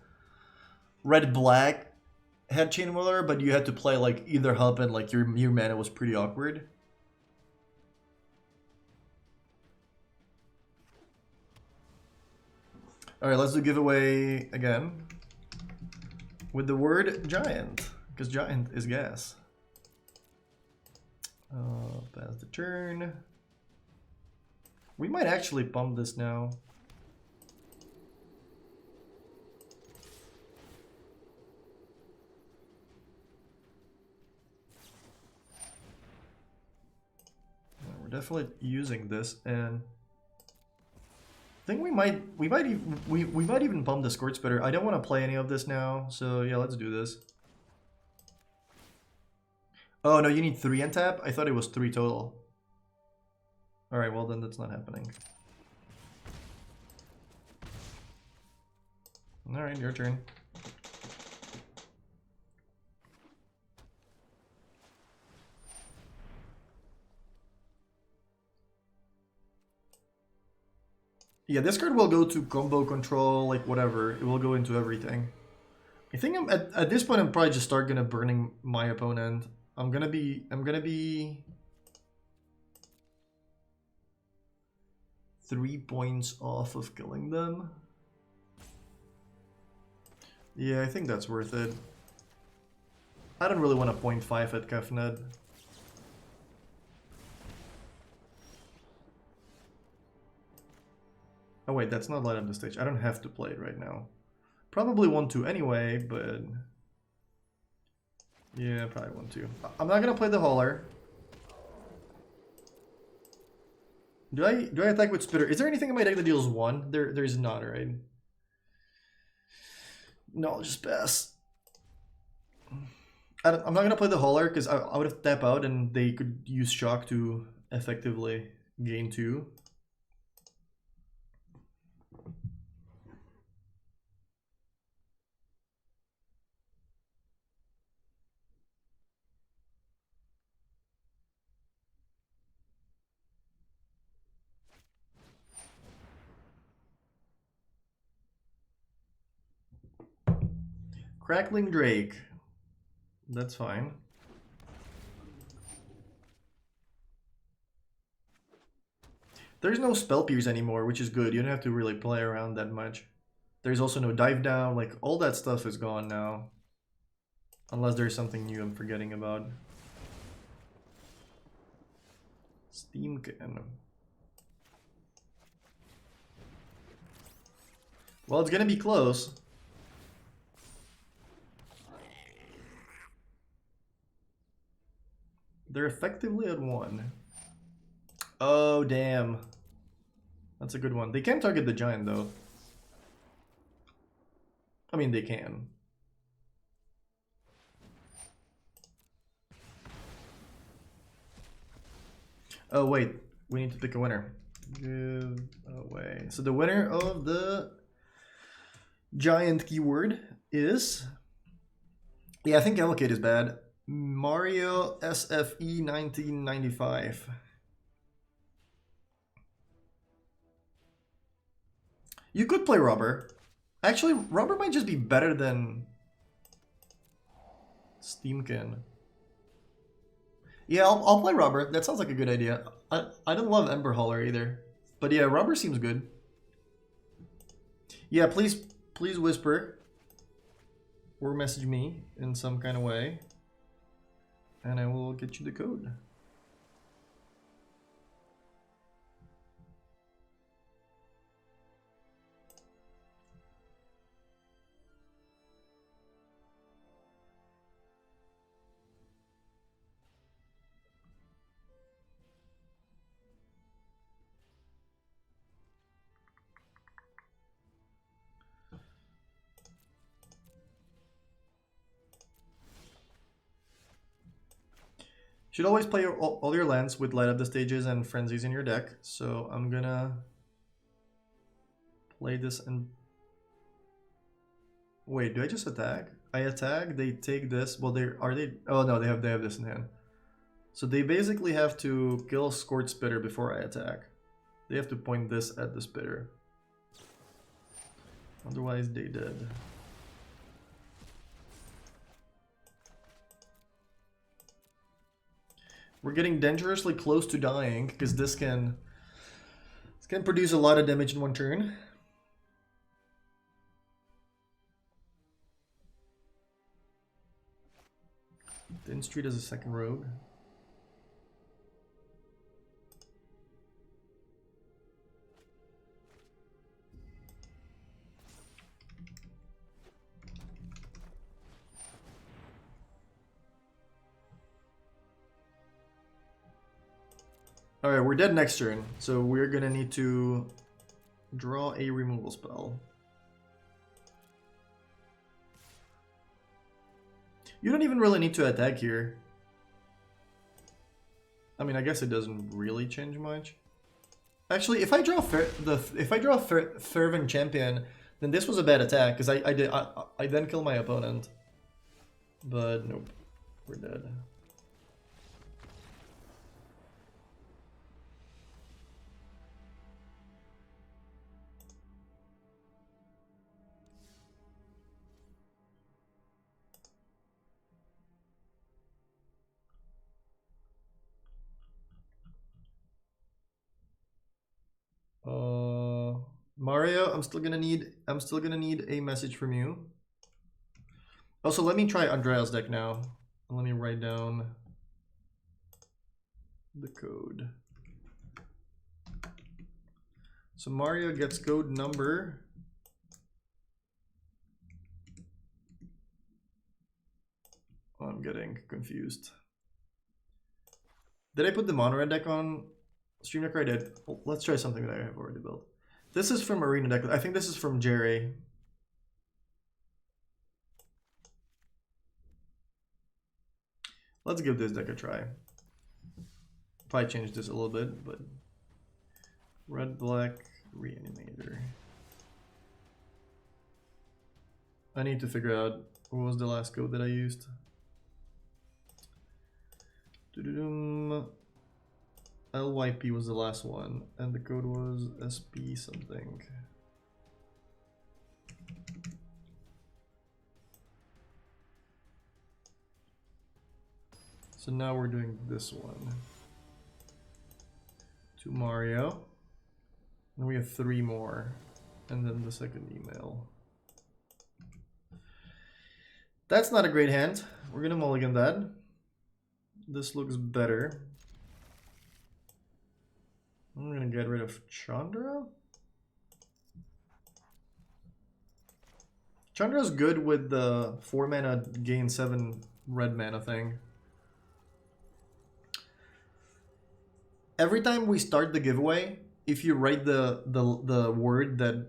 Red black had Chainwhirler, but you had to play like either Hub and like your mana was pretty awkward. Alright, let's do giveaway again. With the word giant. Because giant is gas. Pass the turn. We might actually pump this now. We're definitely using this, and I think we might even pump the Squirt Spitter. I don't want to play any of this now, so yeah, let's do this. Oh no, you need 3 and tap? I thought it was 3 total. Alright, well then that's not happening. Alright, your turn. Yeah, this card will go to combo control, like whatever. It will go into everything. I think I'm at this point I'm probably just start gonna burning my opponent. I'm gonna be 3 points off of killing them. Yeah, I think that's worth it. I don't really want to 0.5 at Kefned. Oh wait, that's not light up the stage. I don't have to play it right now. Probably want to anyway, but yeah, probably want to. I'm not gonna play the Hauler. Do I attack with Spitter? Is there anything in my deck that deals 1? There's not, right? No, I'll just pass. I'm not gonna play the Hauler because I would have tap out and they could use Shock to effectively gain 2. Crackling Drake. That's fine. There's no Spell Pierce anymore, which is good. You don't have to really play around that much. There's also no Dive Down. Like, all that stuff is gone now. Unless there's something new I'm forgetting about. Steam Cannon. Well, it's gonna be close. They're effectively at 1. Oh, damn. That's a good one. They can't target the giant, though. I mean, they can. Oh, wait. We need to pick a winner. Give away. So the winner of the giant keyword is... Yeah, I think Allocate is bad. Mario SFE 1995. You could play Rubber. Actually, Rubber might just be better than Steamkin. Yeah, I'll play Rubber. That sounds like a good idea. I don't love Ember Hauler either. But yeah, Rubber seems good. Yeah, please whisper. Or message me in some kind of way. And I will get you the code. Should always play all your lands with Light Up the Stages and Frenzies in your deck. So I'm gonna play this and... Wait, do I just attack? I attack, they take this. Well, are they... Oh no, they have this in hand. So they basically have to kill Squirt Spitter before I attack. They have to point this at the Spitter. Otherwise, they dead. We're getting dangerously close to dying because this can produce a lot of damage in one turn. Thin Street as a second rogue. Alright, we're dead next turn, so we're gonna need to draw a removal spell. You don't even really need to attack here. I mean, I guess it doesn't really change much. Actually, if I draw Fervent Champion, then this was a bad attack because I then kill my opponent. But nope, we're dead. Mario, I'm still gonna need a message from you. Also, let me try Andrea's deck now. Let me write down the code. So Mario gets code number. Oh, I'm getting confused. Did I put the mono red deck on Stream Deck? I did. Well, let's try something that I have already built. This is from Arena Deck. I think this is from Jerry. Let's give this deck a try. Probably change this a little bit, but red, black, Reanimator. I need to figure out what was the last code that I used. LYP was the last one, and the code was SP something. So now we're doing this one. To Mario. And we have 3 more. And then the second email. That's not a great hand. We're gonna mulligan that. This looks better. I'm gonna get rid of Chandra. Chandra's good with the 4 mana gain 7 red mana thing. Every time we start the giveaway, if you write the word that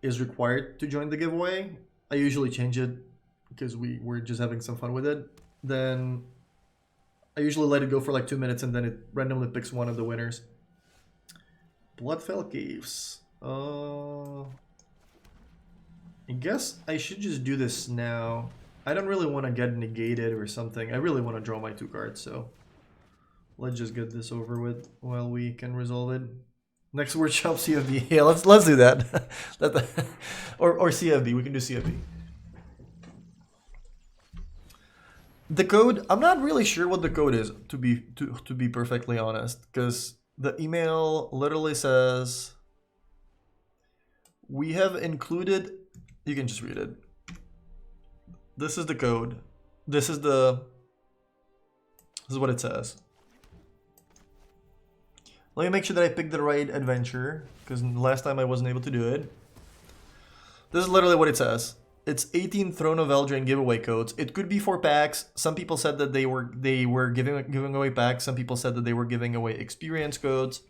is required to join the giveaway, I usually change it because we're just having some fun with it. Then I usually let it go for like 2 minutes and then it randomly picks one of the winners. Bloodfell Caves. I guess I should just do this now. I don't really want to get negated or something. I really want to draw my 2 cards, so let's just get this over with while we can resolve it. Next workshop, CFB. Yeah, let's do that. or CFB. We can do CFB. The code, I'm not really sure what the code is, to be perfectly honest, because the email literally says we have included, you can just read it. This is the code. This is what it says. Let me make sure that I picked the right adventure, because last time I wasn't able to do it. This is literally what it says. It's 18 Throne of Eldraine giveaway codes. It could be 4 packs. Some people said that they were giving away packs. Some people said that they were giving away experience codes.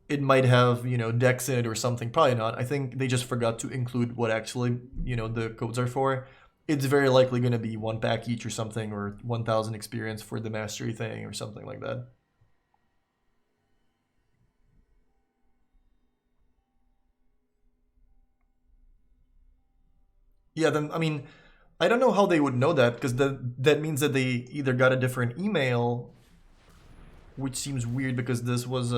It might have, you know, decks in it or something. Probably not. I think they just forgot to include what actually, you know, the codes are for. It's very likely going to be 1 pack each or something, or 1,000 experience for the mastery thing or something like that. Yeah, then, I mean, I don't know how they would know that, because that means that they either got a different email, which seems weird because this was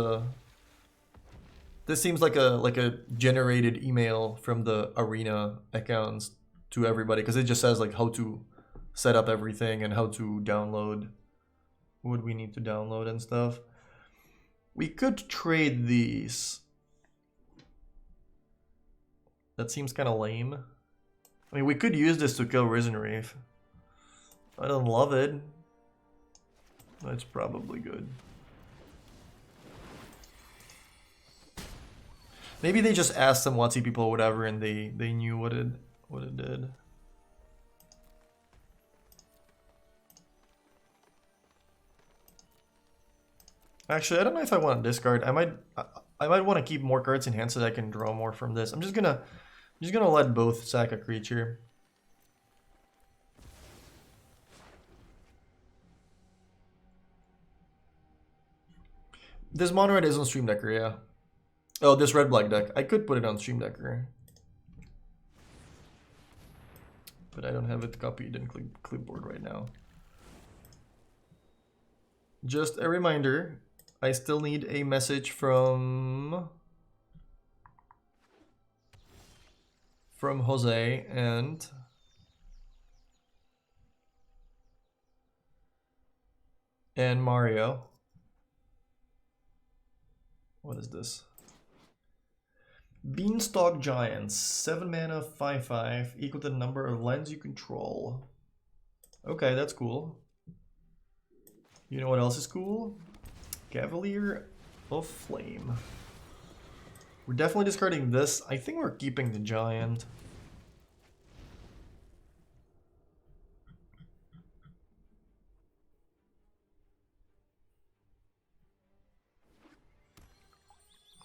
this seems like a generated email from the Arena accounts to everybody, because it just says like how to set up everything and how to download what we need to download and stuff. We could trade these. That seems kind of lame. I mean, we could use this to kill Risen Reef. I don't love it. That's probably good. Maybe they just asked some WotC people or whatever, and they knew what it did. Actually, I don't know if I want to discard. I might want to keep more cards in hand so that I can draw more from this. I'm just gonna let both sack a creature. This mono red is on Stream Decker, yeah. Oh, this red black deck. I could put it on Stream Decker, but I don't have it copied in clipboard right now. Just a reminder, I still need a message from Jose and Mario. What is this? Beanstalk Giants, 7 mana, 5/5, equal to the number of lands you control. Okay, that's cool. You know what else is cool? Cavalier of Flame. We're definitely discarding this. I think we're keeping the Giant.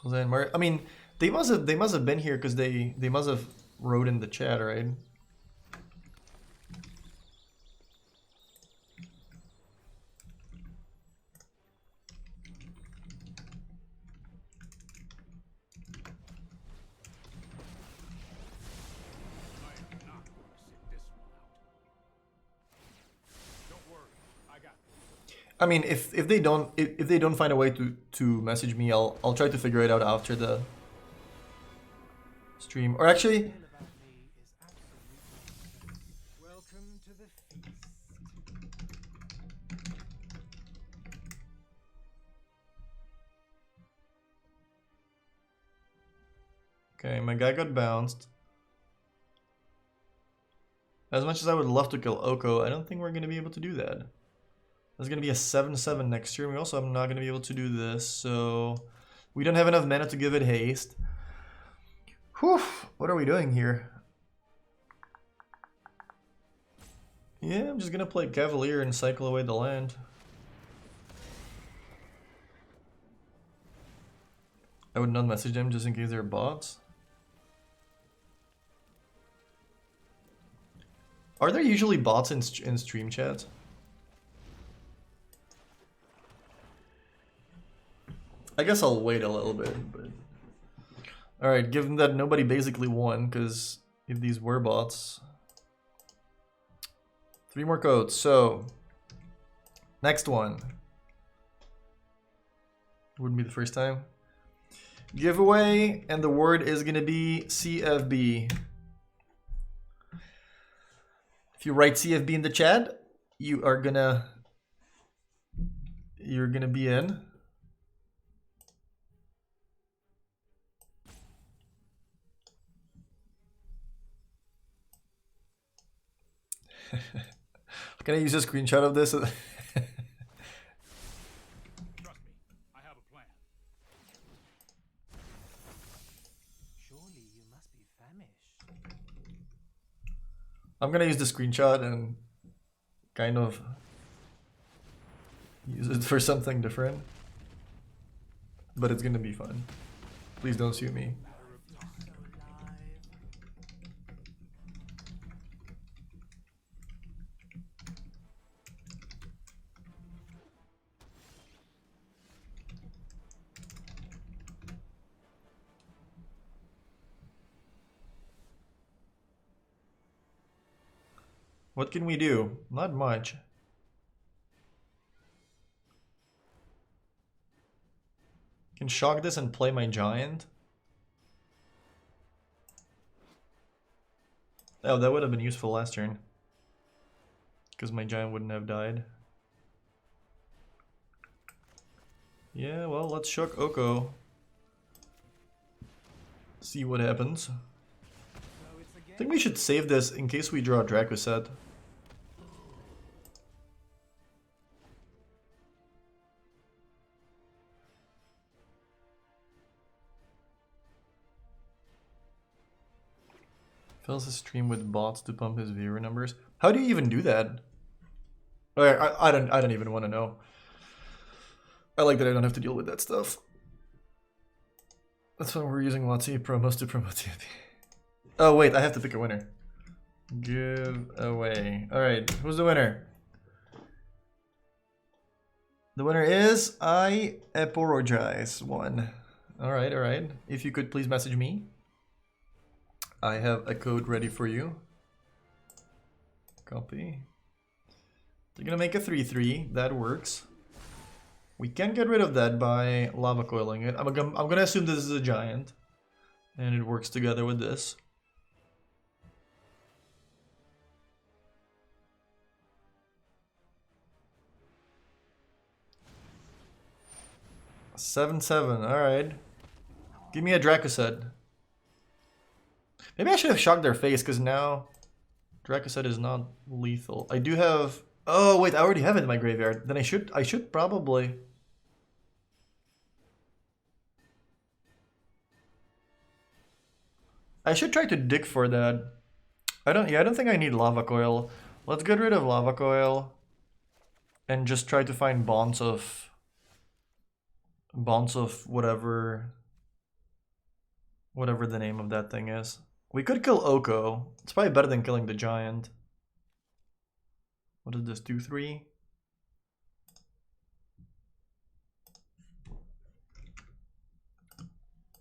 Jose and Mario. I mean, they must have been here because they must have wrote in the chat, right? I mean, if they don't find a way to message me, I'll try to figure it out after the stream. Or actually, Welcome to the feast. okay, my guy got bounced. As much as I would love to kill Oko, I don't think we're gonna be able to do that. There's going to be a 7/7 next turn. We also are not going to be able to do this, so we don't have enough mana to give it haste. Whew, what are we doing here? Yeah, I'm just going to play Cavalier and cycle away the land. I would not message them just in case they're bots. Are there usually bots in stream chat? I guess I'll wait a little bit, but... Alright, given that nobody basically won, because if these were bots... 3 more codes, so... Next one. Wouldn't be the first time. Giveaway, and the word is gonna be CFB. If you write CFB in the chat, you're gonna be in. Can I use a screenshot of this? Trust me, I have a plan. Surely you must be famished. I'm gonna use the screenshot and kind of use it for something different. But it's gonna be fun. Please don't sue me. What can we do? Not much. Can shock this and play my giant. Oh, that would have been useful last turn. Because my giant wouldn't have died. Yeah, well, let's shock Oko. See what happens. I think we should save this in case we draw Draco set. Fills his stream with bots to pump his viewer numbers. How do you even do that? I don't even want to know. I like that I don't have to deal with that stuff. That's why we're using WotC promos to promote TFP. Oh wait, I have to pick a winner. Give away. Alright, who's the winner? The winner is I apologize one. Alright, alright. If you could please message me. I have a code ready for you. Copy. They're gonna make a 3-3. That works. We can get rid of that by lava coiling it. I'm gonna assume this is a giant. And it works together with this. Seven. Alright. Give me a Dracoset. Maybe I should have shocked their face, because now Dracoset is not lethal. I do have... Oh wait, I already have it in my graveyard. Then I should probably... I should try to dig for that. I don't think I need lava coil. Let's get rid of lava coil and just try to find bonds of whatever the name of that thing is. We could kill Oko. It's probably better than killing the giant. What does this do? 3?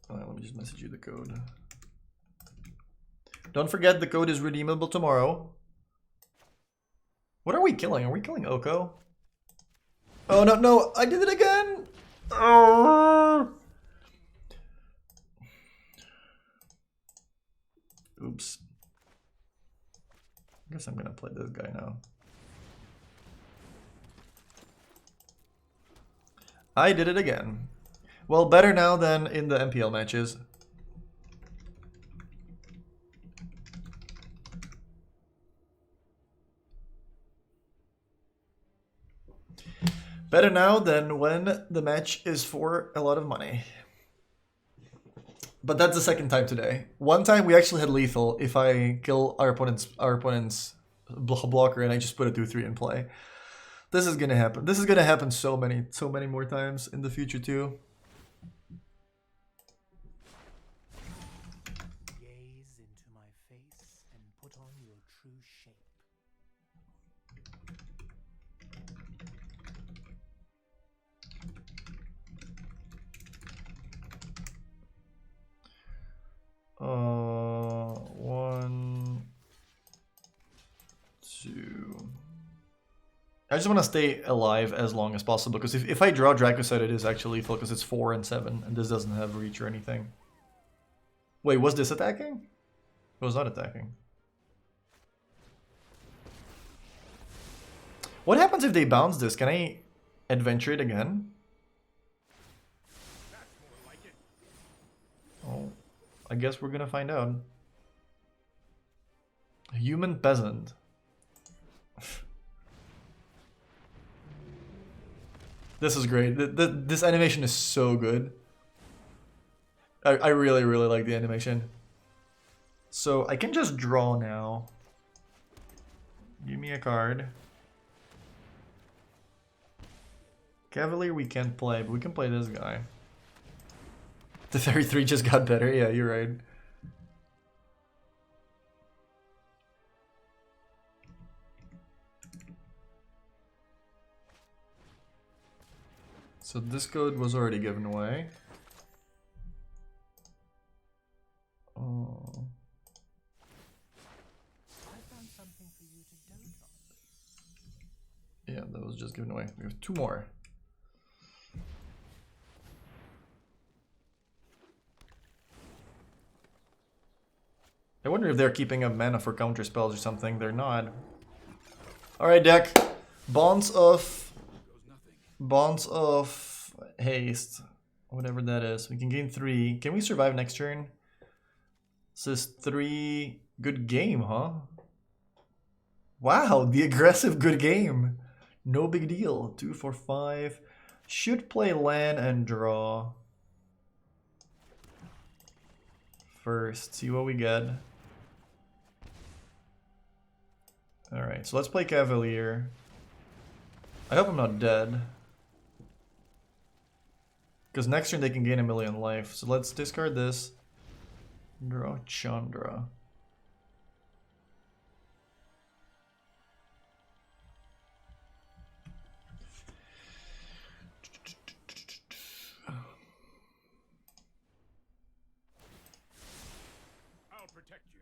Alright, let me just message you the code. Don't forget the code is redeemable tomorrow. What are we killing? Are we killing Oko? Oh no, I did it again! Oops. I guess I'm gonna play this guy now. I did it again. Well, better now than in the MPL matches. Better now than when the match is for a lot of money. But that's the second time today. One time we actually had lethal if I kill our opponent's blocker and I just put a 2-3 in play. This is gonna happen. This is gonna happen so many more times in the future too. Gaze into my face and put on your true shape. One, two. I just want to stay alive as long as possible, because if I draw Dracoset, it is actually lethal, because it's 4 and 7, and this doesn't have reach or anything. Wait, was this attacking? It was not attacking. What happens if they bounce this? Can I adventure it again? That's more like it. Oh, I guess we're gonna find out. Human peasant. This is great. This animation is so good. I really like the animation. So I can just draw now. Give me a card. Cavalier we can't play, but we can play this guy. The Fairy 3 just got better. Yeah, you're right. So this code was already given away. Oh. I found something for you to dote on. Yeah, that was just given away. We have 2 more. I wonder if they're keeping up mana for counter spells or something. They're not. Alright, deck. Bonds of haste. Whatever that is. We can gain 3. Can we survive next turn? This is 3. Good game, huh? Wow, the aggressive good game. No big deal. 2, 4, 5. Should play land and draw. First, see what we get. Alright, so let's play Cavalier. I hope I'm not dead. Because next turn they can gain 1,000,000 life. So let's discard this. Draw Chandra. I'll protect you.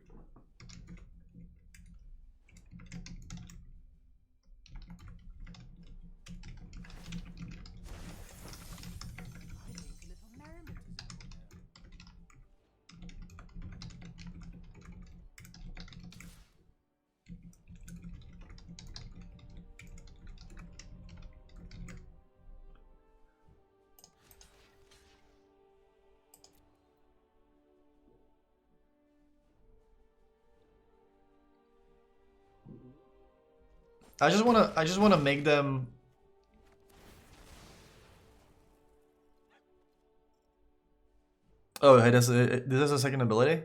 I think a little merriment is in order. I just wanna make them. Oh, hey, this is a second ability.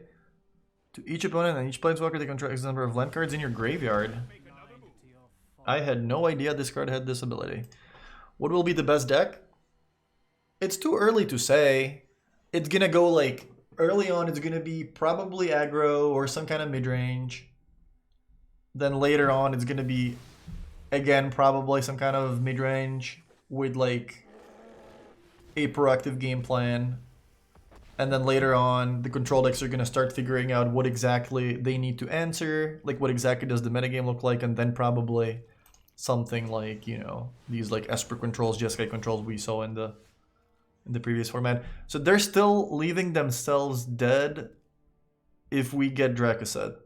To each opponent and each planeswalker, they control X number of land cards in your graveyard. Make another move. To your I had no idea this card had this ability. What will be the best deck? It's too early to say. It's gonna go like early on. It's gonna be probably aggro or some kind of mid range. Then later on, it's gonna be again probably some kind of mid range with like a proactive game plan. And then later on, the control decks are going to start figuring out what exactly they need to answer, like what exactly does the metagame look like, and then probably something like, you know, these like Esper controls, Jeskai controls we saw in the previous format. So they're still leaving themselves dead if we get Dracoset.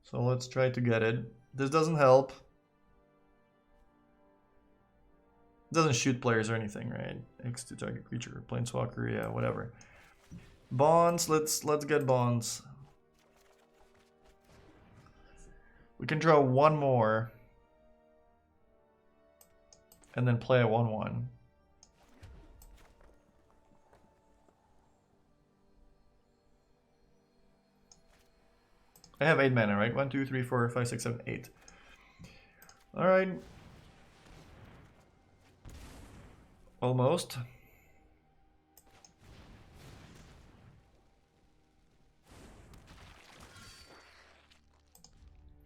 So let's try to get it. This doesn't help. Doesn't shoot players or anything, right? X to target creature, planeswalker, yeah, whatever. Bonds, let's get bonds. We can draw one more. And then play a 1/1. I have 8 mana, right? 1, 2, 3, 4, 5, 6, 7, 8. Alright. Almost.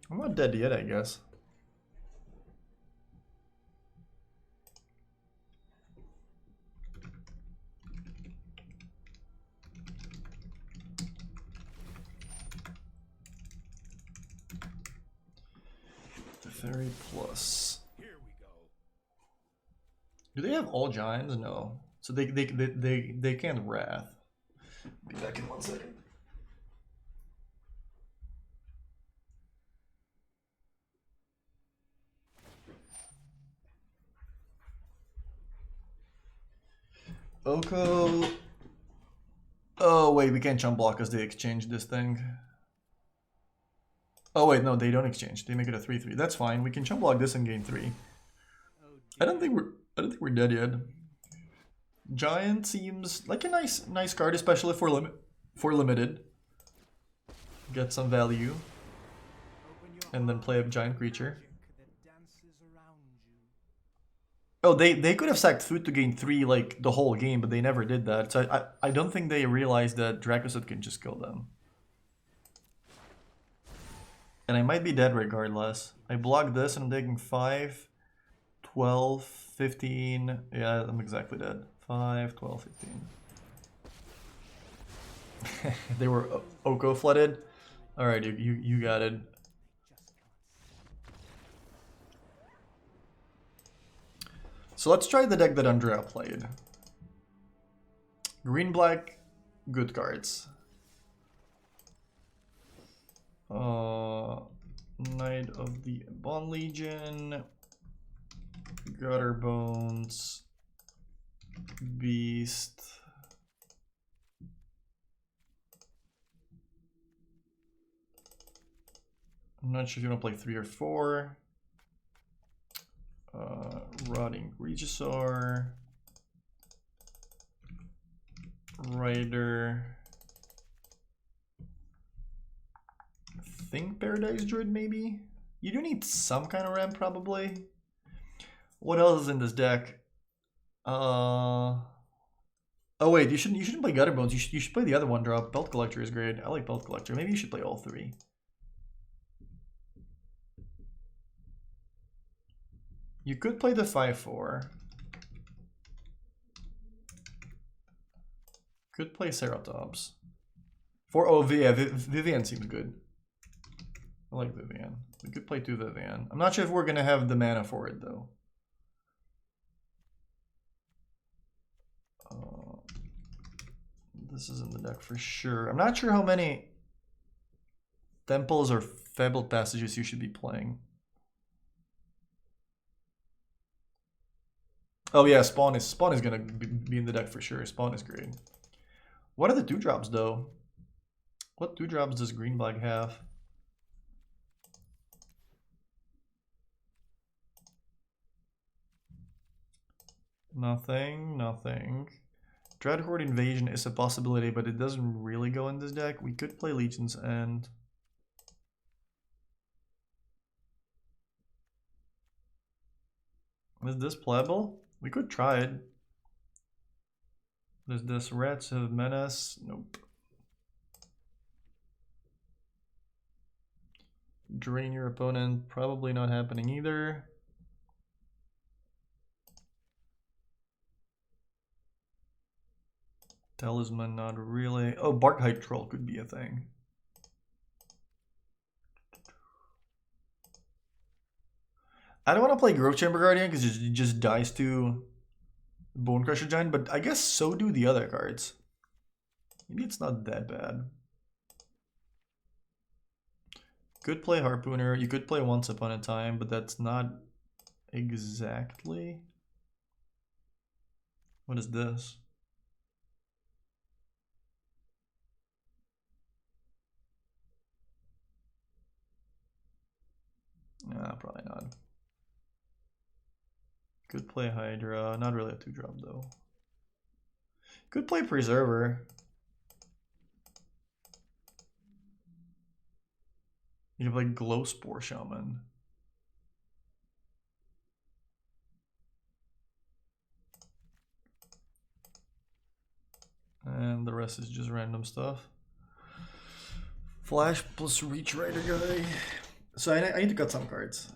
I'm not dead yet, I guess. Fairy plus. Here we go. Do they have all giants? No. So they can't wrath. Be back in 1 second. Oko. Oh wait, we can't chump block because they exchanged this thing. Oh wait, no, they don't exchange. They make it a 3/3. That's fine. We can chump block this and gain 3. I don't think we're dead yet. Giant seems like a nice card, especially for limited. Get some value. And then play a giant creature. Oh, they could have sacked food to gain 3 like the whole game, but they never did that. So I don't think they realized that Dracoset can just kill them. And I might be dead regardless. I block this and I'm taking 5, 12, 15. Yeah, I'm exactly dead. 5, 12, 15. They were Oko flooded. Alright, you got it. So let's try the deck that Andrea played. Green, black, good cards. Knight of the Bond Legion, Gutter Bones, Beast. I'm not sure if you want to play 3 or 4. Rotting Regisaur, Rider. Think Paradise Druid maybe? You do need some kind of ramp, probably. What else is in this deck? Oh wait, you shouldn't play Gutter Bones. You should play the other one drop. Belt Collector is great. I like Belt Collector. Maybe you should play all three. You could play the 5/4. Could play Ceratops. Yeah, Vivian seems good. I like Vivian. We could play 2 Vivian. I'm not sure if we're gonna have the mana for it though. This is in the deck for sure. I'm not sure how many temples or fabled passages you should be playing. Oh yeah, Spawn is gonna be in the deck for sure. Spawn is great. What are the 2-drops though? What 2-drops does green black have? Nothing, nothing. Dreadhorde Invasion is a possibility, but it doesn't really go in this deck. We could play Legion's End. Is this playable? We could try it. There's this Rats of Menace. Nope. Drain your opponent. Probably not happening either. Talisman, not really. Oh, Barkhide Troll could be a thing. I don't want to play Growth Chamber Guardian because it just dies to Bone Crusher Giant, but I guess so do the other cards. Maybe it's not that bad. Could play Harpooner. You could play Once Upon a Time, but that's not exactly. What is this? Nah, probably not. Could play Hydra. Not really a 2-drop though. Could play Preserver. You have like Glow Spore Shaman. And the rest is just random stuff. Flash plus Reach Rider guy. So I need to cut some cards. I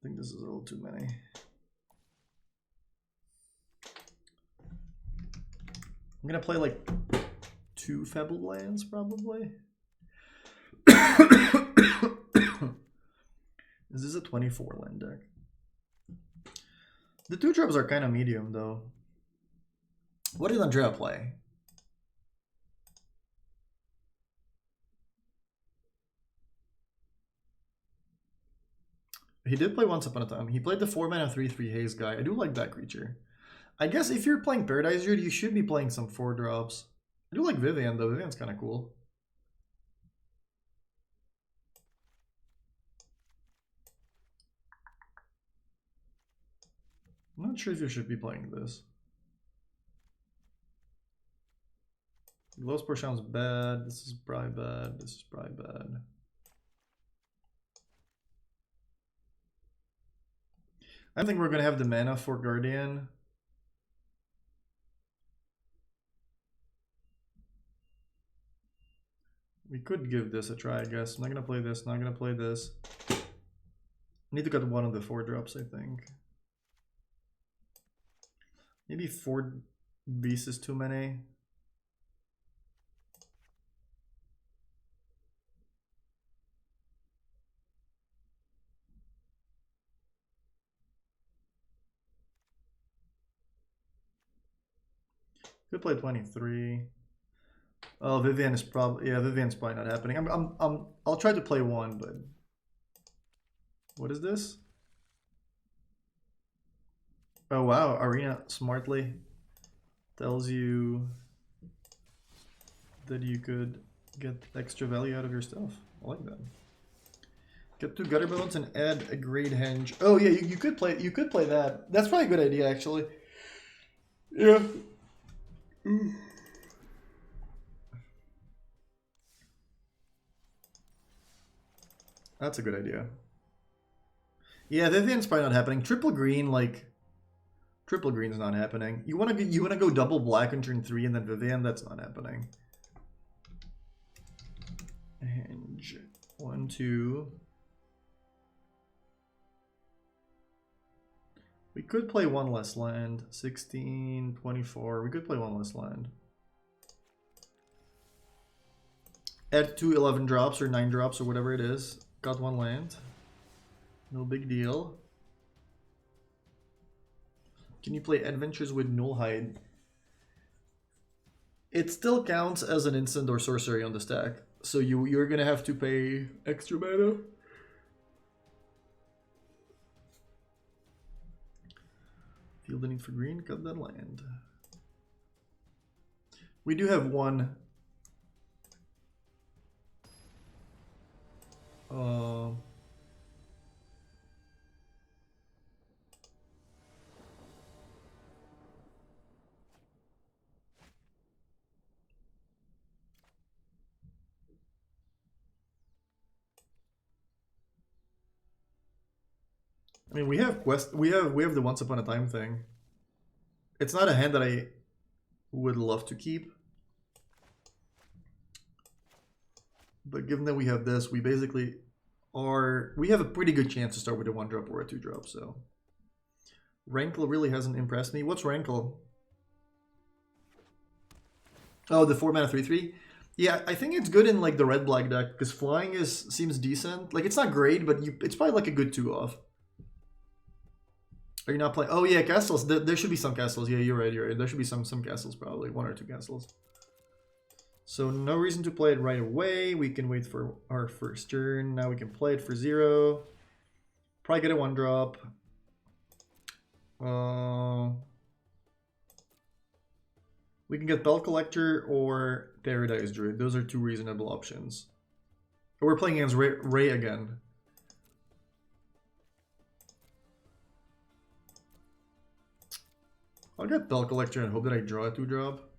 think this is a little too many. I'm gonna play like 2 Fabled lands probably. Is this a 24 land deck? The 2-drops are kind of medium though. What did Andrea play? He did play Once Upon a Time. He played the 4-mana 3/3 Haze guy. I do like that creature. I guess if you're playing Paradise Druid, you should be playing some 4-drops. I do like Vivian though. Vivian's kind of cool. I'm not sure if you should be playing this. Glow Spore sounds bad. This is probably bad. This is probably bad. I don't think we're gonna have the mana for Guardian. We could give this a try, I guess. I'm not gonna play this, not gonna play this. I need to cut one of the 4-drops, I think. Maybe 4 beasts is too many. Could play 23. Oh, Vivian is probably, yeah, Vivian's probably not happening. I'll try to play 1, but what is this? Oh wow, Arena smartly tells you that you could get extra value out of your stuff. I like that. Get 2 Gutter Bones and add a Great Henge. Oh yeah, you could play that. That's probably a good idea actually. Yeah. That's a good idea. Yeah, Vivian's probably not happening. Triple green, like triple green's not happening. You wanna go double black on turn 3 and then Vivian, that's not happening. Henge. 1, 2. We could play one less land. 16, 24. We could play one less land. Add 2 11 drops or 9 drops or whatever it is. Got one land. No big deal. Can you play Adventures with Nullhide? It still counts as an instant or sorcery on the stack. So you're gonna have to pay extra mana. Feel the need for green, cut that land. We do have one. I mean, we have the Once Upon a Time thing. It's not a hand that I would love to keep. But given that we have this, we basically we have a pretty good chance to start with a 1-drop or a 2-drop, so. Rankle really hasn't impressed me. What's Rankle? Oh, the 4-mana 3/3? Yeah, I think it's good in like the red-black deck, because flying seems decent. Like, it's not great, but it's probably like a good 2-off. Are you not playing? Oh yeah, castles. There should be some castles. Yeah, you're right. There should be some castles, probably 1 or 2 castles. So no reason to play it right away. We can wait for our first turn. Now we can play it for 0. Probably get a 1-drop. We can get Bell Collector or Paradise Druid. Those are 2 reasonable options. We're playing against Ray again. I'll get Bell Collector and hope that I draw a 2-drop.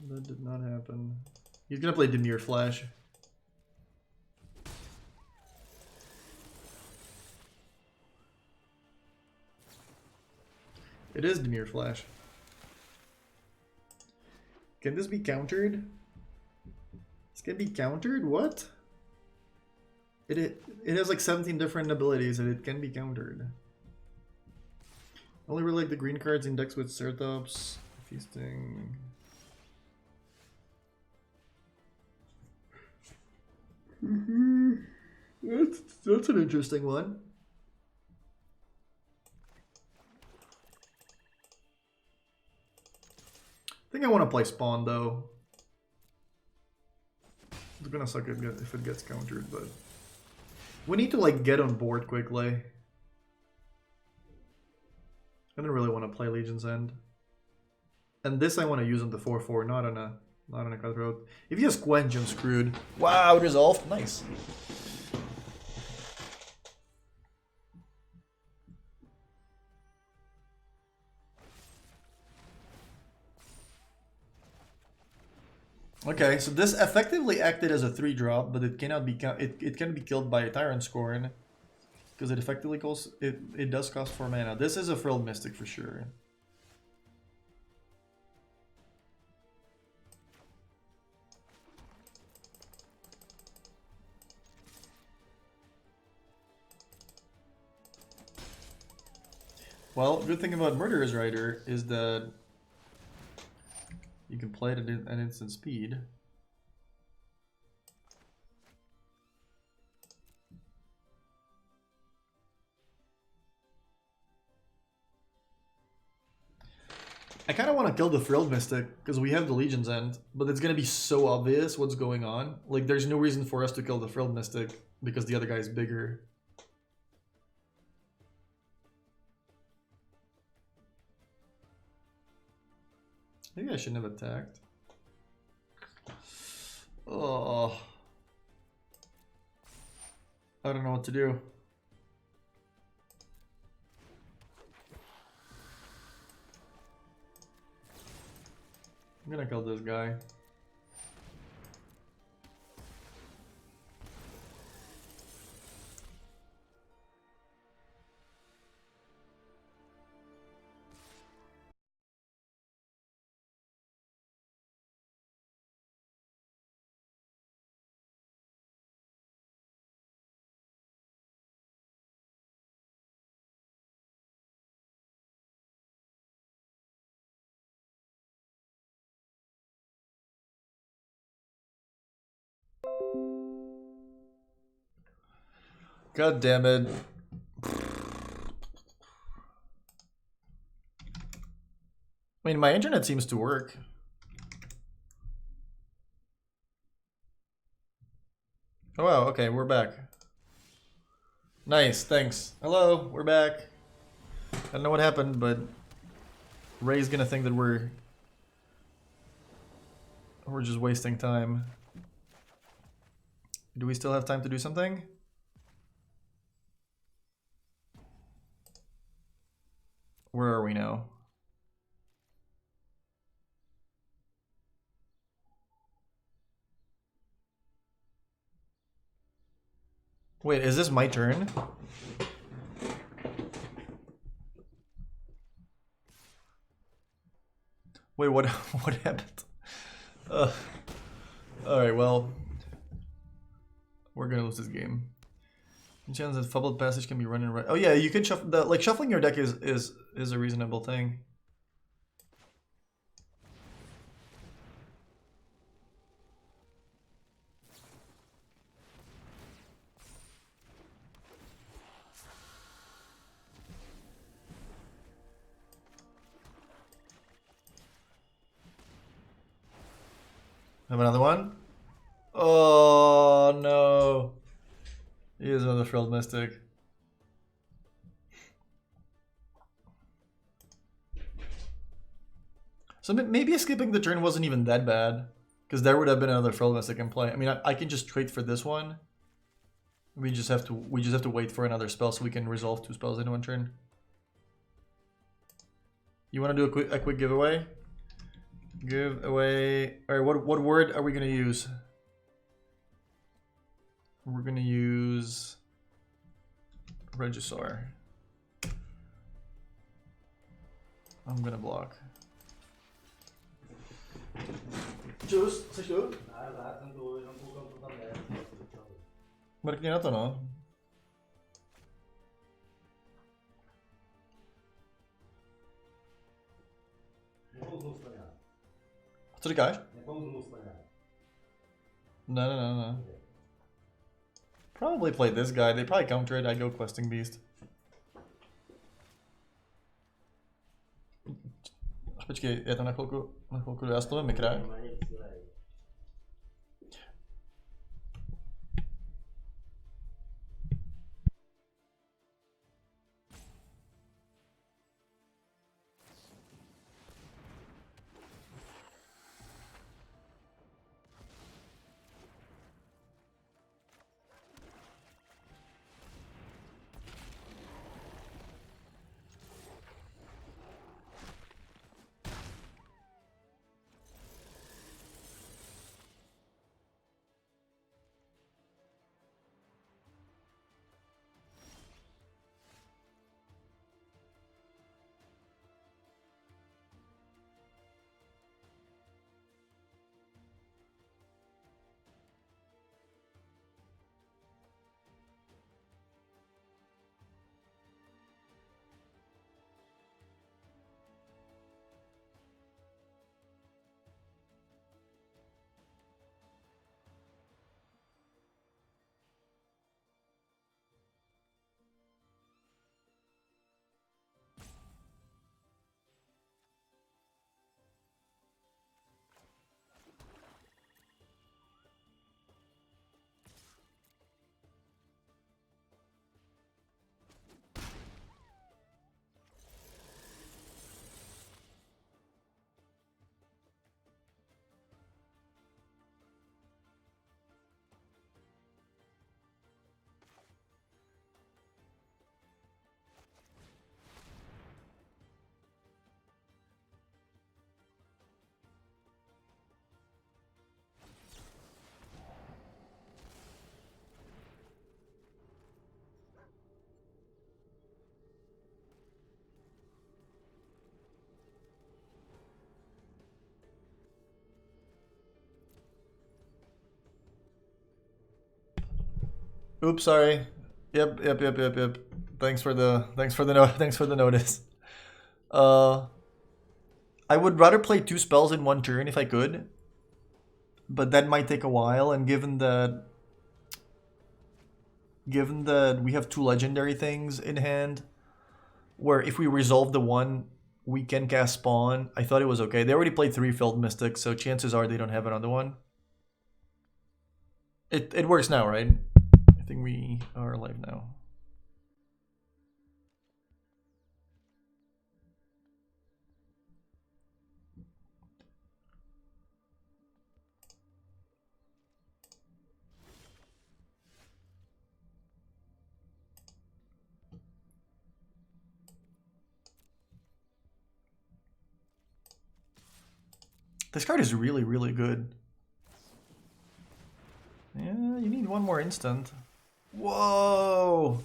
That did not happen. He's gonna play Demir Flash. It is Demir Flash. Can this be countered? This can be countered? What? It has like 17 different abilities and it can be countered. Only really like the green cards in decks with Ceratops, Feasting. That's an interesting one. I think I want to play Spawn though. It's gonna suck if it gets countered, but we need to like get on board quickly. I don't really want to play Legion's End. And this I want to use on the 4/4, not on a cutthroat. If he has Quench, I'm screwed. Wow, resolved. Nice. Okay, so this effectively acted as a 3-drop, but it cannot be it can be killed by a Tyrant Scorn because it effectively costs it does cost 4 mana. This is a Frilled Mystic for sure. Well, good thing about Murderer's Rider is that you can play it at instant speed. I kind of want to kill the Frilled Mystic because we have the Legion's End, but it's going to be so obvious what's going on. Like, there's no reason for us to kill the Frilled Mystic because the other guy is bigger. Maybe I shouldn't have attacked. Oh. I don't know what to do. I'm gonna kill this guy. God damn it. I mean, my internet seems to work. Oh wow, okay, we're back. Nice, thanks. Hello, we're back. I don't know what happened, but Ray's gonna think that we're just wasting time. Do we still have time to do something? Where are we now? Wait, is this my turn? Wait, what what happened? Alright, well, we're gonna lose this game. Chance that Fumbled Passage can be run and right. Oh yeah, you can shuffle the, like shuffling your deck is a reasonable thing. Have another one? Oh no. He is another Frilled Mystic. So maybe skipping the turn wasn't even that bad. Because there would have been another Frilled Mystic in play. I mean, I can just trade for this one. We just have to wait for another spell so we can resolve 2 spells in one turn. You want to do a quick giveaway? Giveaway. All right, what word are we gonna use? We're gonna use Regisaur. I'm gonna block. Juice, chceš tu? Mrkni na to, no. Co říkáš? No. Probably play this guy. They probably counter it. I go Questing Beast. Počkej, já tam na chvilku já stavím mikra. Oops, sorry. Yep. Thanks for the notice. I would rather play 2 spells in 1 turn if I could, but that might take a while. And given that we have 2 legendary things in hand, where if we resolve the one, we can cast Spawn. I thought it was okay. They already played 3 Filled Mystics, so chances are they don't have another one. It works now, right? I think we are live now. This card is really, really good. Yeah, you need one more instant. Whoa!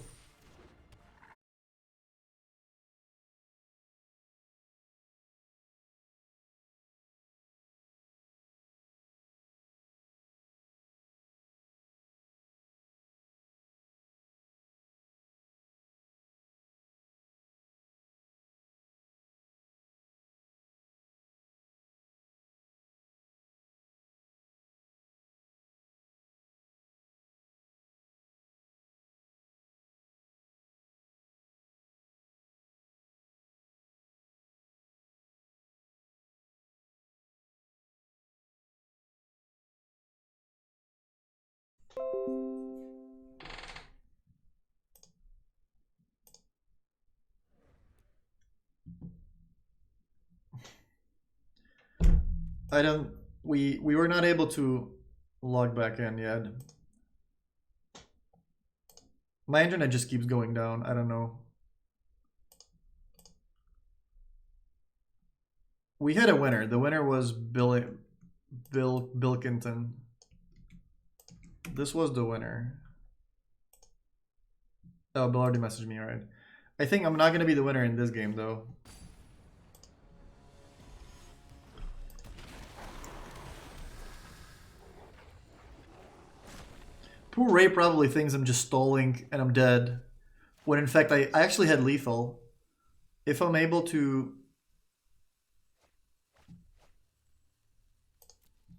We were not able to log back in yet. My internet just keeps going down. I don't know. We had a winner. The winner was Bilkinton. This was the winner. Oh, Bill already messaged me, alright. I think I'm not gonna be the winner in this game though. Poor Ray probably thinks I'm just stalling and I'm dead. When in fact I actually had lethal. If I'm able to...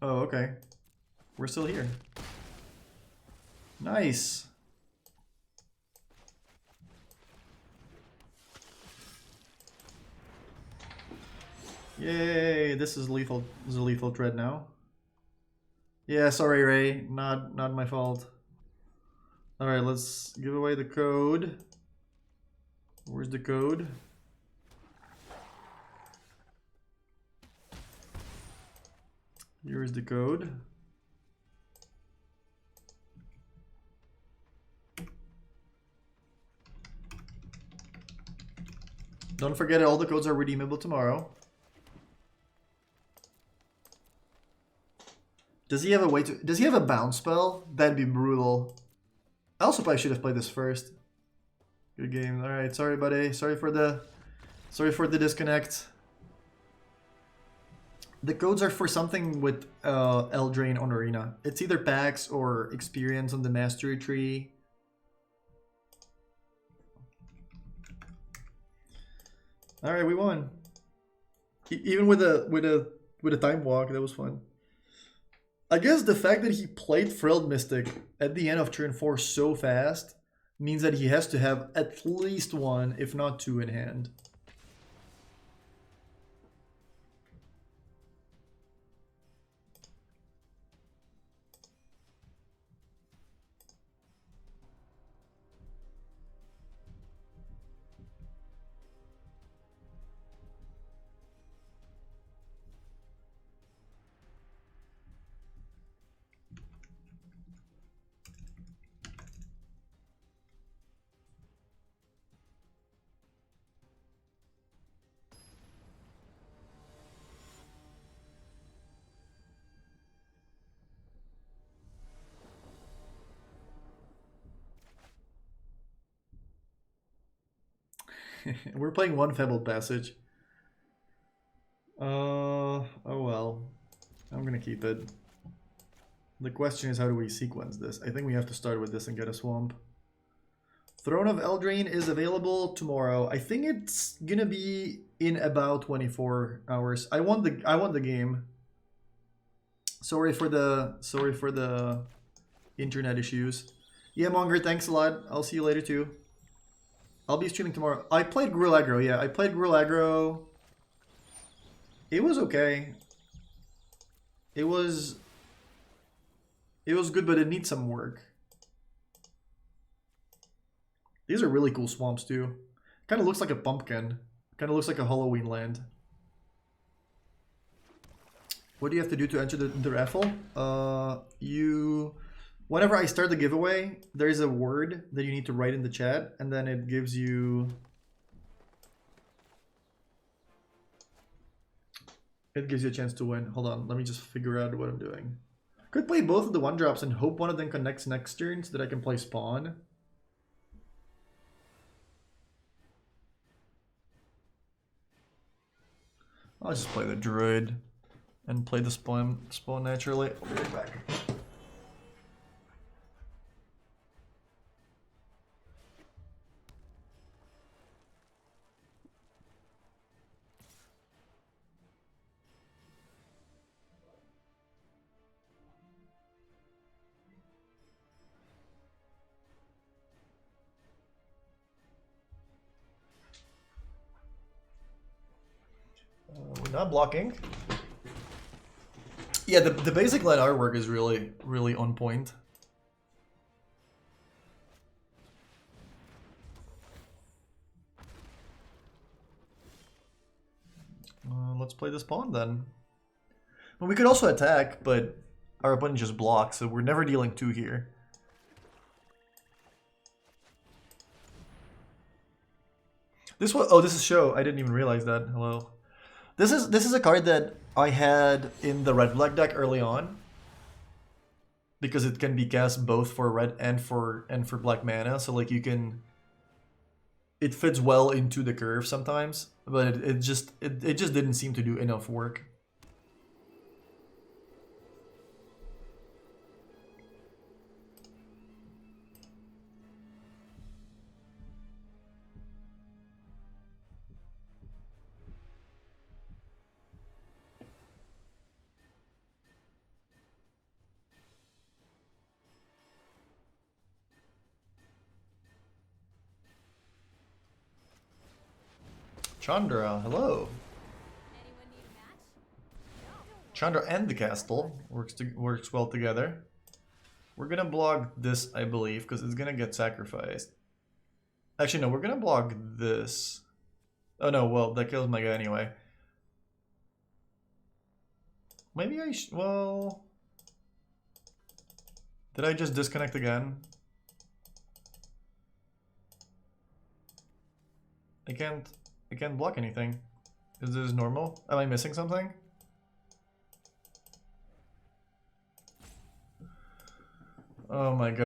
Oh, okay. We're still here. Nice. Yay, this is lethal. This is a lethal thread now. Yeah, sorry Ray, not my fault. Alright, let's give away the code. Where's the code? Here's the code. Don't forget all the codes are redeemable tomorrow. Does he have a way to... Does he have a bounce spell? That'd be brutal. I also probably should have played this first. Good game. Alright, sorry buddy. Sorry for the disconnect. The codes are for something with ELDRAINE on Arena. It's either packs or experience on the mastery tree. Alright, we won. Even with a time walk, that was fun. I guess the fact that he played Frilled Mystic at the end of turn 4 so fast means that he has to have at least 1, if not 2 in hand. We're playing one Fabled Passage. Oh well. I'm gonna keep it. The question is, how do we sequence this? I think we have to start with this and get a swamp. Throne of ELDRAINE is available tomorrow. I think it's gonna be in about 24 hours. I want the game. Sorry for the internet issues. Yeah, Monger, thanks a lot. I'll see you later too. I'll be streaming tomorrow. I played Guerrilla Aggro, yeah. I played Guerrilla Aggro. It was okay. It was good, but it needs some work. These are really cool swamps too. Kind of looks like a pumpkin. Kind of looks like a Halloween land. What do you have to do to enter the raffle? Whenever I start the giveaway, there is a word that you need to write in the chat, and then it gives you a chance to win. Hold on, let me just figure out what I'm doing. Could play both of the 1-drops and hope one of them connects next turn so that I can play spawn. I'll just play the druid and play the spawn naturally. I'll be right back. We're not blocking. Yeah, the basic light artwork is really on point. Let's play this pawn then. Well, we could also attack, but our opponent just blocks, so we're never dealing 2 here. This is show. I didn't even realize that. Hello. This is a card that I had in the red-black deck early on, because it can be cast both for red and for black mana. So like it fits well into the curve sometimes, but it just didn't seem to do enough work. Chandra, hello. Chandra and the castle works well together. We're gonna block this, I believe, because it's gonna get sacrificed. Actually, no, we're gonna block this. Oh no, well, that kills my guy anyway. Maybe well... Did I just disconnect again? I can't block anything. Is this normal? Am I missing something? Oh my god.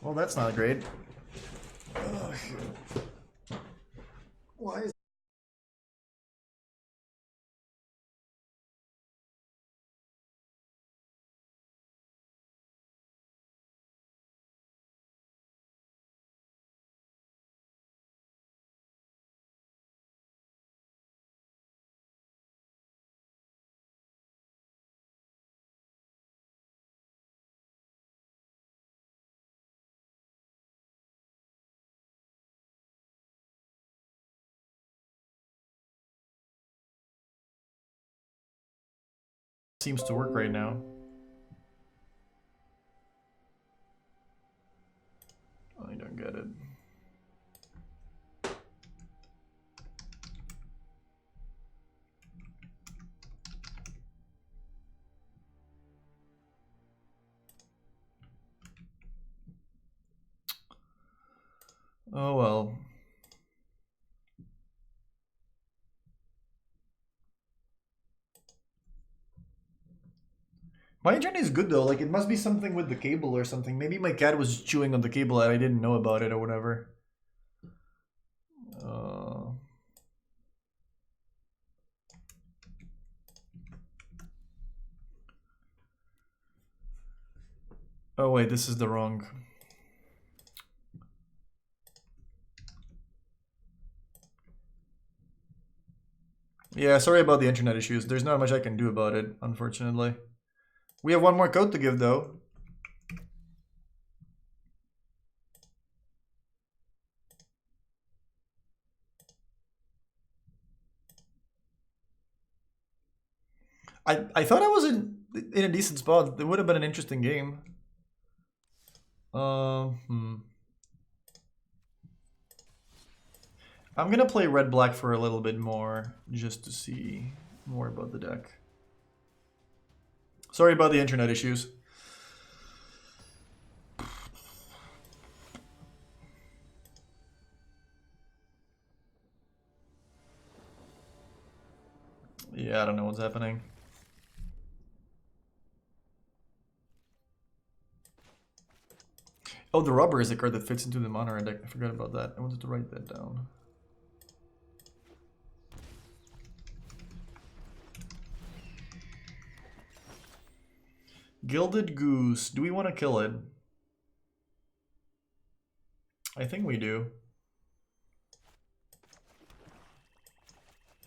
Well, that's not great. Oh, why is... Seems to work right now. I don't get it. Oh well. My internet is good though. Like it must be something with the cable or something. Maybe my cat was chewing on the cable and I didn't know about it or whatever. Oh wait, this is the wrong. Yeah, sorry about the internet issues. There's not much I can do about it, unfortunately. We have one more code to give though. I thought I was in a decent spot. It would have been an interesting game. I'm gonna play red-black for a little bit more, just to see more about the deck. Sorry about the internet issues. Yeah, I don't know what's happening. Oh, the rubber is a card that fits into the mono deck. I forgot about that. I wanted to write that down. Gilded Goose. Do we want to kill it? I think we do.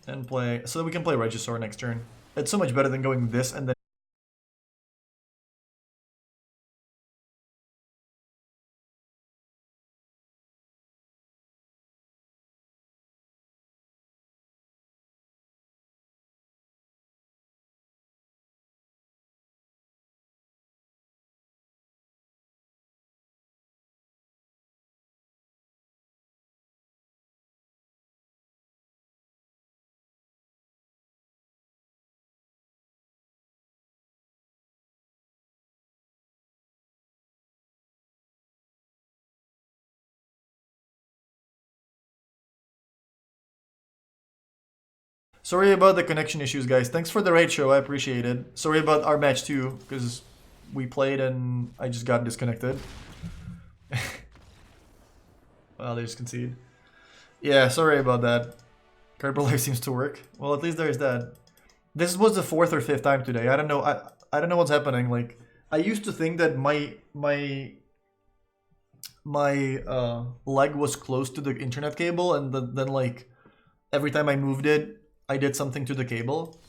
And play, so that we can play Regisaur next turn. It's so much better than going this and then. Sorry about the connection issues, guys. Thanks for the raid show. I appreciate it. Sorry about our match too, because we played and I just got disconnected. Well, they just concede. Yeah, sorry about that. Cardboard Life seems to work. Well, at least there's that. This was the 4th or 5th time today. I don't know. I don't know what's happening. Like, I used to think that my leg was close to the internet cable, and then like every time I moved it, I did something to the cable.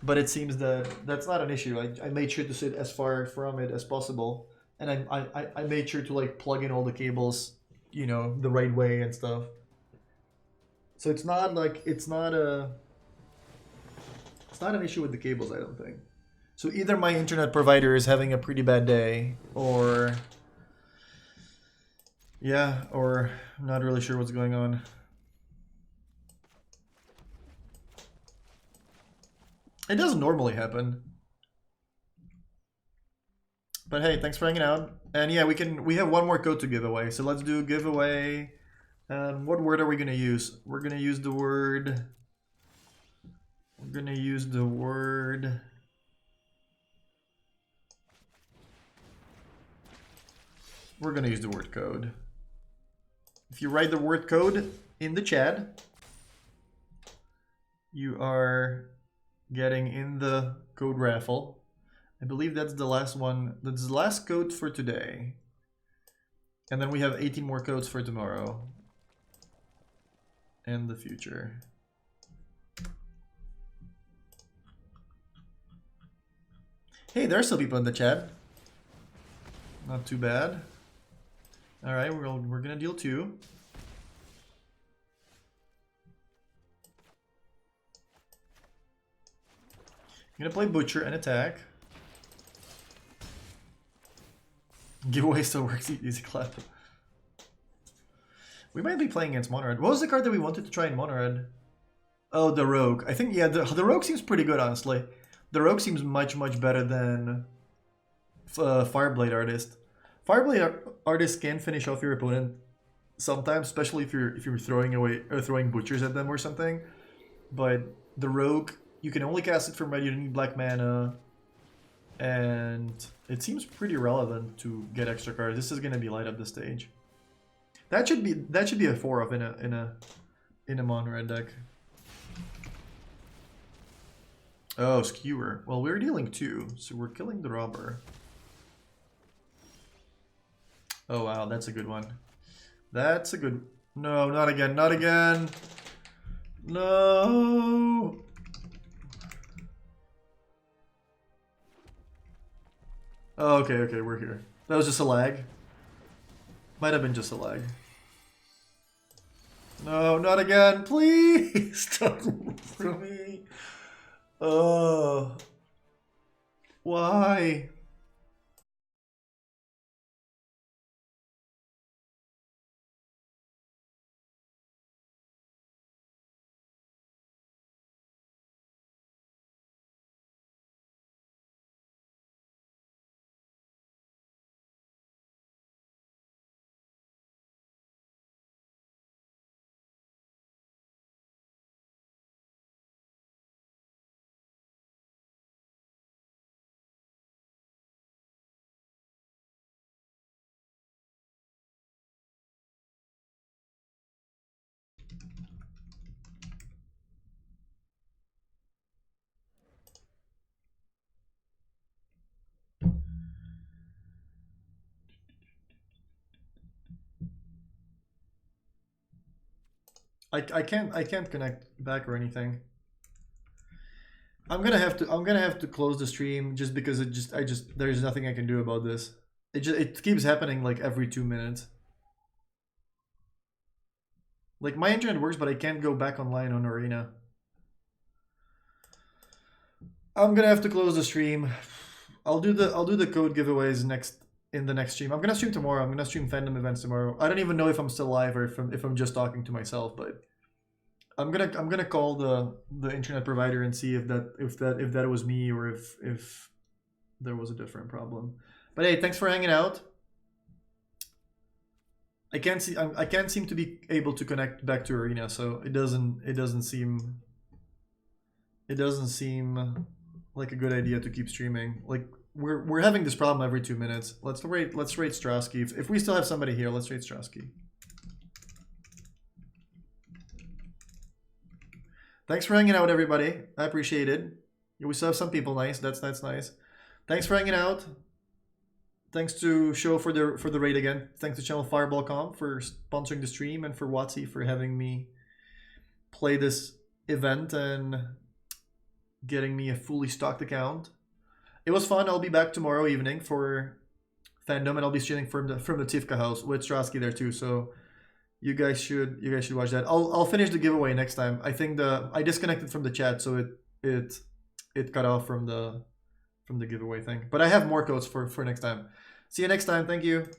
But it seems that that's not an issue. I made sure to sit as far from it as possible, and I made sure to like plug in all the cables, you know, the right way and stuff. So it's not like it's not an issue with the cables, I don't think. So either my internet provider is having a pretty bad day, or yeah, or I'm not really sure what's going on. It doesn't normally happen. But hey, thanks for hanging out. And yeah, we have one more code to give away. So let's do giveaway. What word are we gonna use? We're gonna use the word. We're gonna use the word. We're gonna use the word code. If you write the word code in the chat, you are getting in the code raffle. I believe that's the last one. That's the last code for today. And then we have 18 more codes for tomorrow. And the future. Hey, there are still people in the chat. Not too bad. Alright, we're gonna deal 2. I'm gonna play Butcher and attack. Giveaway still works, easy clap. We might be playing against Mono Red. What was the card that we wanted to try in Mono Red? Oh, the Rogue. I think, yeah, the Rogue seems pretty good, honestly. The Rogue seems much better than Fireblade Artist. Fireblade Artist can finish off your opponent sometimes, especially if you're throwing away or throwing butchers at them or something. But the Rogue, you can only cast it from red. You don't need black mana. And it seems pretty relevant to get extra cards. This is gonna be light up the stage. That should be a 4 of in a mono red deck. Oh, skewer. Well, we're dealing 2, so we're killing the robber. Oh wow, that's a good one. That's a good. No, not again, not again. No. Oh, okay, okay, we're here. That was just a lag. Might have been just a lag. No, not again, please. Don't for me. Why? I can't connect back or anything. I'm gonna have to close the stream just because there's nothing I can do about this. It keeps happening like every 2 minutes. Like my internet works, but I can't go back online on Arena. I'm gonna have to close the stream. I'll do the code giveaways in the next stream. I'm gonna stream tomorrow. I'm gonna stream fandom events tomorrow. I don't even know if I'm still live or if I'm just talking to myself, but I'm gonna call the internet provider and see if that was me or if there was a different problem. But hey, thanks for hanging out. I can't seem to be able to connect back to Arena, so it doesn't seem like a good idea to keep streaming. Like we're having this problem every 2 minutes. Let's rate Strasky. If we still have somebody here, let's rate Strasky. Thanks for hanging out, everybody. I appreciate it. We still have some people. Nice. That's nice. Thanks for hanging out. Thanks to Show for the raid again. Thanks to Channel Fireball.com for sponsoring the stream and for Watsy for having me play this event and getting me a fully stocked account. It was fun. I'll be back tomorrow evening for fandom, and I'll be streaming from the Tivka house with Strasky there too. So you guys should watch that. I'll finish the giveaway next time. I think I disconnected from the chat, so it cut off from the giveaway thing. But I have more codes for next time. See you next time. Thank you.